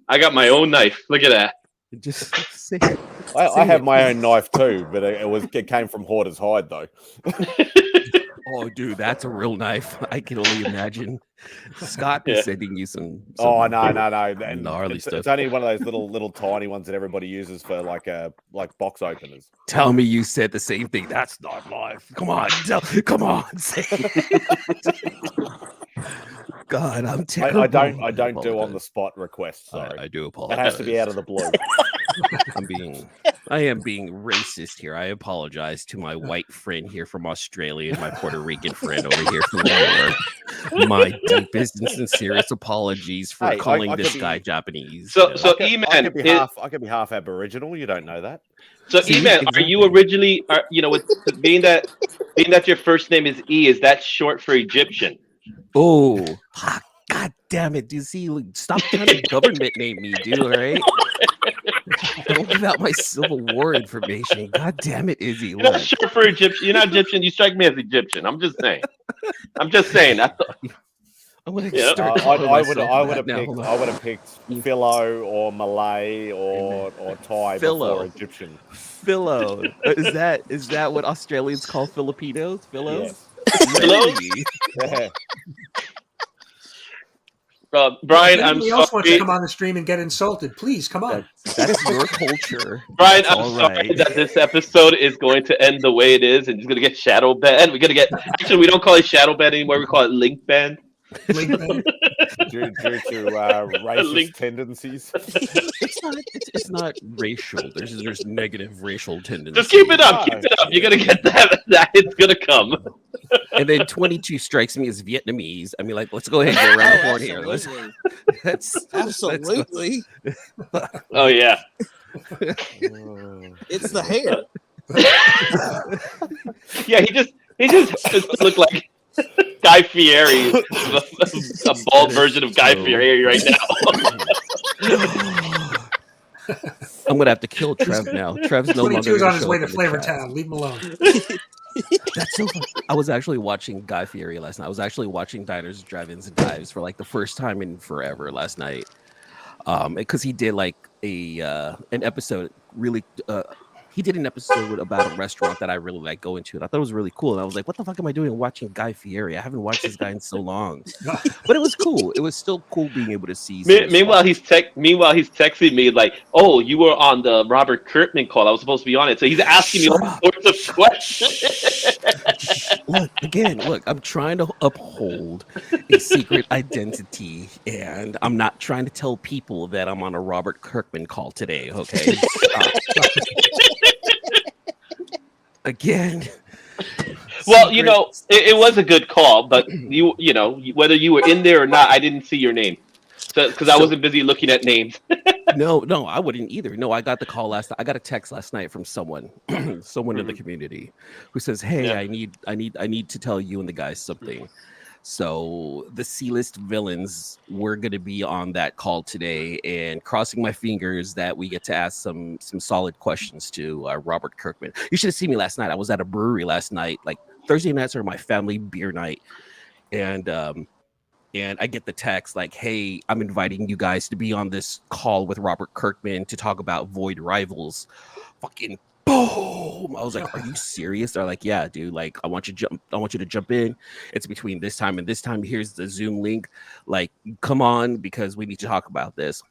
I got my own knife. Look at that. Just say. I have my own knife too, but it came from Hoarder's hide though. Oh, dude, that's a real knife. I can only imagine. Scott is sending you some no, gnarly stuff. It's only one of those little tiny ones that everybody uses for like box openers. Tell me you said the same thing. That's not live. Come on, come on. Say God, I'm terrible. I don't do on the spot requests. Sorry, I do apologize. It has to be out of the blue. I am being racist here. I apologize to my white friend here from Australia and my Puerto Rican friend over here from New York. My deepest and sincerest apologies for calling this guy Japanese. So E-Man, I could be half Aboriginal. You don't know that. So E-Man, are you originally with being that your first name is E? Is that short for Egyptian? Oh, God damn it, dude. See, stop trying to government name me, dude, all right? Don't give out my Civil War information. God damn it, Izzy. You're not short for Egyptian. You're not Egyptian. You strike me as Egyptian. I'm just saying. I'm I would have picked Philo or Malay or Thai before Egyptian. Philo. Is that what Australians call Filipinos? Philos? Yes. Yeah. Brian, I'm sorry. Else wants to come on the stream and get insulted? Please come on. That is your culture. Brian, I'm sorry that this episode is going to end the way it is, and it's going to get shadow banned. We're going to get. Actually, we don't call it shadow ban anymore. We call it link ban. Due to racist tendencies. It's not racial. There's negative racial tendencies. Just keep it up. Keep it up. You're gonna get that. It's gonna come. And then 22 strikes me as Vietnamese. I mean, like, let's go ahead and go around the horn here. Absolutely. Oh yeah. It's the hair. Yeah, he just happens to look like Guy Fieri, a bald version of Guy Fieri right now. I'm gonna have to kill Trev now. Trev's no longer. 22 is on his way to Flavor Town. Leave him alone. That's so funny. I was actually watching Guy Fieri last night. I was actually watching Diners, Drive-Ins, and Dives for like the first time in forever last night. Because he did like an episode really. He did an episode about a restaurant that I really like going to, and I thought it was really cool. And I was like, "What the fuck am I doing watching Guy Fieri? I haven't watched this guy in so long." But it was cool. It was still cool being able to see. Meanwhile, he's texting me like, "Oh, you were on the Robert Kirkman call. I was supposed to be on it." So he's asking me all sorts of questions. Look, I'm trying to uphold a secret identity, and I'm not trying to tell people that I'm on a Robert Kirkman call today. Okay. Again. Well, it was a good call, but you know, whether you were in there or not, I didn't see your name, because I wasn't busy looking at names. No, I wouldn't either. No, I got the call last night. I got a text last night from someone in the community who says, "Hey, I need to tell you and the guys something." So the C-list villains were going to be on that call today, and crossing my fingers that we get to ask some solid questions to Robert Kirkman. You should have seen me last night. I was at a brewery last night. Like Thursday nights are my family beer night, and I get the text like, "Hey, I'm inviting you guys to be on this call with Robert Kirkman to talk about Void Rivals." Fucking boom! I was like, "Are you serious?" They're like, "Yeah, dude. Like, I want you to jump in. It's between this time and this time. Here's the Zoom link. Like, come on, because we need to talk about this."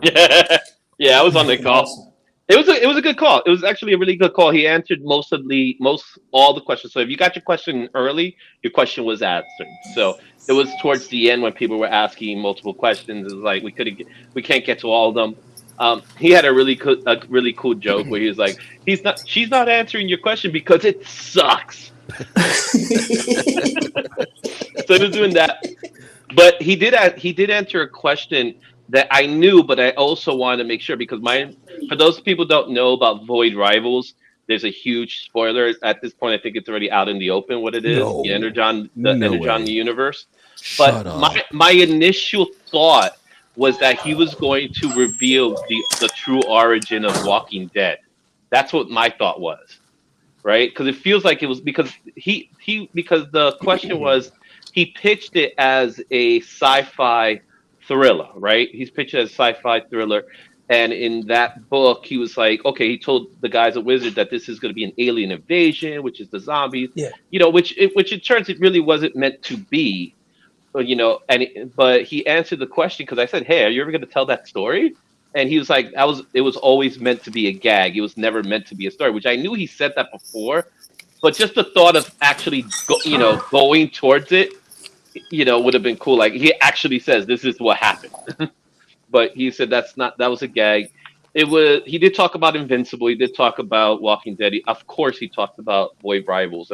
Yeah, I was on the call. It was a good call. It was actually a really good call. He answered all the questions. So if you got your question early, your question was answered. So it was towards the end when people were asking multiple questions. It was like we can't get to all of them. He had a really cool joke where he was like, she's not answering your question because it sucks. So he was doing that, but he did answer a question that I knew, but I also wanted to make sure, because for those people who don't know about Void Rivals, there's a huge spoiler at this point. I think it's already out in the open what it is, the Energon universe. But my initial thought was that he was going to reveal the true origin of Walking Dead. That's what my thought was, right? Because it feels like it was because because the question was he pitched it as a sci-fi thriller, right? He's pitched it as a sci-fi thriller. And in that book, he was like, okay, he told the guys at Wizard that this is going to be an alien invasion, which is the zombies, Yeah. which in turns it really wasn't meant to be, but he answered the question because I said, hey, are you ever going to tell that story? And he was like, it was always meant to be a gag. It was never meant to be a story, which I knew he said that before, but just the thought of actually, going towards it, would have been cool. Like he actually says, this is what happened. But he said that was a gag. He did talk about Invincible. He did talk about Walking Dead. Of course, he talked about Boy Rivals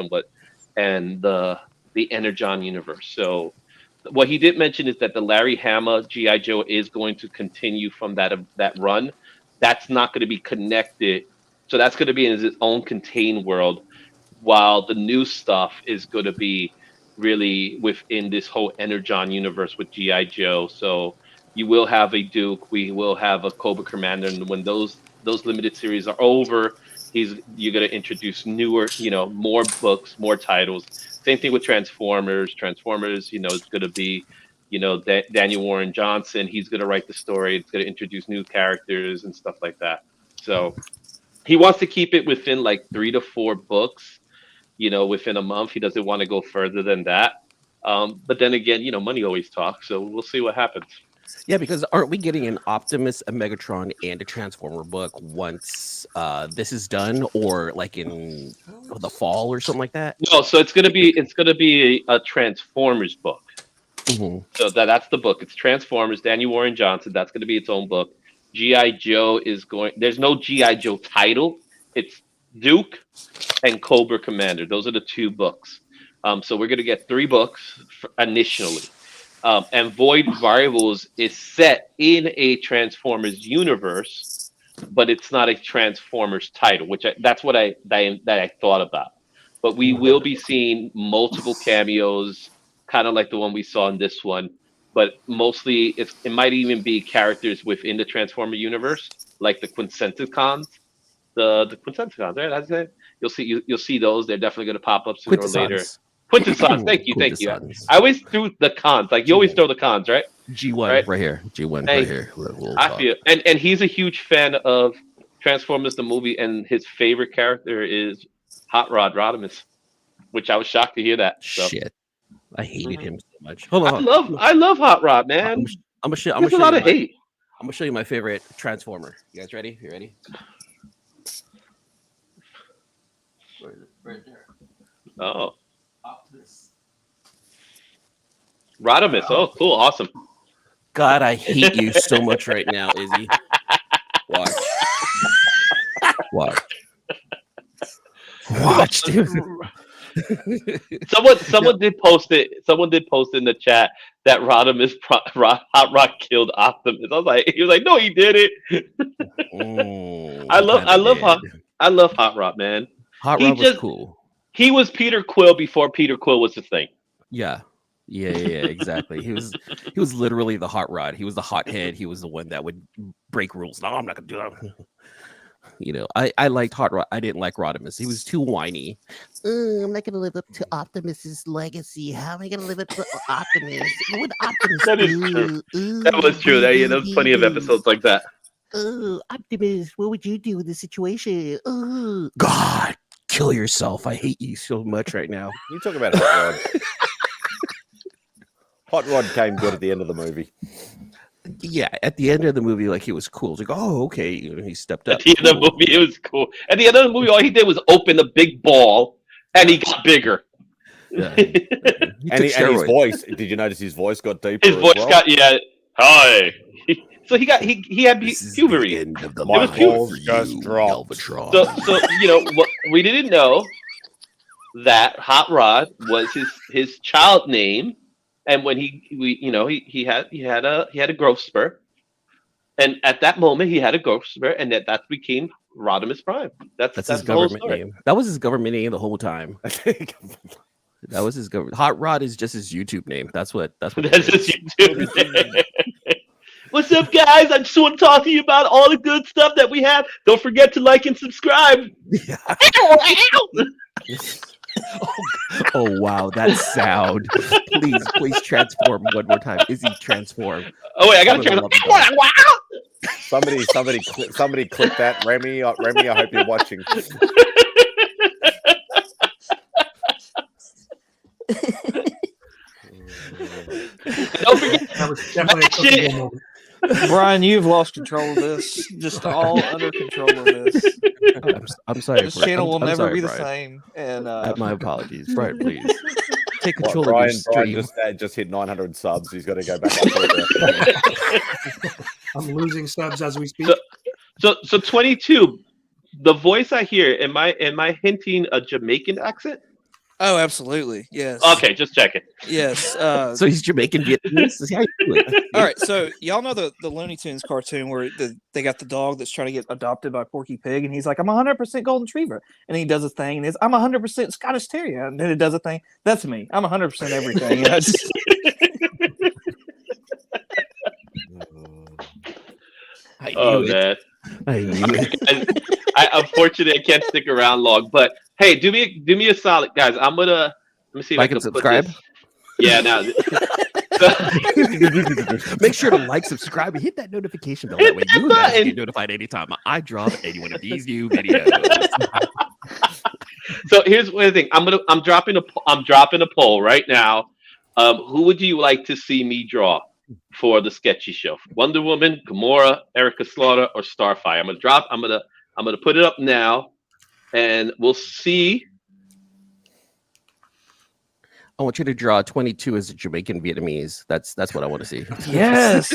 and the Energon universe. So what he did mention is that the Larry Hama G.I. Joe is going to continue from that run. That's not going to be connected. So that's going to be in its own contained world, while the new stuff is going to be really within this whole Energon universe with G.I. Joe. So you will have a Duke, we will have a Cobra Commander, and when those limited series are over, you're going to introduce newer, more books, more titles. Same thing with Transformers. Transformers, it's going to be, Daniel Warren Johnson. He's going to write the story. It's going to introduce new characters and stuff like that. So he wants to keep it within like 3 to 4 books, within a month. He doesn't want to go further than that. But then again, money always talks. So we'll see what happens. Yeah, because aren't we getting an Optimus, a Megatron, and a Transformer book once this is done, or like in the fall or something like that? No, so it's gonna be a Transformers book. Mm-hmm. So that's the book. It's Transformers. Daniel Warren Johnson. That's gonna be its own book. G.I. Joe is going. There's no G.I. Joe title. It's Duke and Cobra Commander. Those are the 2 books. So we're gonna get 3 books initially. And Void Rivals is set in a Transformers universe, but it's not a Transformers title, that's what I thought about. But we will be seeing multiple cameos, kind of like the one we saw in this one. But mostly, it might even be characters within the Transformer universe, like the Quintessicons. The Quintessicons, right? That's it. You'll see those. They're definitely going to pop up sooner or later. Quintessons, thank you. I always threw the cons, like you always throw the cons, right? G1 right here, G1 right here. I feel, and he's a huge fan of Transformers the movie, and his favorite character is Hot Rod Rodimus, which I was shocked to hear that. So. Shit, I hated him so much. Hold on, I love Hot Rod, man. I'm gonna show a lot of hate. I'm gonna show you my favorite Transformer. You guys ready? You ready? Where is it? Right there. Oh. Rodimus. Oh, cool. Awesome. God, I hate you so much right now, Izzy. Watch. Watch, dude. Someone did post it. Someone did post in the chat that Rodimus Hot Rod killed Optimus. I was like, he was like, no, he did it. I love Hot Rod, man. Hot Rod was cool. He was Peter Quill before Peter Quill was the thing. Yeah, exactly. He was literally the Hot Rod. He was the hothead. He was the one that would break rules. No, I'm not gonna do that. I liked Hot Rod. I didn't like Rodimus. He was too whiny. I'm not gonna live up to Optimus's legacy. How am I gonna live up to Optimus? What Optimus? That is true. That was true. There was plenty of episodes like that. Optimus, what would you do in this situation? God, kill yourself. I hate you so much right now. You talk about Hot Rod. Hot Rod came good at the end of the movie. Yeah, at the end of the movie, like he was cool. It's like, oh, okay, he stepped up. At the end of the movie, it was cool. At the end of the movie, all he did was open a big ball, and he got bigger. Yeah. and his voice. Did you notice his voice got deeper? His voice got hi. So he had puberty. End of the My balls just dropped. So what we didn't know that Hot Rod was his child name. And when he had a growth spurt, and at that moment he had a growth spurt, and that became Rodimus Prime. That's his government name. That was his government name the whole time. That was his government. Hot Rod is just his YouTube name. That's his YouTube name. What's up, guys? I just want to talk to you about all the good stuff that we have. Don't forget to like and subscribe. Oh wow, that sound! Please transform one more time. Izzy, transform. Oh wait, I gotta transform. Somebody click that, Remy. Remy, I hope you're watching. Don't forget. That was definitely a cooking moment. Brian, you've lost control of this. Just all under control of this. I'm sorry. This channel will never be the same. And my apologies, Brian. Please take What, control Brian, of your stream. Brian just hit 900 subs. He's got to go back up there. I'm losing subs as we speak. So 22. The voice I hear, am I hinting a Jamaican accent? oh, absolutely, yes. Okay, just checking. Yes. So he's Jamaican Vietnamese. Is how you do it. All right, so y'all know the Looney Tunes cartoon where they got the dog that's trying to get adopted by Porky Pig, and he's like, I'm 100% Golden Retriever, and he does a thing, and it's I'm 100% Scottish Terrier, and then it does a thing. That's me. I'm 100% everything. You know, Oh man, I knew it. I unfortunately I can't stick around long. But hey, do me a solid, guys. Let me see if Like I and can subscribe. Put this. Yeah, now. Make sure to like, subscribe, and hit that notification bell. That way you guys get notified anytime I drop any one of these new videos. So here's the thing. I'm dropping a poll right now. Who would you like to see me draw for the sketchy show? Wonder Woman, Gamora, Erica Slaughter, or Starfire? I'm gonna put it up now, and we'll see. I want you to draw 22 as a Jamaican Vietnamese. That's what I want to see. yes.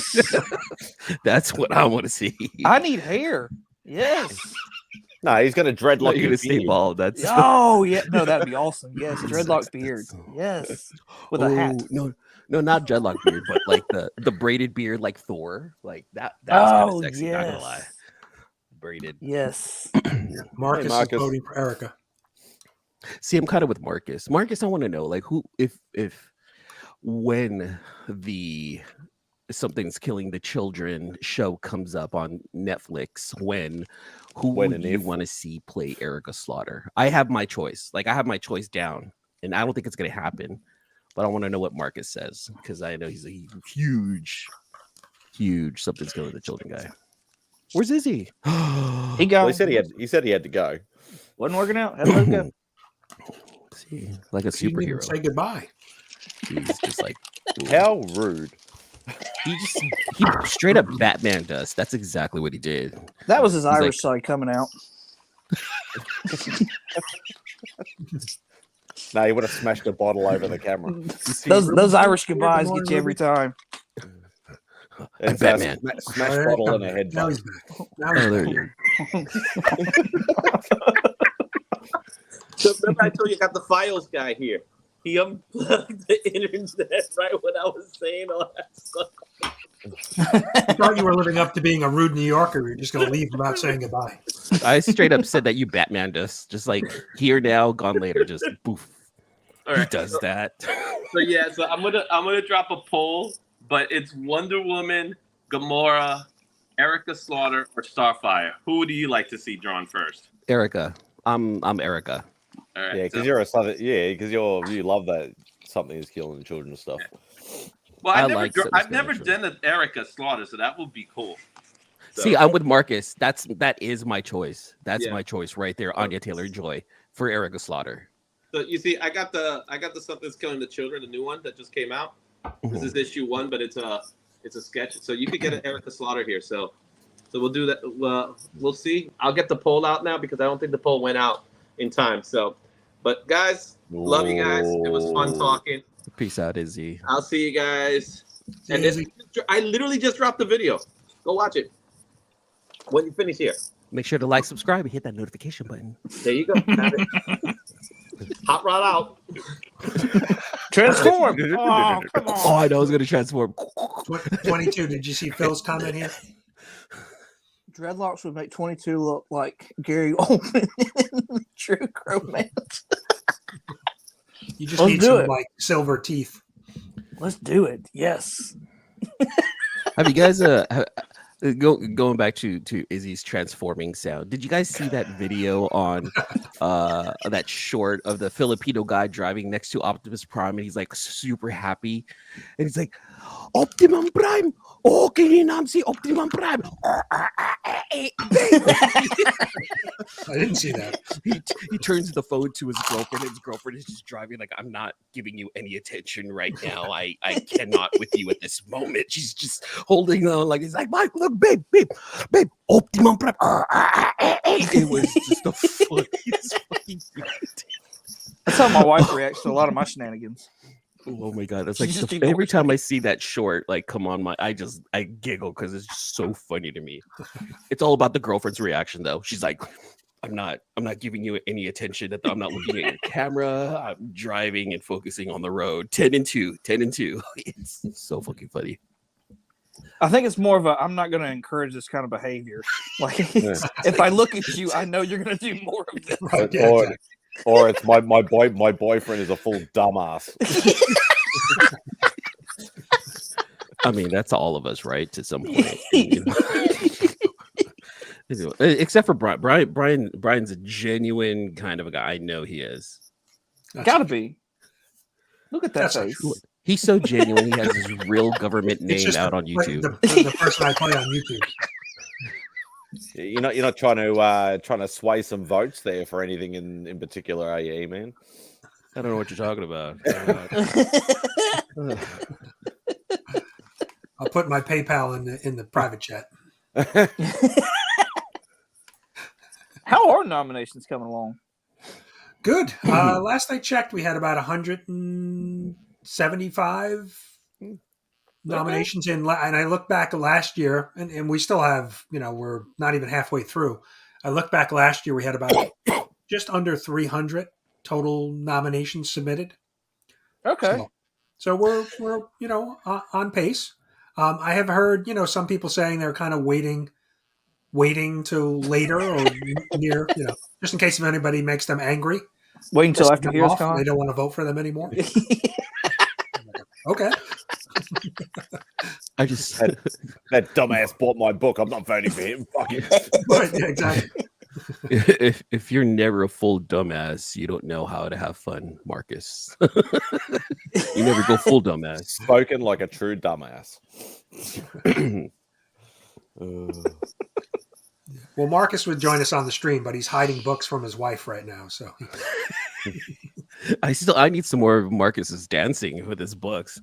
That's what I want to see. I need hair. Yes. No, he's got a dreadlock. You're gonna stay bald. That's Oh yeah, no, that'd be awesome. Yes, dreadlock beard. Yes, with a hat. No, not dreadlock beard, but like the braided beard, like Thor, like that. That's kind of sexy. Not gonna lie. Braided. Yes. Marcus Marcus. is voting for Erica. See, I'm kind of with Marcus. Marcus, I want to know, like, who, if when the Something's Killing the Children show comes up on Netflix, who would you want to see play Erica Slaughter? I have my choice. Like, I have my choice down, and I don't think it's going to happen. But I want to know what Marcus says, because I know he's a huge Something's Killing the Children guy. Where's Izzy? He got. Well, he said he had to go. Wasn't working out. Had to let him go. See, like a He didn't even superhero. say goodbye. He's just like, How rude. he straight up Batman does. That's exactly what he did. That was his He's Irish like- side coming out. No, he would have smashed a bottle over the camera. Those Irish goodbyes get you every time. It's Batman. Smash bottle and a head. Now he's back. Now he's Oh, there back. you So remember I told you I got the files guy here. He unplugged the internet right when I was saying all that stuff. I thought you were living up to being a rude New Yorker. You're just going to leave without saying goodbye. I straight up said that you Batman us. Just like here now, gone later. Just poof. All He right, does that. So yeah, so I'm gonna drop a poll, but it's Wonder Woman, Gamora, Erica Slaughter, or Starfire. Who do you like to see drawn first? Erica. I'm Erica. All right. Yeah, because so- you're a southern. Yeah, because you love that Something is Killing the Children stuff. Well, I I've like never Something's done an Erica Slaughter, so that would be cool. So- See, I'm with Marcus. That is my choice. That's Yeah. my choice right there. Anya Taylor-Joy for Erica Slaughter. So you see, I got the Something's Killing the Children, the new one that just came out. This is issue 1, but it's a sketch. So you could get an Erica Slaughter here. So we'll do that. We'll see. I'll get the poll out now because I don't think the poll went out in time. So, but guys, love you guys. It was fun talking. Peace out, Izzy. I'll see you guys. See And you, this, I literally just dropped the video. Go watch it when you finish here. Make sure to like, subscribe, and hit that notification button. There you go. Have it. Hot rod out. Transform. Oh, come on. Oh, I know I was going to transform. 22. Did you see Phil's comment here? Dreadlocks would make 22 look like Gary Oldman in True Romance. You just Let's need do some it. like silver teeth. Let's do it. Yes. Have you guys going back to Izzy's transforming sound? Did you guys see that video on that short of the Filipino guy driving next to Optimus Prime, and he's like super happy, and he's like, Optimum Prime, okay, si Optimum Prime. I didn't see that. He turns the phone to his girlfriend, and his girlfriend is just driving like, I'm not giving you any attention right now. I cannot with you at this moment. She's just holding on like, he's like, Mike, look, babe, Optimum Prime. It was just the funniest fucking thing. That's how my wife reacts to a lot of my shenanigans. Oh my god, that's She like just every ignores time me. I see that short, like, come on, I giggle because it's just so funny to me. It's all about the girlfriend's reaction though. She's like, I'm not giving you any attention. I'm not looking at your camera. I'm driving and focusing on the road. 10 and 2. It's so fucking funny. I think it's more of a I'm not going to encourage this kind of behavior. Like if I look at you, I know you're going to do more of this. Right, yeah, exactly. Or it's my boyfriend is a full dumbass. I mean, that's all of us, right? To some point. You know? Except for Brian. Brian's a genuine kind of a guy. I know he is. Gotta be. Look at that face. He's so genuine. He has his real government name out on YouTube. The person I play on YouTube. You're not trying to sway some votes there for anything in particular, are you, man? I don't know what you're talking about. I'll put my PayPal in the private chat. How are nominations coming along? Good. Last I checked, we had about 175 nominations in, and I look back at last year, and we still have, we're not even halfway through. I look back last year, we had about just under 300 total nominations submitted. Okay. So we're on pace. I have heard, some people saying they're kind of waiting till later or near, just in case if anybody makes them angry. Wait until after Heroes Con. They don't want to vote for them anymore. Okay. I just that dumbass bought my book. I'm not voting for him. Fuck him. Right, yeah, exactly. If you're never a full dumbass, you don't know how to have fun, Marcus. You never go full dumbass. Spoken like a true dumbass. Well, Marcus would join us on the stream, but he's hiding books from his wife right now. So I need some more of Marcus's dancing with his books.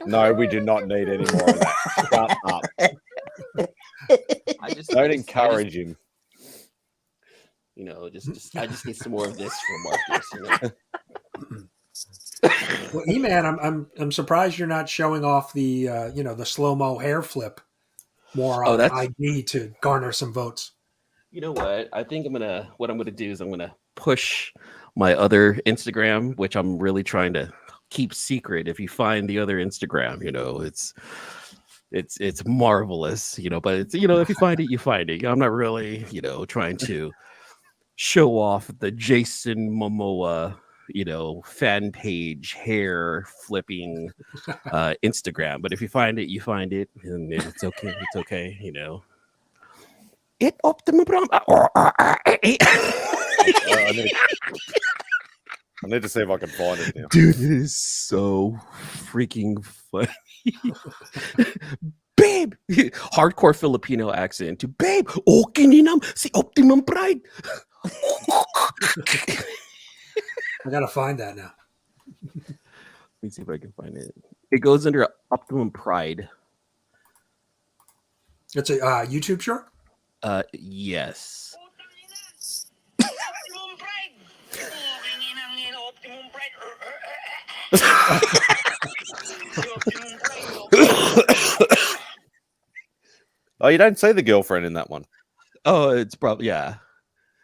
No, we do not need any more of that. Shut up. Don't encourage him. I just need some more of this from Marcus. Well, E-Man, I'm surprised you're not showing off the the slow-mo hair flip more on IG to garner some votes. You know what? I think I'm gonna do is I'm gonna push my other Instagram, which I'm really trying to keep secret. If you find the other Instagram, it's marvelous, but it's if you find it, you find it. I'm not really, trying to show off the Jason Momoa, fan page hair flipping Instagram. But if you find it, you find it, and it's okay. It's okay, It Optimum Prime. I need to see if I can find it now. Dude, it is so freaking funny. Babe, hardcore Filipino accent to babe. Okay, ninam si Optimum Pride. I gotta find that now. Let me see if I can find it. It goes under Optimum Pride. It's a YouTube short? Yes. Oh, you don't see the girlfriend in that one. Oh, it's probably, yeah.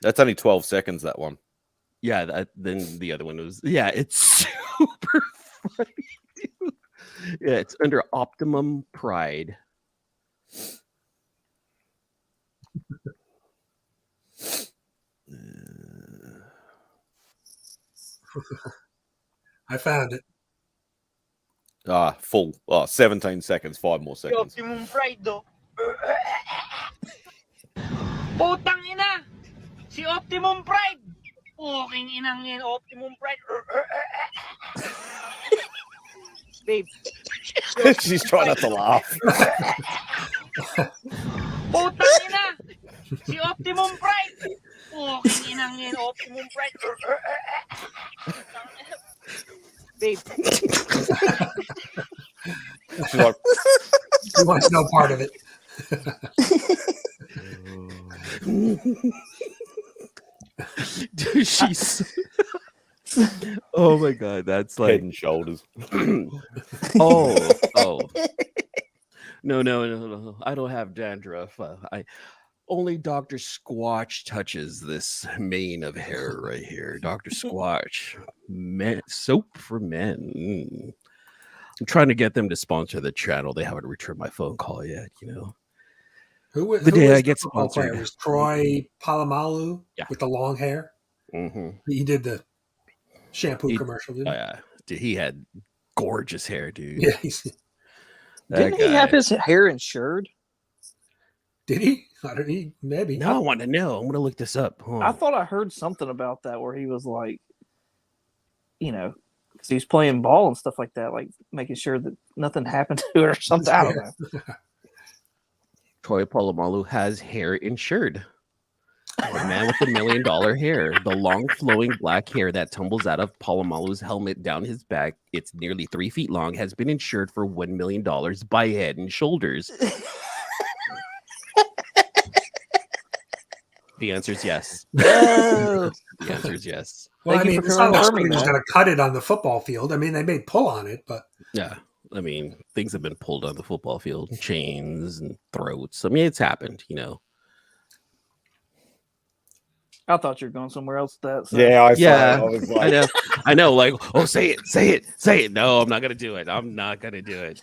That's only 12 seconds, that one. Yeah, then the other one was, yeah, it's super funny. Yeah, it's under Optimum Pride. I found it. Full. 17 seconds. 5 more seconds. Optimum Pride, though. Putang ina! Si Optimum Pride! Fucking inang yan, Optimum Pride. Babe. She's trying not to laugh. Putang ina! Si Optimum Pride! Fucking inang yan, Optimum Pride. Babe. She's like, He wants no part of it. Dude, she's. Oh my god, that's like head and shoulders. oh. No. I don't have dandruff. I only Dr. Squatch touches this mane of hair right here. Dr. Squatch, soap for men. I'm trying to get them to sponsor the channel. They haven't returned my phone call yet. Who The day I was get the football player? sponsored. It was Troy Polamalu with the long hair. Mm-hmm. He did the shampoo commercial, didn't he? Yeah, dude, he had gorgeous hair, dude. Yeah. Didn't he have his hair insured? Did he? I don't know. Maybe. No, I want to know. I'm going to look this up. I thought I heard something about that where he was like, because he was playing ball and stuff like that, like making sure that nothing happened to it or something. I don't know. Troy Polamalu has hair insured. A man with $1 million hair. The long flowing black hair that tumbles out of Polamalu's helmet down his back, it's nearly 3 feet long, has been insured for $1 million by Head and Shoulders. The answer is yes. The answer is yes. Well, it's not like somebody was going to cut it on the football field. I mean, they may pull on it, but yeah. I mean, things have been pulled on the football field, chains and throats. I mean, it's happened, I thought you were going somewhere else with that. So. Yeah, I was like... I know. Like, oh, say it. No, I'm not gonna do it. I'm not gonna do it.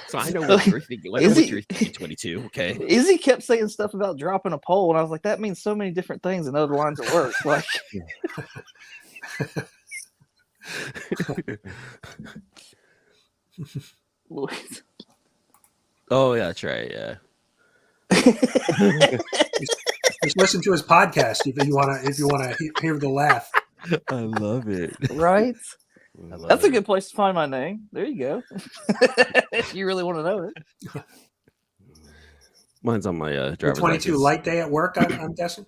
So I know what you're thinking. I know what you're thinking. 22. Okay. Izzy kept saying stuff about dropping a pole, and I was like, that means so many different things in other lines of work. Like. Oh yeah, that's right. Yeah. Just listen to his podcast if you want to hear the laugh. I love it. Right? That's a good place to find my name. There you go. If you really want to know it. Mine's on my driver's 22 license. light day at work, I'm guessing.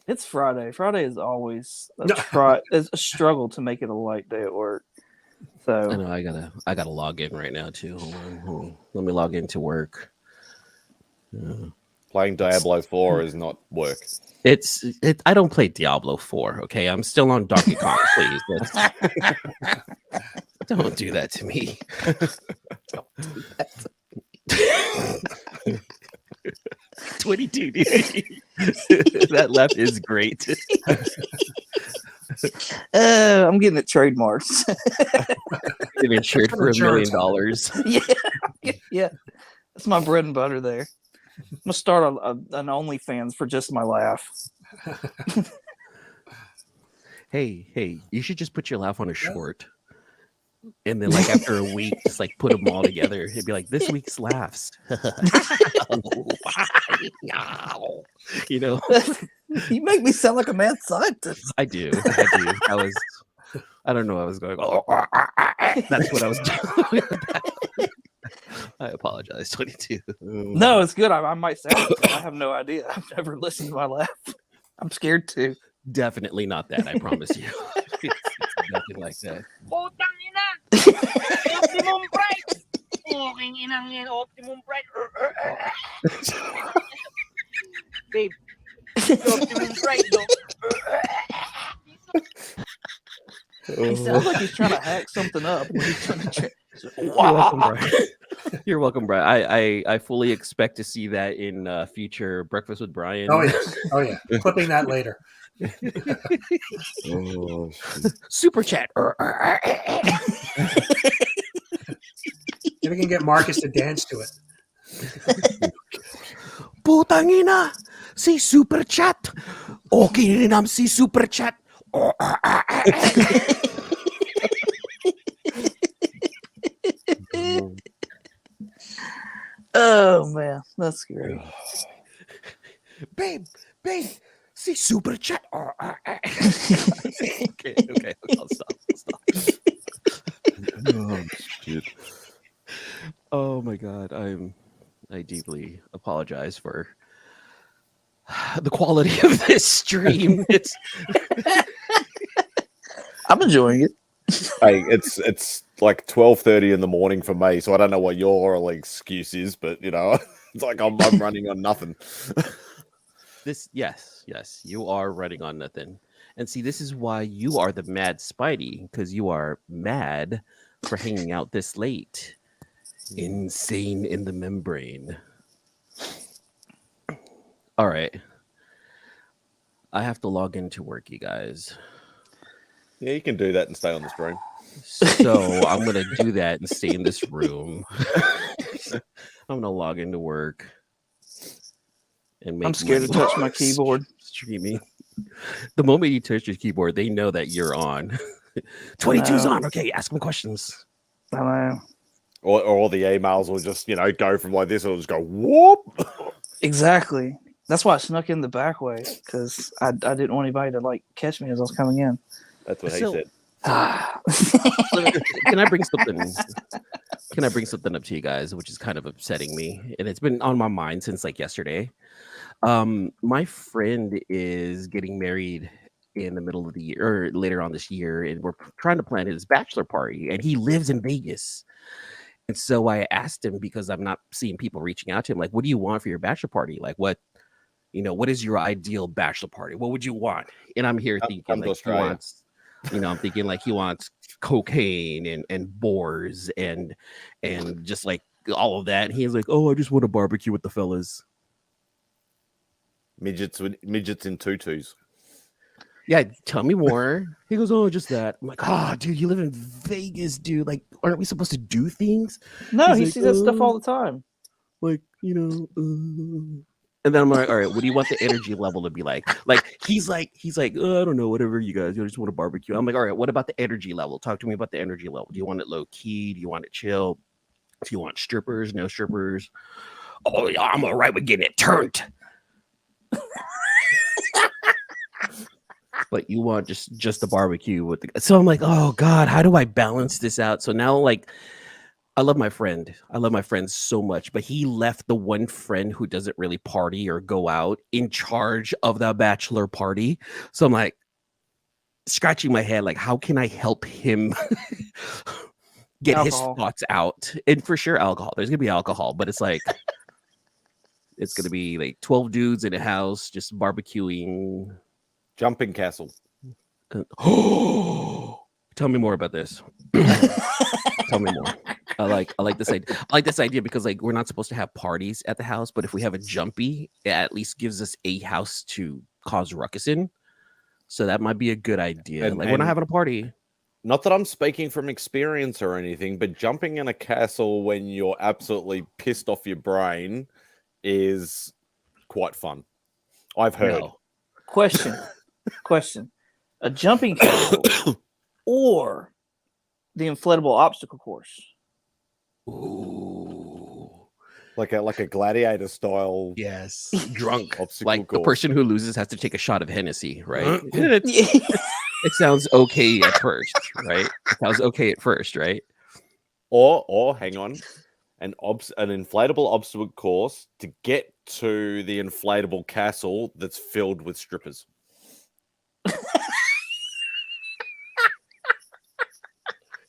It's Friday. Friday is always it's a struggle to make it a light day at work. So I know I gotta log in right now too. Hold on. Let me log into work. Playing Diablo 4 is not work. I don't play Diablo 4, okay? I'm still on Donkey Kong, please. Don't do that to me. Don't do that. 22, dude. That laugh is great. I'm getting it trademarked. Getting insured for $1 million. Yeah. That's my bread and butter there. I'm gonna start an OnlyFans for just my laugh. Hey, you should just put your laugh on a short. And then like after a week, just like put them all together. It'd be like this week's laughs. You make me sound like a mad scientist. I do. I don't know. I was going. That's what I was doing. I apologize. 22. No, it's good. I might sound it. I have no idea. I've never listened to my laugh. I'm scared to. Definitely not that. I promise you. It's nothing like that. Optimum Pride. Fucking inang yan, Optimum Pride. Babe. Optimum Pride, though. He sounds like he's trying to hack something up. You're welcome, Brian. I fully expect to see that in future Breakfast with Brian. Oh yeah. Clipping that later. Super chat. If we can get Marcus to dance to it. Putang ina, si super chat. Okay rin am si super chat. Oh man, that's great. babe, see super chat. okay, I'll stop. Oh shit. Oh my god, I deeply apologize for the quality of this stream. It's I'm enjoying it. Hey, it's like 12:30 in the morning for me, so I don't know what your like, excuse is, but you know, it's like I'm running on nothing. this yes, you are running on nothing. And see, this is why you are the mad Spidey, because you are mad for hanging out this late. Insane in the membrane. All right. I have to log into work, you guys. Yeah, you can do that and stay on the stream. So I'm gonna do that and stay in this room. I'm gonna log into work. And make I'm scared to touch my keyboard. Streaming. The moment you touch your keyboard, they know that you're on. 22's on. Okay, ask them questions. I know. Or the emails will just, you know, go from like this, it'll just go whoop. Exactly. That's why I snuck in the back way, because I didn't want anybody to like catch me as I was coming in. That's what he So- said. Can I bring something? Can I bring something up to you guys, which is kind of upsetting me, and it's been on my mind since like yesterday. My friend is getting married in the middle of the year or later on this year, and we're trying to plan his bachelor party, and he lives in Vegas. And so I asked him, because I'm not seeing people reaching out to him, like, what do you want for your bachelor party? Like, what is your ideal bachelor party? What would you want? And I'm here thinking Come to like he Australia. wants, I'm thinking like he wants cocaine and boars and just like all of that. And he's like, oh, I just want a barbecue with the fellas. Midgets in tutus. Yeah, tell me more. He goes, oh, just that. I'm like, oh, dude, you live in Vegas, dude. Like, aren't we supposed to do things? No, He's he like, sees that stuff all the time. Like, And then I'm like, all right, what do you want the energy level to be like? Like, he's like, oh, I don't know, whatever you guys, I just want to barbecue. I'm like, all right, what about the energy level? Talk to me about the energy level. Do you want it low key? Do you want it chill? Do you want strippers? No strippers? Oh, yeah, I'm all right with getting it turned. But you want just a barbecue with the. So I'm like, oh God, how do I balance this out? So now, like, I love my friend. I love my friend so much, but he left the one friend who doesn't really party or go out in charge of the bachelor party. So I'm like scratching my head, like, how can I help him get Alcohol. his thoughts out? And for sure, alcohol. There's gonna be alcohol, but it's like it's gonna be like 12 dudes in a house just barbecuing. Jumping castle. Tell me more about this. Tell me more. I like this idea. I like this idea because like we're not supposed to have parties at the house, but if we have a jumpy, it at least gives us a house to cause ruckus in. So that might be a good idea. And- Like we're not and- having a party. Not that I'm speaking from experience or anything, but jumping in a castle when you're absolutely pissed off your brain is quite fun. I've heard. No. Question. A jumping castle or the inflatable obstacle course? Ooh. Like a gladiator style. Yes. Drunk. Obstacle Like the course. person who loses has to take a shot of Hennessy, right? Yeah. It sounds okay at first, right? It sounds okay at first, right? Or hang on, an inflatable obstacle course to get to the inflatable castle that's filled with strippers.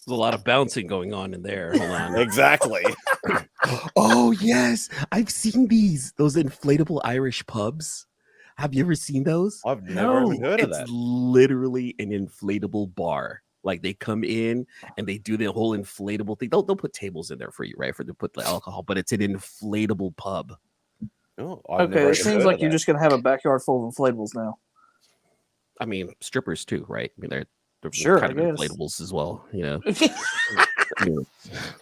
There's a lot of bouncing going on in there. Hold on. Exactly. Oh yes, I've seen those inflatable Irish pubs. Have you ever seen those? I've never even heard of It's that. literally an inflatable bar. Like they come in and they do the whole inflatable thing. They'll put tables in there for you, right? For to put the alcohol, but it's an inflatable pub. Oh, I've Okay, never it even seems heard like of you're that. just gonna have a backyard full of inflatables now. I mean, strippers too, right? I mean, they're Sure, kind I of guess. inflatables as well. You know, I mean,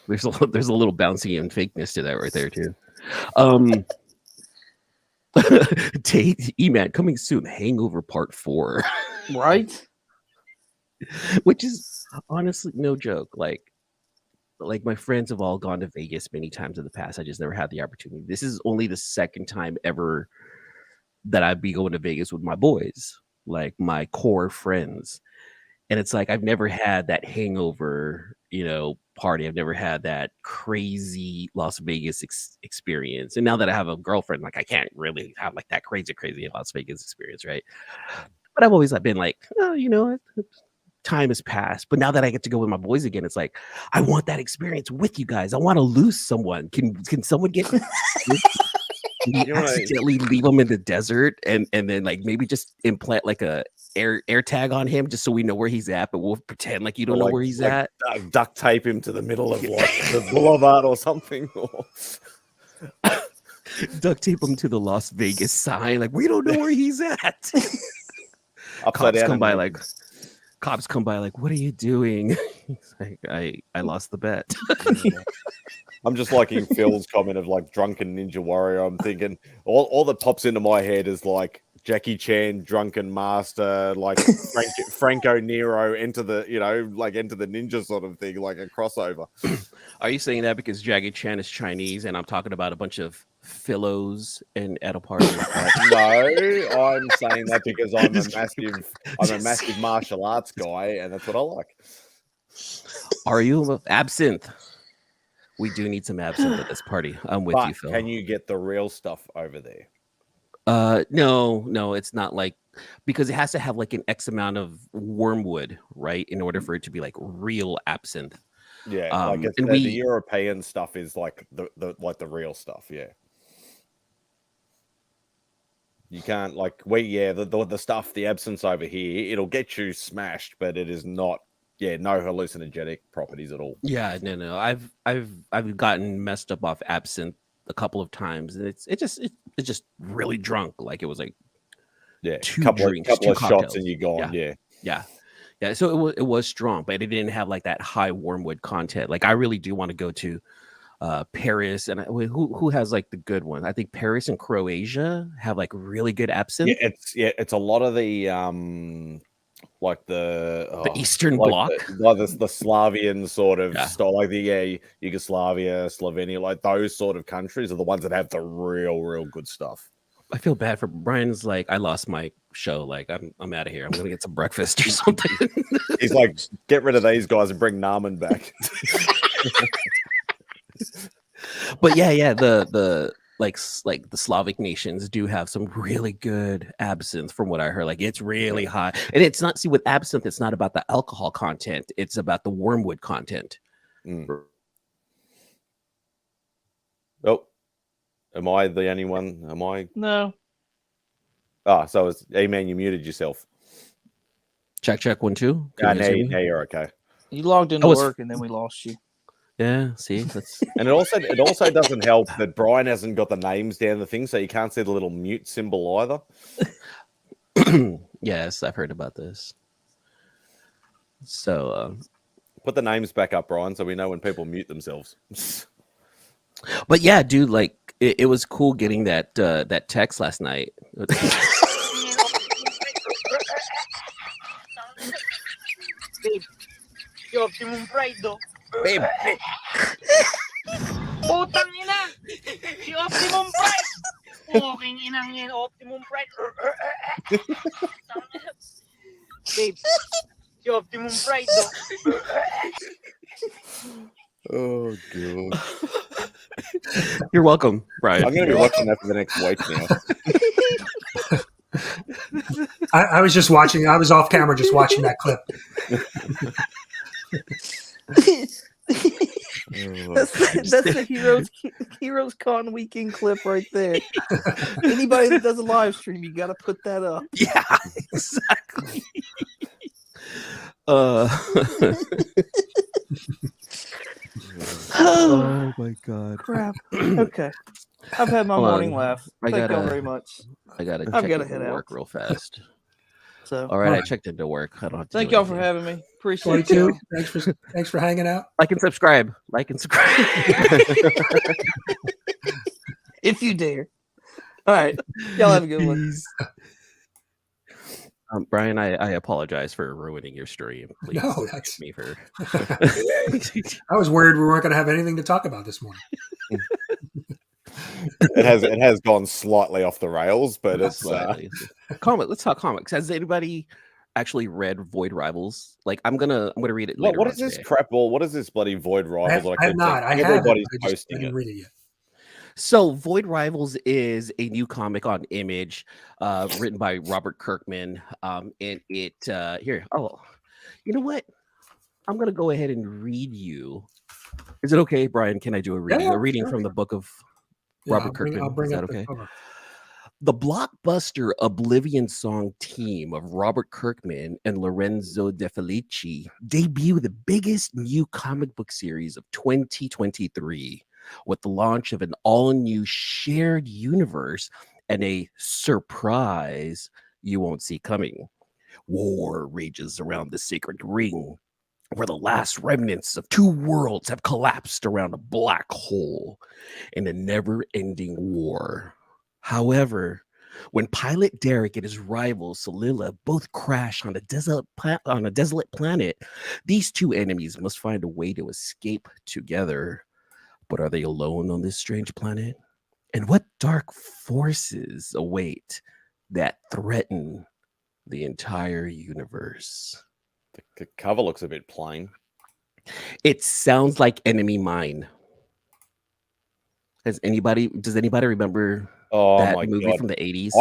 there's a little bouncy and fakeness to that right there too. Tate, E-Man coming soon. Hangover Part 4. Right? Which is honestly no joke. Like my friends have all gone to Vegas many times in the past. I just never had the opportunity. This is only the second time ever that I'd be going to Vegas with my boys, like my core friends. And it's like I've never had that hangover, party. I've never had that crazy Las Vegas experience. And now that I have a girlfriend, like I can't really have like that crazy Las Vegas experience, right? But I've always been like, oh, time has passed. But now that I get to go with my boys again, it's like I want that experience with you guys. I want to lose someone. Can someone get accidentally leave him in the desert and then like maybe just implant like a air tag on him just so we know where he's at, but we'll pretend like you don't know where he's at. Duct tape him to the middle of like the boulevard or something. Duct tape him to the Las Vegas sign. Like we don't know where he's at. Cops come by like, what are you doing? He's like, I lost the bet. I'm just liking Phil's comment of like drunken ninja warrior. I'm thinking all that pops into my head is like Jackie Chan, drunken master, like Franco Nero into the ninja sort of thing, like a crossover. Are you saying that because Jackie Chan is Chinese and I'm talking about a bunch of Philos and at a party? No, I'm saying that because I'm a massive martial arts guy, and that's what I like. Are you absinthe? We do need some absinthe at this party. I'm with you, Phil. Can you get the real stuff over there? No, it's not like, because it has to have like an X amount of wormwood, right, in order for it to be like real absinthe. Yeah, like the European stuff is like the real stuff. Yeah, you can't like the stuff, the absinthe over here, it'll get you smashed, but it is not. Yeah, no hallucinogenic properties at all. Yeah, no. I've gotten messed up off absinthe a couple of times, and it's just really drunk. Like it was like couple of shots and you're gone. Yeah. So it was strong, but it didn't have like that high wormwood content. Like I really do want to go to Paris, and who has like the good one? I think Paris and Croatia have like really good absinthe. It's a lot of the like the Eastern Bloc, the Slavian sort of style, like the Yugoslavia, Slovenia, like those sort of countries are the ones that have the real good stuff. I feel bad for Brian's. Like, I lost my show. Like, I'm out of here. I'm gonna get some breakfast or something. He's like, get rid of these guys and bring Naaman back. But yeah, the like the Slavic nations do have some really good absinthe, from what I heard. Like it's really high, and it's not. See, with absinthe, it's not about the alcohol content; it's about the wormwood content. Oh, am I the only one? Am I? No. So it's man. You muted yourself. Check 1 2. Now you're okay. You logged into work, and then we lost you. Yeah, see, that's and it also doesn't help that Brian hasn't got the names down the thing, so you can't see the little mute symbol either. Yes, I've heard about this. So put the names back up, Brian, so we know when people mute themselves. But yeah, dude, like it was cool getting that text last night. Optimum Pride do. Babe. Putang ina! Si Optimum Pride! Fucking inang yan, Optimum Pride. Babe, si Optimum Pride do. Oh, God. You're welcome, Brian. I'm going to be watching that for the next week now. I was just watching. I was off camera just watching that clip. That's the Heroes Con weekend clip right there. Anybody that does a live stream, you got to put that up. Yeah, exactly. Oh my God! Crap. Okay, I've had my morning laugh. Thank y'all very much. I've got to head work out real fast. So, all right, I checked into work. I don't have to. Thank y'all for having me. Appreciate 22. it. Thanks for hanging out. Like and subscribe. If you dare. All right, y'all have a good one. Brian, I apologize for ruining your stream. Please No, forgive that's me for. I was worried we weren't going to have anything to talk about this morning. It has gone slightly off the rails, but it's Slightly. Comic. Let's talk comics. Has anybody actually read Void Rivals? Like, I'm gonna read it later. what on is this today. crap? Well, what is this bloody Void Rivals? I have not. I everybody's haven't. posting I didn't it. read it yet. So, Void Rivals is a new comic on Image, written by Robert Kirkman. And it here. Oh, you know what? I'm gonna go ahead and read you. Is it okay, Brian? Can I do a reading? Yeah, a reading sure. from the book of Yeah, Robert Kirkman. I'll bring Is up that the okay? cover. The blockbuster Oblivion Song team of Robert Kirkman and Lorenzo De Felici debut the biggest new comic book series of 2023 with the launch of an all-new shared universe and a surprise you won't see coming. War rages around the sacred ring, where the last remnants of two worlds have collapsed around a black hole in a never-ending war. However, when pilot Derek and his rival Solila both crash on a desolate planet, these two enemies must find a way to escape together. But are they alone on this strange planet? And what dark forces await that threaten the entire universe? The cover looks a bit plain. It sounds like Enemy Mine. Does anybody remember that movie from the 80s?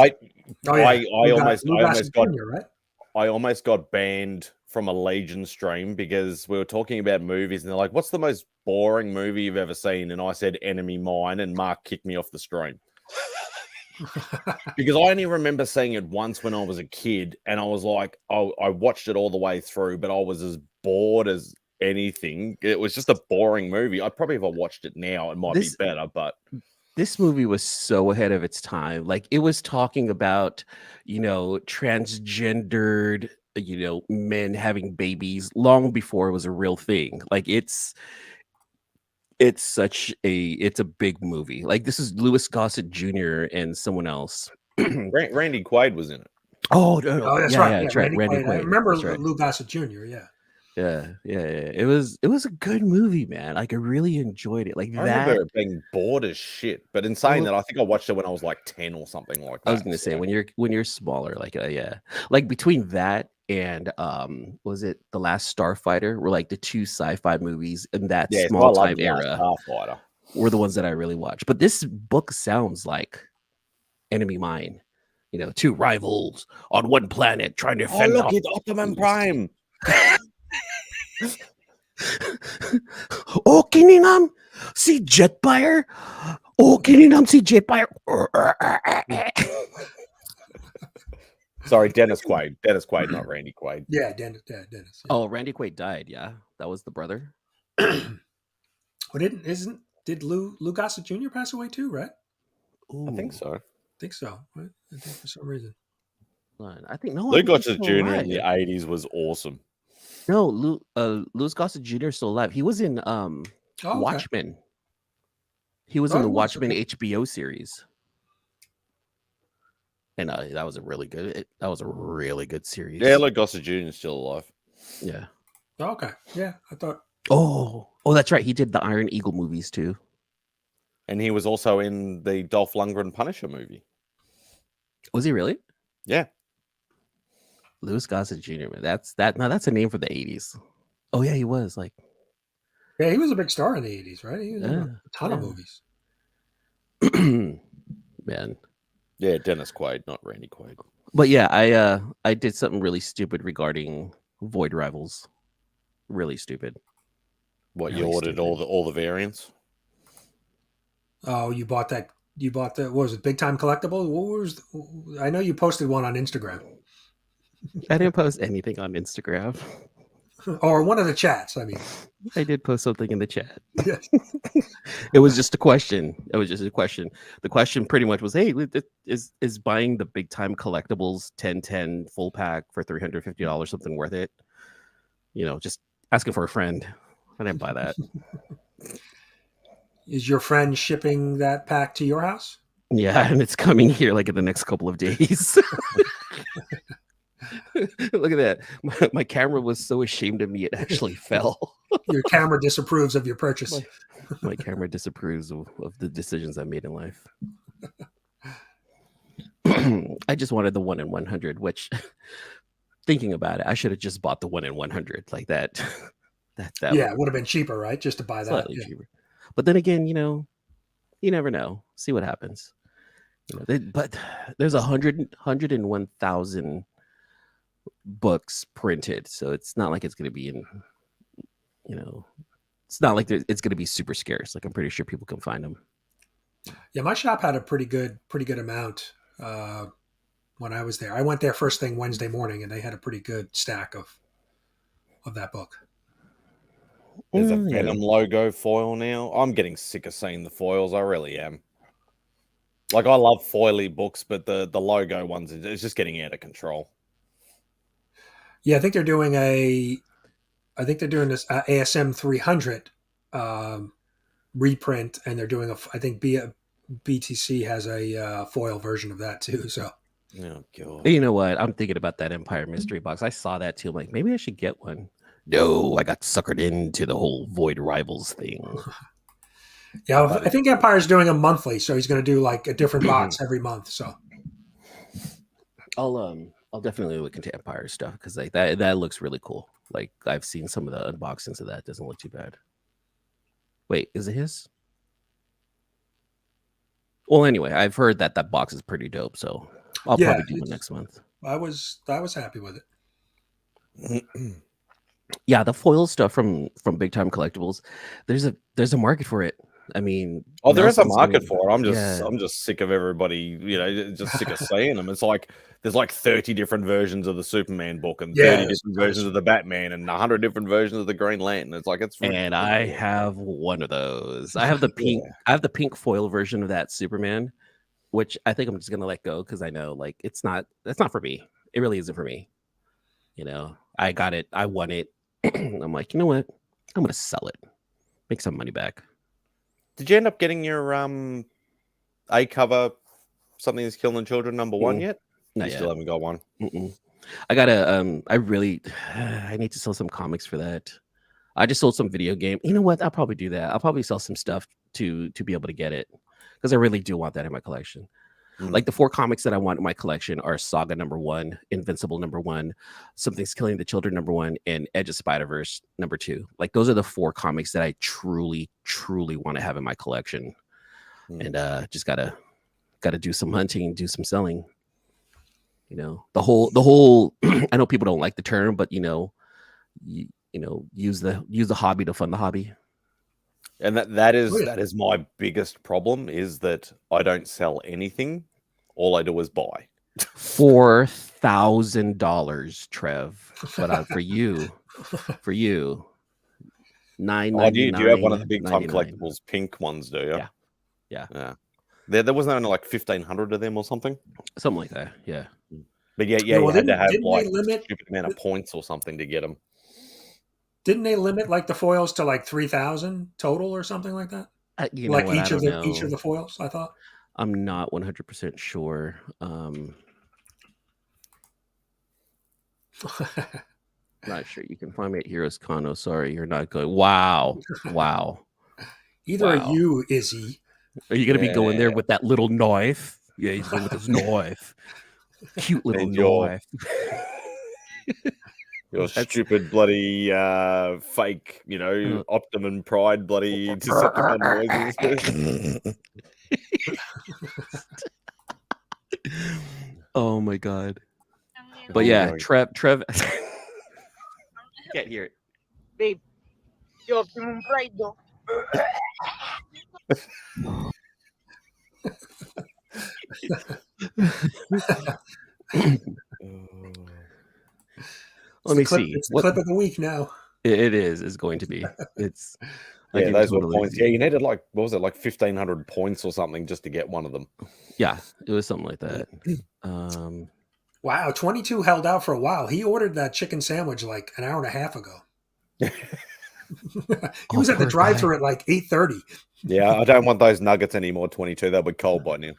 I almost got banned from a Legion stream because we were talking about movies and they're like, what's the most boring movie you've ever seen? And I said Enemy Mine, and Mark kicked me off the stream. Because I only remember seeing it once when I was a kid, and I was like, I watched it all the way through, but I was as bored as anything. It was just a boring movie. I probably, if I watched it now, it might be better, but this movie was so ahead of its time. Like, it was talking about, transgendered, men having babies long before it was a real thing. Like, it's a big movie. Like, this is Louis Gossett Jr. and someone else. Randy Quaid was in it. Oh, that's right. Yeah, that's right. Randy Quaid. I remember Lou Gossett Jr. Yeah. It was a good movie, man. Like, I really enjoyed it. Like, I remember being bored as shit. But in saying that, I think I watched it when I was like 10 or something like that. I was gonna say when you're smaller, like like between that and was it The Last Starfighter were like the two sci-fi movies in that small time era Starfighter were the ones that I really watched. But this book sounds like Enemy Mine. Two rivals on one planet trying to fend off. Look, it's Optimum Prime. Oh, Kininam, see Jetfire. Oh, Kininam, see Jetfire. Sorry, Dennis Quaid. Dennis Quaid, not Randy Quaid. Yeah, Dennis. Yeah. Oh, Randy Quaid died. Yeah, that was the brother. Did Lou Gossett Jr. pass away too? Right? Ooh. I think so. Right? I think for some reason. I think no. Lou Gossett Jr. in the 80s was awesome. No, Louis Gossett Jr. is still alive. He was in Watchmen. He was in the Watchmen HBO series. And that was a really good series. Yeah, Lou Gossett Jr. is still alive. Yeah. Okay. Yeah, I thought. Oh, that's right. He did the Iron Eagle movies too. And he was also in the Dolph Lundgren Punisher movie. Was he really? Yeah. Louis Gossett Jr. Man, that's a name for the 80s. Oh yeah, he was like. Yeah, he was a big star in the 80s, right? He was in a ton of movies. Man. Yeah, Dennis Quaid, not Randy Quaid. But yeah, I did something really stupid regarding Void Rivals. Really stupid. What, you ordered all the variants? Oh, you bought that? What was it? Big Time Collectible? I know you posted one on Instagram. I didn't post anything on Instagram. Or one of the chats, I mean. I did post something in the chat. Yes. It was just a question. The question pretty much was, hey, is buying the Big Time Collectibles 1010 full pack for $350 something worth it? Just asking for a friend. I didn't buy that. Is your friend shipping that pack to your house? Yeah, and it's coming here like in the next couple of days. Look at that. My camera was so ashamed of me it actually fell. Your camera disapproves of your purchase. My camera disapproves of the decisions I made in life. I just wanted the 1 in 100, which, thinking about it, I should have just bought the 1 in 100 like that. That Yeah, it would have been cheaper, right? Just to buy that. slightly Yeah. cheaper. But then again, you never know. See what happens. But there's 101,000 books printed, so it's not like it's going to be in. It's not like it's going to be super scarce. Like I'm pretty sure people can find them. Yeah, my shop had a pretty good amount when I was there. I went there first thing Wednesday morning, and they had a pretty good stack of that book. There's a Venom logo foil now. I'm getting sick of seeing the foils. I really am. Like I love foily books, but the logo ones, it's just getting out of control. Yeah, I think they're doing this ASM 300 reprint, and they're doing I think BTC has a foil version of that too. So, oh god, you know what? I'm thinking about that Empire mystery box. I saw that too. I'm like, maybe I should get one. No, I got suckered into the whole Void Rivals thing. Yeah, I think Empire's doing them monthly, so he's going to do like a different box every month. So, I'll definitely look into Empire stuff because like that looks really cool. Like I've seen some of the unboxings of that. It doesn't look too bad. Wait, is it his? Well, anyway, I've heard that box is pretty dope, so I'll probably do it next month. I was happy with it. Yeah, the foil stuff from Big Time Collectibles, there's a market for it. I mean, there is a market for it. I'm just sick of everybody, just sick of seeing them. It's like there's like 30 different versions of the Superman book and 30 different versions of the Batman and 100 different versions of the Green Lantern. It's like and I have one of those. I have the pink. I have the pink foil version of that Superman, which I think I'm just gonna let go because I know like that's not for me. It really isn't for me. I got it. I won it. I'm like, you know what? I'm gonna sell it, make some money back. Did you end up getting your A cover Something Is Killing Children #1 yet? Not you yet. Still haven't got one. I gotta I need to sell some comics for that. I just sold some video game. You know what? I'll probably do that. I'll probably sell some stuff to be able to get it because I really do want that in my collection. Like the 4 comics that I want in my collection are Saga #1, Invincible #1, Something's Killing the Children #1, and Edge of Spider-Verse #2. Like those are the 4 comics that I truly, truly want to have in my collection. And just gotta do some hunting, do some selling. The whole I know people don't like the term, but use the hobby to fund the hobby. And that is my biggest problem is that I don't sell anything. All I do is buy. $4,000, Trev. But for you, $9.99. Do you have one of the Big Time Collectibles pink ones? Do you? Yeah. There wasn't only like 1,500 of them or something. Something like that. Yeah. But you had to have like a stupid amount of points or something to get them. Didn't they limit like the foils to like 3,000 total or something like that? Like each of the foils, I thought. I'm not 100% sure. Not sure. You can find me at Heroes Con. Oh, sorry, you're not going. Wow. Either are you, Izzy. Are you going to be going there with that little knife? Yeah, he's going with his knife. Cute little knife. Your stupid bloody fake, Optimum Pride bloody Decepticon noises. Oh my god. But yeah, Trev can't hear it. Babe, yo, Optimum Pride though. Let me see. It's the clip of the week now. It is. It's going to be. It's. Those were points. Yeah, you needed like 1,500 points or something just to get one of them. Yeah, it was something like that. Wow, 22 held out for a while. He ordered that chicken sandwich like an hour and a half ago. He was at the drive-thru at like 8:30. Yeah, I don't want those nuggets anymore. 22, they'll be cold by now.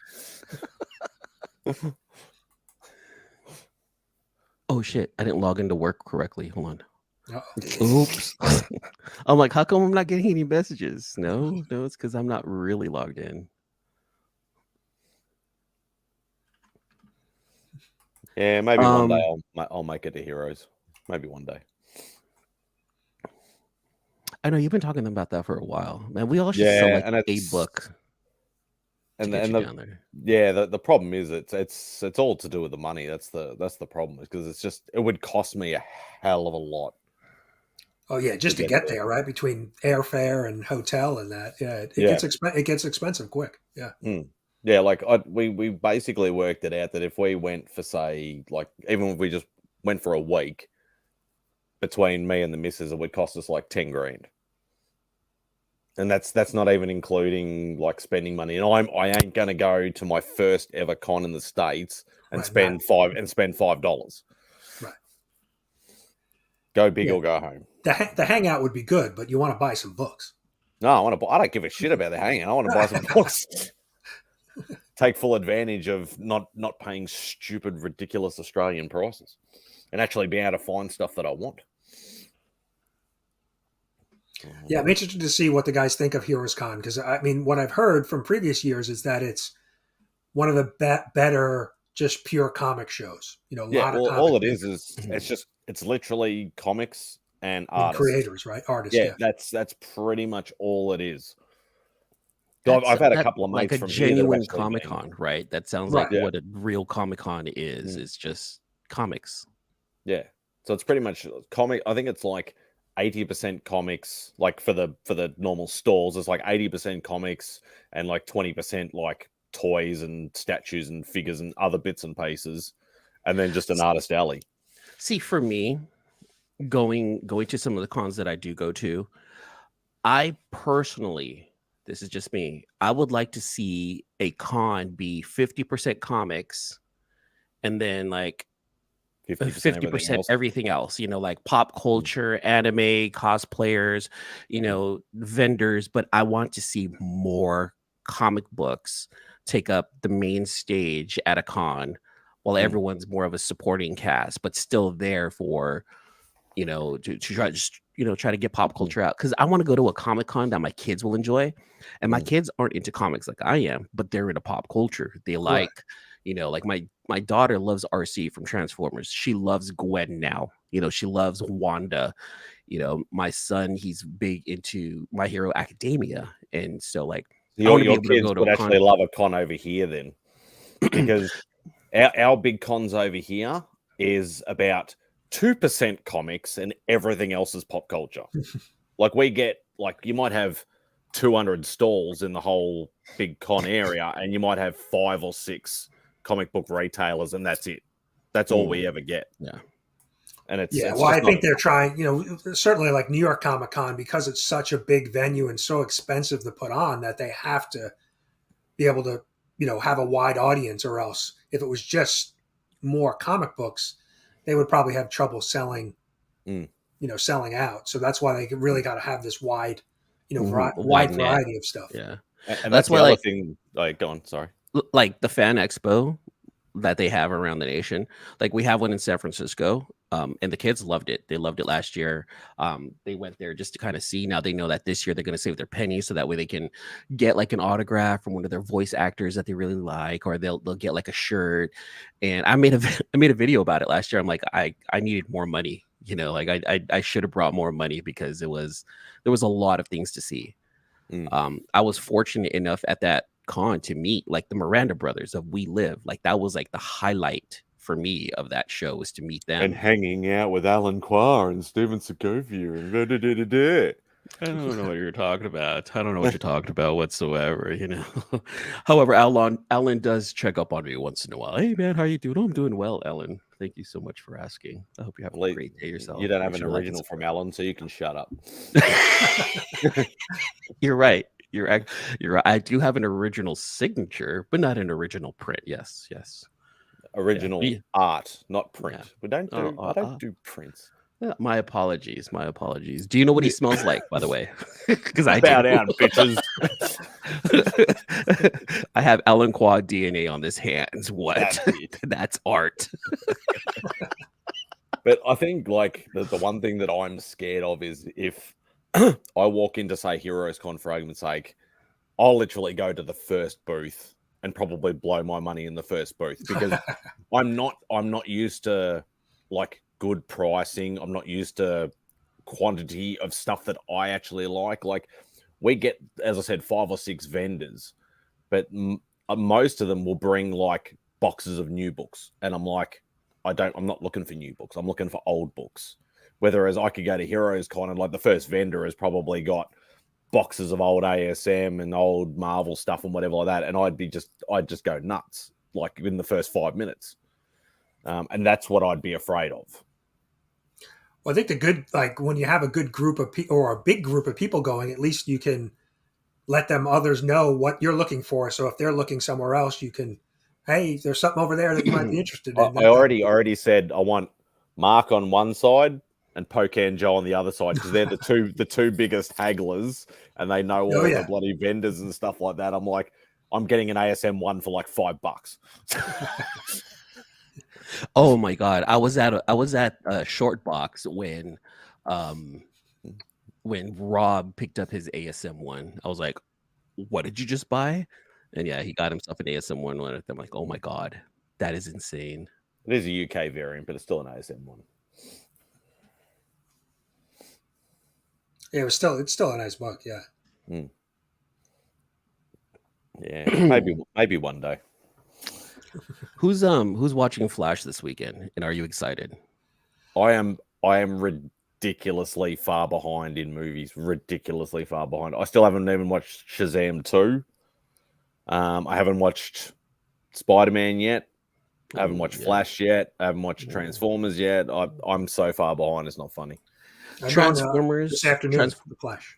Oh shit! I didn't log into work correctly. Hold on. Uh-oh. Oops. I'm like, how come I'm not getting any messages? No, it's because I'm not really logged in. Yeah, maybe one day I'll make it to Heroes. Maybe one day. I know you've been talking about that for a while, man. We all should sell like a book. And down there. The problem is it's all to do with the money. That's the problem, because it would cost me a hell of a lot. Oh yeah, just to get there, right? Between airfare and hotel and that, it gets expensive quick. Yeah. Yeah, like we basically worked it out that if we went for, say, like, even if we just went for a week, between me and the missus, it would cost us like 10 grand. And that's not even including like spending money. And I ain't gonna go to my first ever con in the States and spend $5. Right. Go big or go home. The Hangout would be good, but you want to buy some books. No, I don't give a shit about the Hangout. I want to buy some books. Take full advantage of not paying stupid, ridiculous Australian prices, and actually be able to find stuff that I want. Yeah, I'm interested to see what the guys think of Heroes Con, because I mean, what I've heard from previous years is that it's one of the better just pure comic shows. You know, all it is it's literally comics and artists, creators, right? Artists. Yeah, that's pretty much all it is. I've had a couple of mates like a from genuine Comic Con, right? That sounds Right. like what a real Comic Con is. It's just comics. Yeah, so it's pretty much comic. I think it's like 80% comics, like for the normal stalls. It's like 80% comics and like 20% like toys and statues and figures and other bits and pieces, and then just an artist alley. See, for me, going to some of the cons that I do go to, I personally, this is just me, I would like to see a con be 50% comics and then like 50% everything else, you know, like pop culture, anime, cosplayers, you know, vendors. But I want to see more comic books take up the main stage at a con, while everyone's more of a supporting cast, but still there for, you know, to try just, you know, try to get pop culture out. Because I want to go to a Comic Con that my kids will enjoy, and my kids aren't into comics like I am, but they're into pop culture. They like, you know, like my daughter loves RC from Transformers. She loves Gwen now. You know, she loves Wanda. You know, my son, he's big into My Hero Academia, and so like your kids would actually love a con over here then, because our big cons over here is about 2% comics and everything else is pop culture. Like we get, like, you might have 200 stalls in the whole big con area, and you might have 5 or 6 comic book retailers, and that's it. That's all we ever get. Yeah. And I think they're trying, you know, certainly like New York Comic Con, because it's such a big venue and so expensive to put on, that they have to be able to, you know, have a wide audience, or else if it was just more comic books, they would probably have trouble selling, you know, selling out. So that's why they really got to have this wide, you know, wide variety of stuff. Yeah. And that's why the other thing, like, go on, sorry. Like the Fan Expo that they have around the nation. Like we have one in San Francisco, and the kids loved it. They loved it last year. They went there just to kind of see. Now they know that this year they're going to save their pennies, so that way they can get like an autograph from one of their voice actors that they really like, or they'll get like a shirt. And I made a video about it last year. I'm like, I needed more money. You know, like I should have brought more money, because there was a lot of things to see. I was fortunate enough at that con to meet like the Miranda brothers of We Live. Like that was like the highlight for me of that show, was to meet them and hanging out with Alan Quah and Steven Segovia and I don't know what you're talking about. I don't know what you're talking about whatsoever, you know. However, Alan does check up on me once in a while. Hey man, how you doing? Oh, I'm doing well, Alan. Thank you so much for asking. I hope you have a great day yourself. You don't have an original from Alan, so you can shut up. You're right. You're right. I do have an original signature, but not an original print. Yes. Original art, not print. Yeah. We don't do. I don't do prints. Yeah, my apologies. Do you know what he smells like, by the way? Because I bow down, bitches. I have Alan Quah DNA on this hands. What? That's art. But I think like the one thing that I'm scared of is if I walk into say Heroes Con for argument's sake, I'll literally go to the first booth and probably blow my money in the first booth because I'm not used to like good pricing. I'm not used to quantity of stuff that I actually like. Like we get, as I said, 5 or 6 vendors, but most of them will bring like boxes of new books, and I'm like, I'm not looking for new books. I'm looking for old books. Whereas I could go to Heroes Con and like the first vendor has probably got boxes of old ASM and old Marvel stuff and whatever like that, and I'd just go nuts like in the first 5 minutes, and that's what I'd be afraid of. Well, I think the good, like when you have a good group of people or a big group of people going, at least you can let them others know what you're looking for. So if they're looking somewhere else, you can, hey, there's something over there that you might be interested in. I already said I want Mark on one side and Pocan Joe on the other side because they're the two biggest hagglers, and they know all the bloody vendors and stuff like that. I'm like, I'm getting an ASM one for like $5. Oh my god, I was at a short box when Rob picked up his ASM one. I was like, what did you just buy? And yeah, he got himself an ASM one. I'm like, oh my god, that is insane. It is a UK variant, but it's still an ASM one. Yeah, it's still a nice book. Yeah. Yeah, maybe one day. Who's watching Flash this weekend, and are you excited? I am ridiculously far behind in movies. Ridiculously far behind. I still haven't even watched Shazam 2. I haven't watched Spider-Man yet. I haven't watched Flash yet. I haven't watched Transformers yet. I'm so far behind. It's not funny. Transformers this afternoon for the Flash.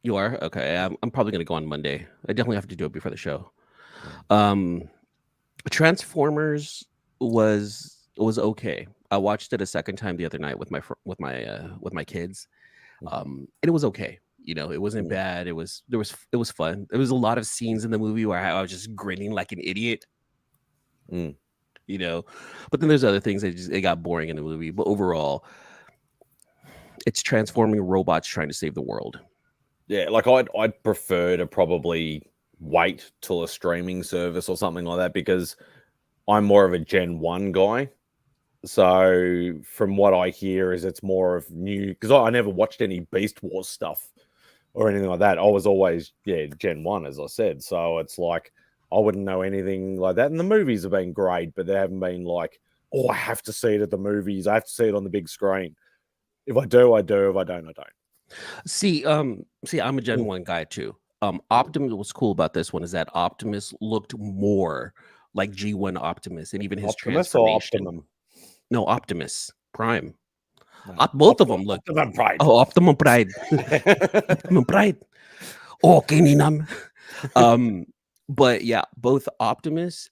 You are? Okay. I'm probably going to go on Monday. I definitely have to do it before the show. Transformers was okay. I watched it a second time the other night with my kids. And it was okay. You know, it wasn't bad. It was fun. There was a lot of scenes in the movie where I was just grinning like an idiot. You know, but then there's other things that it got boring in the movie. But overall, it's transforming robots trying to save the world. Yeah, like I'd prefer to probably wait till a streaming service or something like that because I'm more of a Gen 1 guy. So from what I hear is it's more of new, because I never watched any Beast Wars stuff or anything like that. I was always, Gen 1, as I said. So it's like, I wouldn't know anything like that. And the movies have been great, but they haven't been like, oh, I have to see it at the movies. I have to see it on the big screen. If I do, I do. If I don't, I don't. See, I'm a Gen 1 guy too. Optimus, what's cool about this one is that Optimus looked more like G1 Optimus, and even his transformation. Optimum? No, Optimus Prime. Both of them look. Optimum Pride. Oh, Optimum Pride. Optimum Pride. Oh, Keninam. But yeah, both Optimus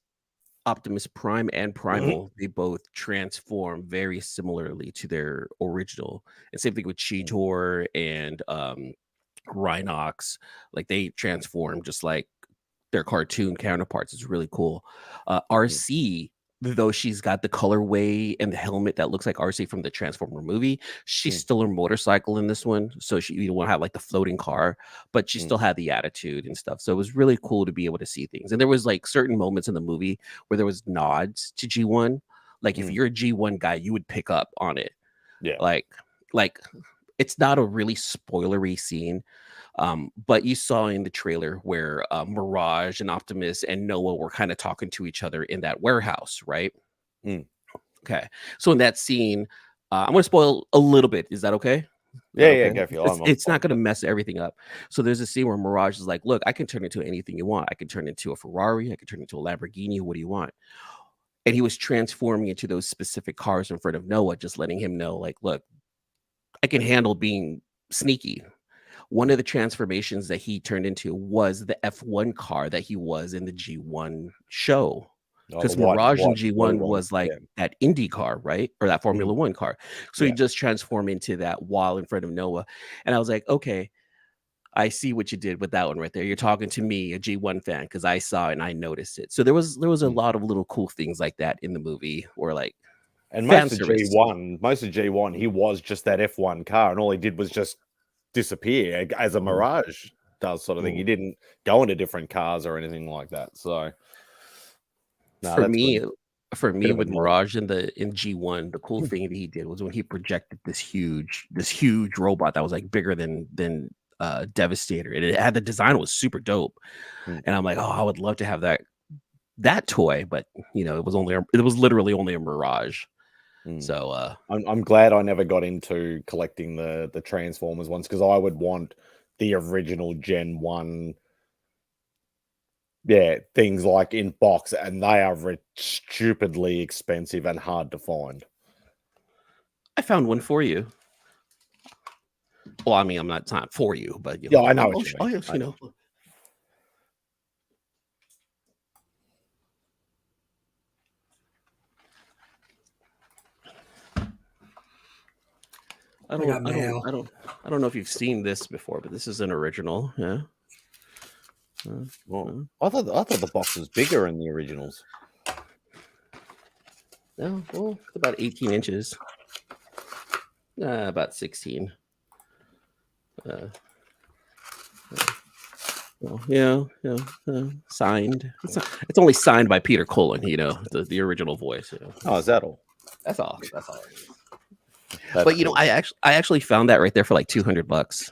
Prime and Primal, they both transform very similarly to their original. And same thing with Cheetor and Rhinox. Like they transform just like their cartoon counterparts. It's really cool. RC, though she's got the colorway and the helmet that looks like RC from the Transformer movie, she's still a motorcycle in this one. So she won't have like the floating car, but she still had the attitude and stuff. So it was really cool to be able to see things. And there was like certain moments in the movie where there was nods to G1. Like if you're a G1 guy, you would pick up on it. Yeah. Like it's not a really spoilery scene. But you saw in the trailer where Mirage and Optimus and Noah were kind of talking to each other in that warehouse, right? Okay. So in that scene, I'm going to spoil a little bit. Is that okay? Yeah, it's not going to mess everything up. So there's a scene where Mirage is like, look, I can turn into anything you want. I can turn into a Ferrari. I can turn into a Lamborghini. What do you want? And he was transforming into those specific cars in front of Noah, just letting him know, like, look, I can handle being sneaky. One of the transformations that he turned into was the F1 car that he was in the G1 show. Because Mirage in G1 was like that Indy car, right? Or that Formula One car. So he just transformed into that while in front of Noah. And I was like, okay, I see what you did with that one right there. You're talking to me, a G1 fan, because I saw it and I noticed it. So there was a lot of little cool things like that in the movie, or like, And Fan most of service. G1, he was just that F1 car, and all he did was just disappear as a Mirage does, sort of thing. He didn't go into different cars or anything like that. So, no, for that's me, good. for Bit me of a with nod. Mirage in G1, the cool thing that he did was when he projected this huge robot that was like bigger than Devastator, and it had the design was super dope. And I'm like, oh, I would love to have that toy, but you know, it was literally only a Mirage. So I'm glad I never got into collecting the Transformers ones, because I would want the original Gen 1 things like in box, and they are stupidly expensive and hard to find. I found one for you. Well, I mean, it's not for you, but you Yeah, I know what you mean. yes, you know. I don't know if you've seen this before, but this is an original. Yeah. I thought the box was bigger in the originals. No, well, it's about 18 inches. About 16. Signed. It's only signed by Peter Cullen, you know, the original voice. You know. Oh, is that all? That's all. That's all. But you know, I actually found that right there for like $200.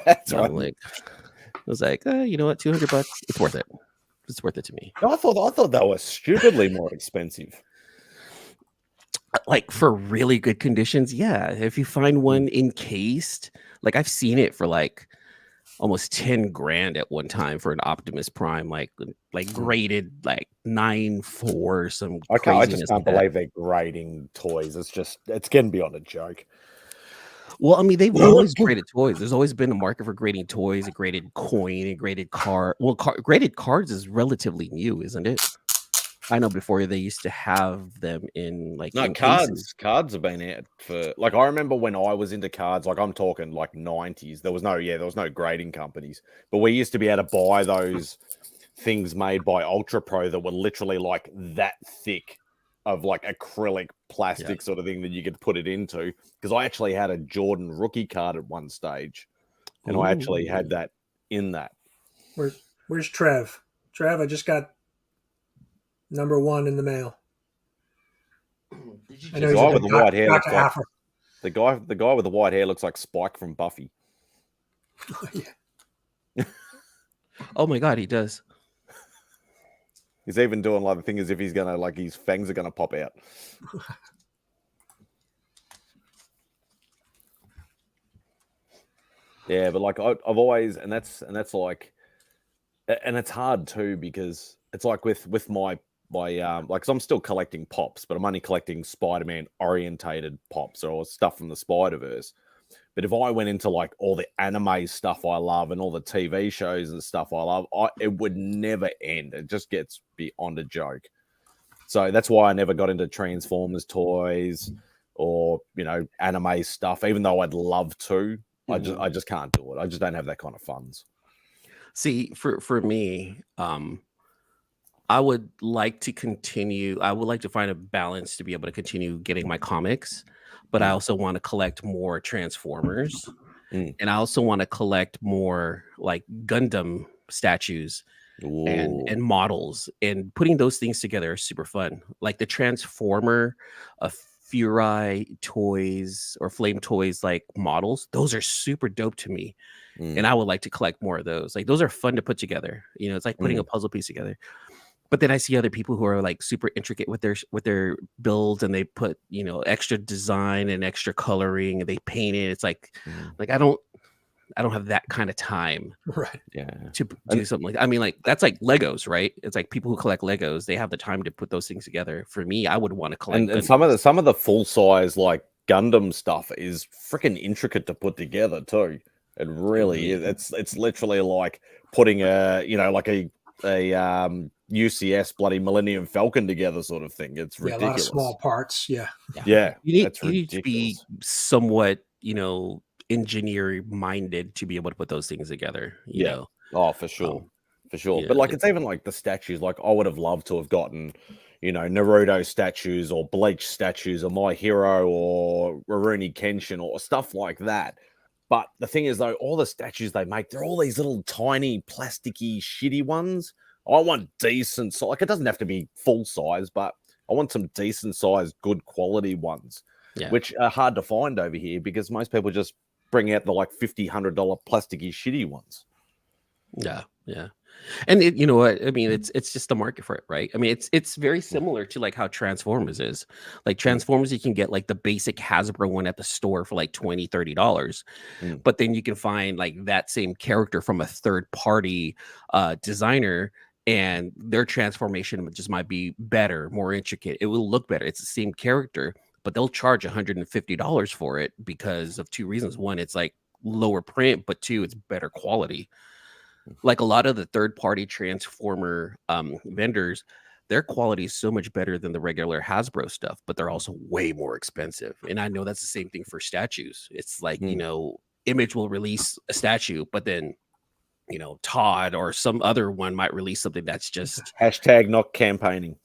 That's right. Like, I was like, you know what, $200? It's worth it. It's worth it to me. No, I thought that was stupidly more expensive. Like for really good conditions, yeah. If you find one encased, like I've seen it for like almost 10 grand at one time for an Optimus Prime, like graded like 9.4, some Okay, I craziness just can't like believe they're grading toys. It's getting beyond a joke. Well, I mean, they've always graded toys. There's always been a market for grading toys, a graded coin, a graded card. Well, graded cards is relatively new, isn't it? I know before they used to have them in like No, in cards. cases. Cards have been out for like I remember when I was into cards, like I'm talking like 90s. There was no grading companies, but we used to be able to buy those things made by Ultra Pro that were literally like that thick of like acrylic plastic sort of thing that you could put it into. Because I actually had a Jordan rookie card at one stage, and I actually had that in that. Where's Trev? Trev, I just got number 1 in the mail. The guy with the white hair looks like the guy with the white hair looks like Spike from Buffy. Oh my god, he does. He's even doing like the thing as if he's gonna like his fangs are gonna pop out. Yeah, but like I've always, and that's like, and it's hard too because it's like with my like, cause I'm still collecting pops, but I'm only collecting Spider-Man orientated pops or stuff from the Spider-Verse. But if I went into like all the anime stuff I love and all the TV shows and stuff I love, it would never end. It just gets beyond a joke. So that's why I never got into Transformers toys or, you know, anime stuff, even though I'd love to. I just can't do it. I just don't have that kind of funds. See, for me, I would like to continue. I would like to find a balance to be able to continue getting my comics, but I also want to collect more Transformers, and I also want to collect more like Gundam statues and models. And putting those things together is super fun. Like the Transformer, Fury toys or Flame toys, like models. Those are super dope to me, and I would like to collect more of those. Like those are fun to put together. You know, it's like putting a puzzle piece together. But then I see other people who are like super intricate with their builds, and they put, you know, extra design and extra coloring, and they paint it. It's like I don't have that kind of time, right? Yeah, to do something like that. I mean, like that's like Legos, right? It's like people who collect Legos, they have the time to put those things together. For me, I would want to collect. And some of the full size like Gundam stuff is freaking intricate to put together too. It really is. It's literally like putting a, you know, like a UCS bloody Millennium Falcon together sort of thing. It's ridiculous. A lot of small parts. Yeah. You need to be somewhat, you know, engineer minded to be able to put those things together. You know. Oh, for sure. For sure. Yeah, but like it's even like the statues, like I would have loved to have gotten, Naruto statues or Bleach statues or My Hero or Rurouni Kenshin or stuff like that. But the thing is, though, all the statues they make, they're all these little tiny plasticky shitty ones. I want decent, so like it doesn't have to be full size, but I want some decent size, good quality ones, which are hard to find over here because most people just bring out the like $50, $100 plasticky shitty ones. Yeah. And you know what? I mean, it's just the market for it, right? I mean, it's very similar to like how Transformers is. Like Transformers, you can get like the basic Hasbro one at the store for like $20, $30. But then you can find like that same character from a third party designer, and their transformation just might be better, more intricate. It will look better. It's the same character, but they'll charge $150 for it because of two reasons. One, it's like lower print, but two, it's better quality. Like a lot of the third party Transformer vendors, their quality is so much better than the regular Hasbro stuff, but they're also way more expensive. And I know that's the same thing for statues. It's like, Image will release a statue, but then Todd or some other one might release something that's just hashtag not campaigning.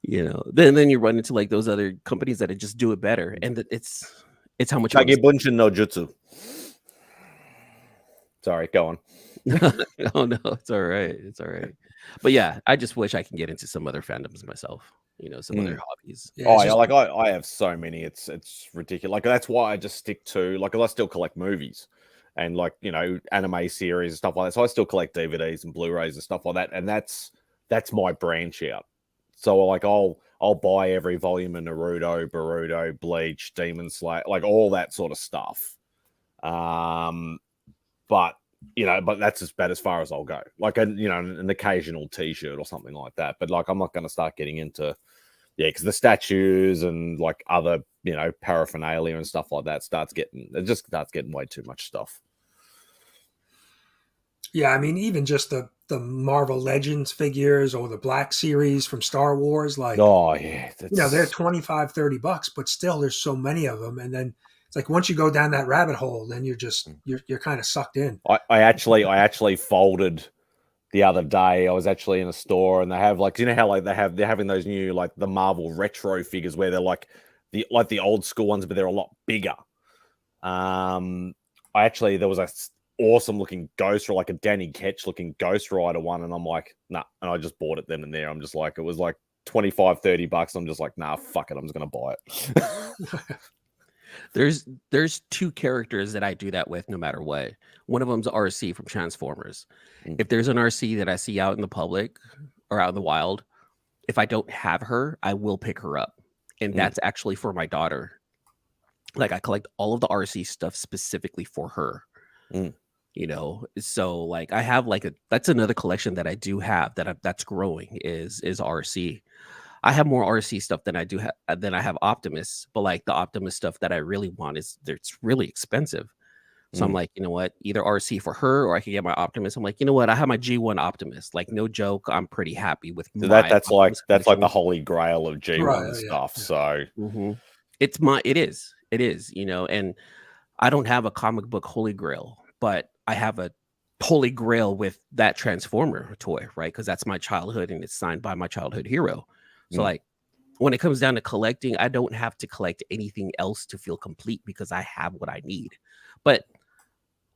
Then you run into like those other companies that just do it better, and it's how much. Kagebunshin no Jutsu. Sorry, go on. Oh no, it's all right. But yeah, I just wish I can get into some other fandoms myself. Some other hobbies. I have so many. It's ridiculous. Like that's why I just stick to like I still collect movies and like anime series and stuff like that. So I still collect DVDs and Blu-rays and stuff like that. And that's my branch out. So like I'll buy every volume of Naruto, Boruto, Bleach, Demon Slayer, like all that sort of stuff. But that's about as far as I'll go. Like an occasional T-shirt or something like that. But like I'm not going to start getting into because the statues and like other paraphernalia and stuff like that starts getting way too much stuff. Yeah, I mean, even just the Marvel Legends figures or the Black Series from Star Wars, like, they're $25-$30, but still there's so many of them. And then it's like, once you go down that rabbit hole, then you're kind of sucked in. I actually folded the other day. I was actually in a store and they have like, how like they're having those new, like the Marvel retro figures where they're like the old school ones, but they're a lot bigger. There was a awesome looking Ghost Rider, like a Danny Ketch looking Ghost Rider one, and I'm like, nah, and I just bought it then and there. I'm just like, it was like $25-$30. I'm just like, nah, fuck it, I'm just gonna buy it. There's two characters that I do that with no matter what. One of them's RC from Transformers. If there's an RC that I see out in the public or out in the wild, if I don't have her, I will pick her up, and that's actually for my daughter. Like I collect all of the RC stuff specifically for her. So like I have like that's another collection that I do have that's growing is RC. I have more RC stuff than I have Optimus, but like the Optimus stuff that I really want it's really expensive. So I'm like, you know what, either RC for her or I can get my Optimus. I'm like, you know what, I have my G1 Optimus. Like no joke, I'm pretty happy with that's like the holy grail of G1 stuff. Yeah. So it is, and I don't have a comic book holy grail, but I have a holy grail with that Transformer toy, right? Because that's my childhood and it's signed by my childhood hero. So like when it comes down to collecting, I don't have to collect anything else to feel complete because I have what I need. But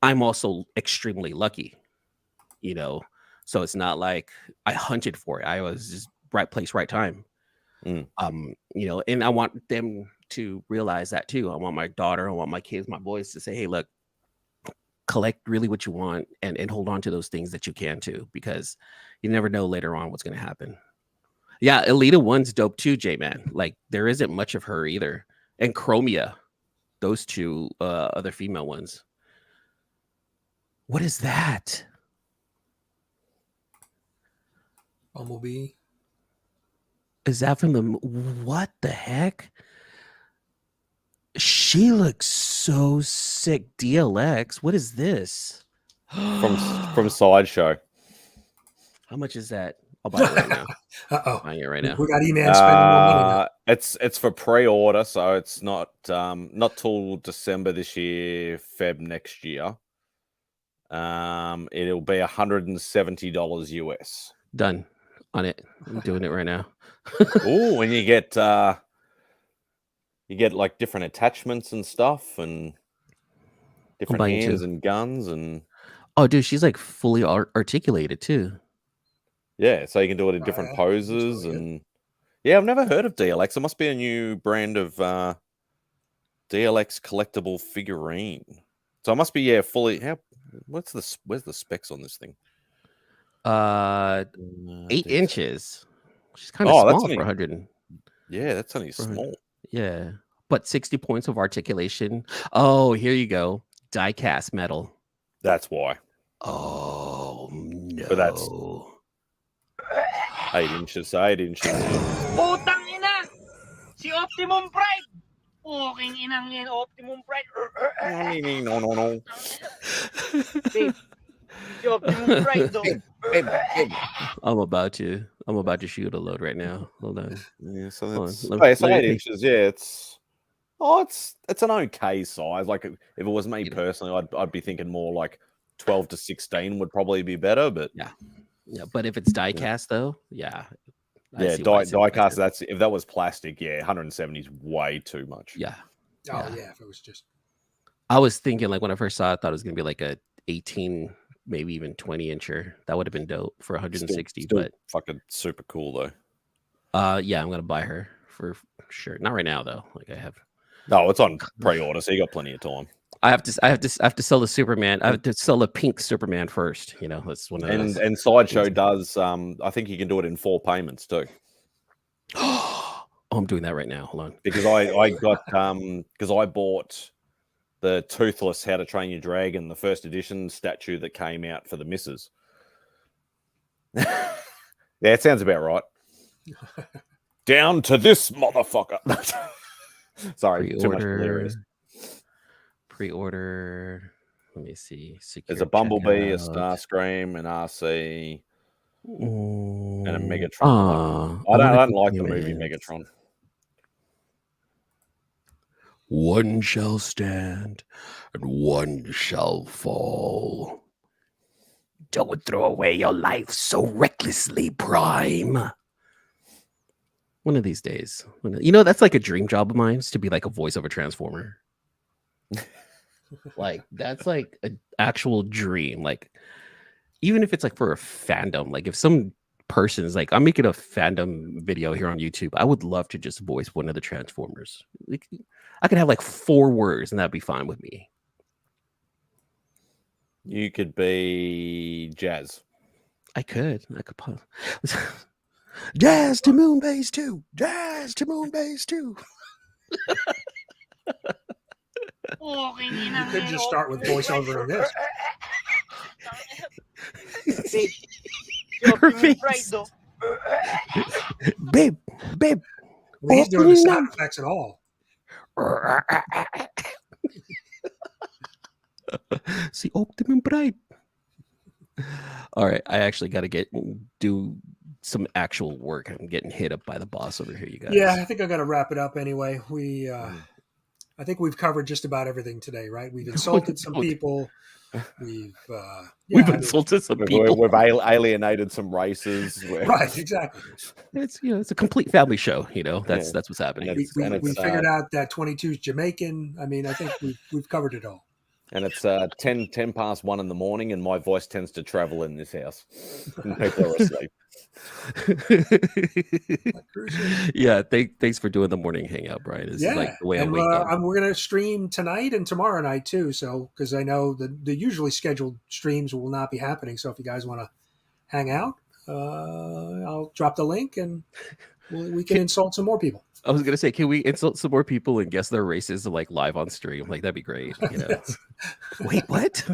I'm also extremely lucky, so it's not like I hunted for it. I was just right place, right time. And I want them to realize that too. I want my daughter, I want my kids, my boys to say, hey, look, collect really what you want and hold on to those things that you can too, because you never know later on what's going to happen. Yeah, Elita 1's dope too, J-Man. Like there isn't much of her either. And Chromia, those two other female ones. What is that? Bumblebee. Is that from the what the heck? She looks so sick. DLX. What is this? from Sideshow. How much is that? I'll buy it right now. Buying it right now. We got E-Man spending more money now. It's for pre-order, so it's not till December this year, Feb next year. It'll be $170 US. Done on it. I'm doing it right now. Oh, and you get like different attachments and stuff, and different buying hands two. and guns, and Oh, dude, she's like fully articulated too. yeah, so you can do it in Oh, different yeah. poses. That's really good. And yeah, I've never heard of DLX. It must be a new brand of DLX collectible figurine. So it must be fully. Where's the specs on this thing? 8 inches. She's kind of Oh, that's small only for 100. Yeah, that's only For 100. small. Yeah, but 60 points of articulation. Oh, here you go. Die cast metal. That's why. Oh no. But that's 8 inches. 8 inches. Putang ina! Si Optimum Pride! Puking inang yan, Optimum Pride. No. Babe, si Optimum Pride though. I'm about to shoot a load right now. Hold on. Yeah, so Hold that's on. so 8 inches. Yeah, it's an okay size. Like if it was me personally, I'd be thinking more like 12 to 16 would probably be better. But yeah. But if it's die cast though, yeah. Yeah, die cast. That's if that was plastic. Yeah, 170 is way too much. Yeah. Oh yeah, if it was just. I was thinking like when I first saw it, I thought it was gonna be like a 18, maybe even 20 incher. That would have been dope for 160. Still but fucking super cool though. Yeah, I'm gonna buy her for sure. Not right now though. Like I have. No, it's on pre-order, so you got plenty of time. I have to sell the Superman. I have to sell the pink Superman first. You know, that's one of those. And Sideshow does. I think you can do it in 4 payments too. Oh, I'm doing that right now. Hold on. Because I got because I bought the Toothless How to Train Your Dragon, the first edition statue that came out for the missus. Yeah, it sounds about right. Down to this motherfucker. Sorry, too much hilarious. Pre-order. Let me see. There's a Bumblebee, a Starscream, an RC, and a Megatron. I don't like the movie Megatron. One shall stand and one shall fall. Don't throw away your life so recklessly, Prime. One of these days. That's like a dream job of mine, is to be like a voiceover transformer. Like, that's like an actual dream. Like, even if it's like for a fandom, like if some person is like, I'm making a fandom video here on YouTube, I would love to just voice one of the Transformers. Like, I could have like 4 words and that'd be fine with me. You could be Jazz. I could pause. Jazz to Moonbase 2. Jazz to Moonbase 2. You could just start with voiceover in this. Babe. Well, he's doing the sound effects at all. See, Optimum Pride. All right, I actually got to do some actual work. I'm getting hit up by the boss over here, you guys. Yeah, I think I got to wrap it up anyway. I think we've covered just about everything today, right? We've insulted some people. We've insulted some people. We've alienated some races. Right, exactly. It's a complete family show. That's what's happening. We figured out that 22 is Jamaican. I mean, I think we've covered it all. And it's 10 past 1 in the morning, and my voice tends to travel in this house. And people are asleep. Yeah, thanks for doing the morning hangout, Brian. This is like the way I wake up. We're going to stream tonight and tomorrow night too. So, because I know the usually scheduled streams will not be happening. So, if you guys want to hang out, I'll drop the link and we can insult some more people. I was gonna say, can we insult some more people and guess their races like live on stream? Like, that'd be great. Wait, what?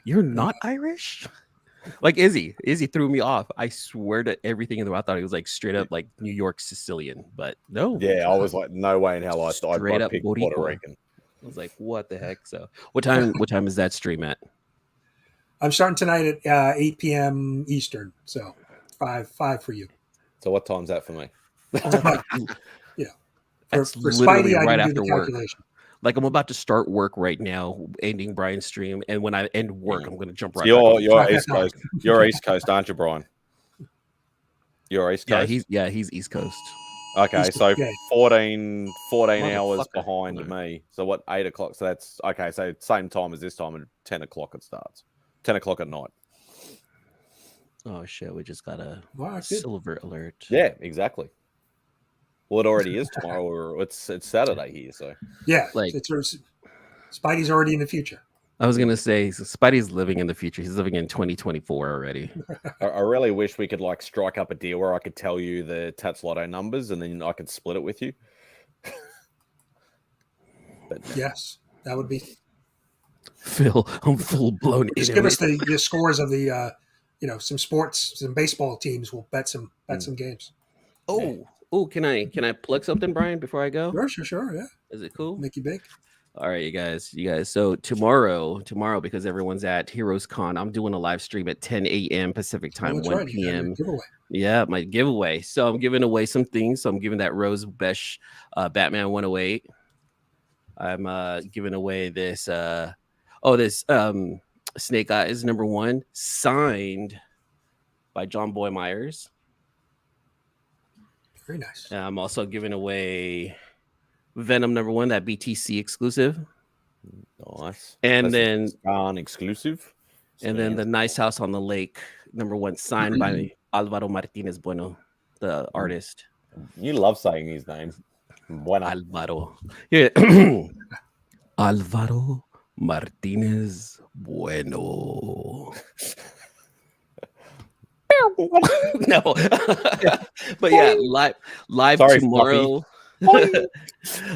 You're not Irish? Like Izzy threw me off. I swear to everything in the world, I thought he was like straight up like New York Sicilian, but no. Yeah, I was like, no way in hell I straight up picked Boricua. Puerto Rican. I was like, what the heck? So, what time is that stream at? I'm starting tonight at 8 p.m. Eastern, so 5 for you. So what time's that for me? Yeah, That's for literally Spidey, right I after do the work. calculation. Like I'm about to start work right now, ending Brian's stream, and when I end work, I'm going to jump right. You're back East Coast. You're East Coast, aren't you, Brian? You're East Coast. He's East Coast. Okay, East so Coast. 14 hours Motherfucker. behind me. So what? 8 o'clock. So that's okay. So same time as this time, at 10 o'clock it starts. 10 o'clock at night. Oh shit! We just got a Wow, silver alert. Yeah, exactly. Well, it already is tomorrow, or it's Saturday here. So Yeah, like Spidey's already in the future. I was gonna say, Spidey's living in the future. He's living in 2024 already. I really wish we could like strike up a deal where I could tell you the Tats Lotto numbers and then I could split it with you. But yes, that would be. Phil, I'm full blown. Just give us the scores of the some sports, some baseball teams. We'll bet some games. Oh, can I plug something, Brian, before I go? Sure, yeah. Is it cool? Make you big. All right, you guys. So tomorrow, because everyone's at Heroes Con, I'm doing a live stream at 10 a.m. Pacific time, that's 1 right. You got p.m. your giveaway. Yeah, my giveaway. So I'm giving away some things. So I'm giving that Rose Besh Batman 108. I'm giving away this Snake Eyes #1 signed by John Boy Myers. Very nice. I'm also giving away Venom #1, that BTC exclusive. Nice. And That's then exclusive. And then the Nice House on the Lake #1 signed by Alvaro Martinez Bueno, the artist. You love saying his name. Bueno. Alvaro. Yeah. Alvaro Martinez Bueno. No. But yeah, live Sorry, tomorrow.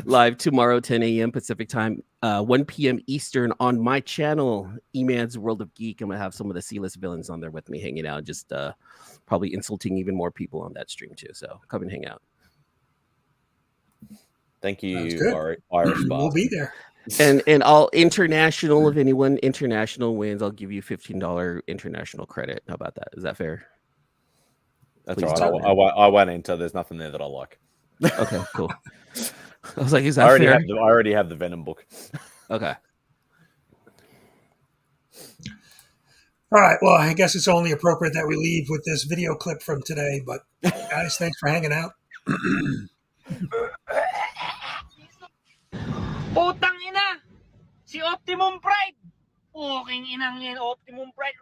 Live tomorrow, 10 a.m. Pacific time, 1 p.m. Eastern on my channel, E-Man's World of Geek. I'm gonna have some of the C-list villains on there with me hanging out, just probably insulting even more people on that stream too. So come and hang out. Thank you, Irish Bob. We'll be there. And I'll international. If anyone international wins, I'll give you $15 international credit. How about that? Is that fair? That's Please all right. I won't enter. There's nothing there that I like. Okay, cool. I was like, is that I fair? already have the Venom book. Okay. All right. Well, I guess it's only appropriate that we leave with this video clip from today. But guys, thanks for hanging out. Putang ina! Si Optimum Pride! Fucking inang yan, Optimum Pride!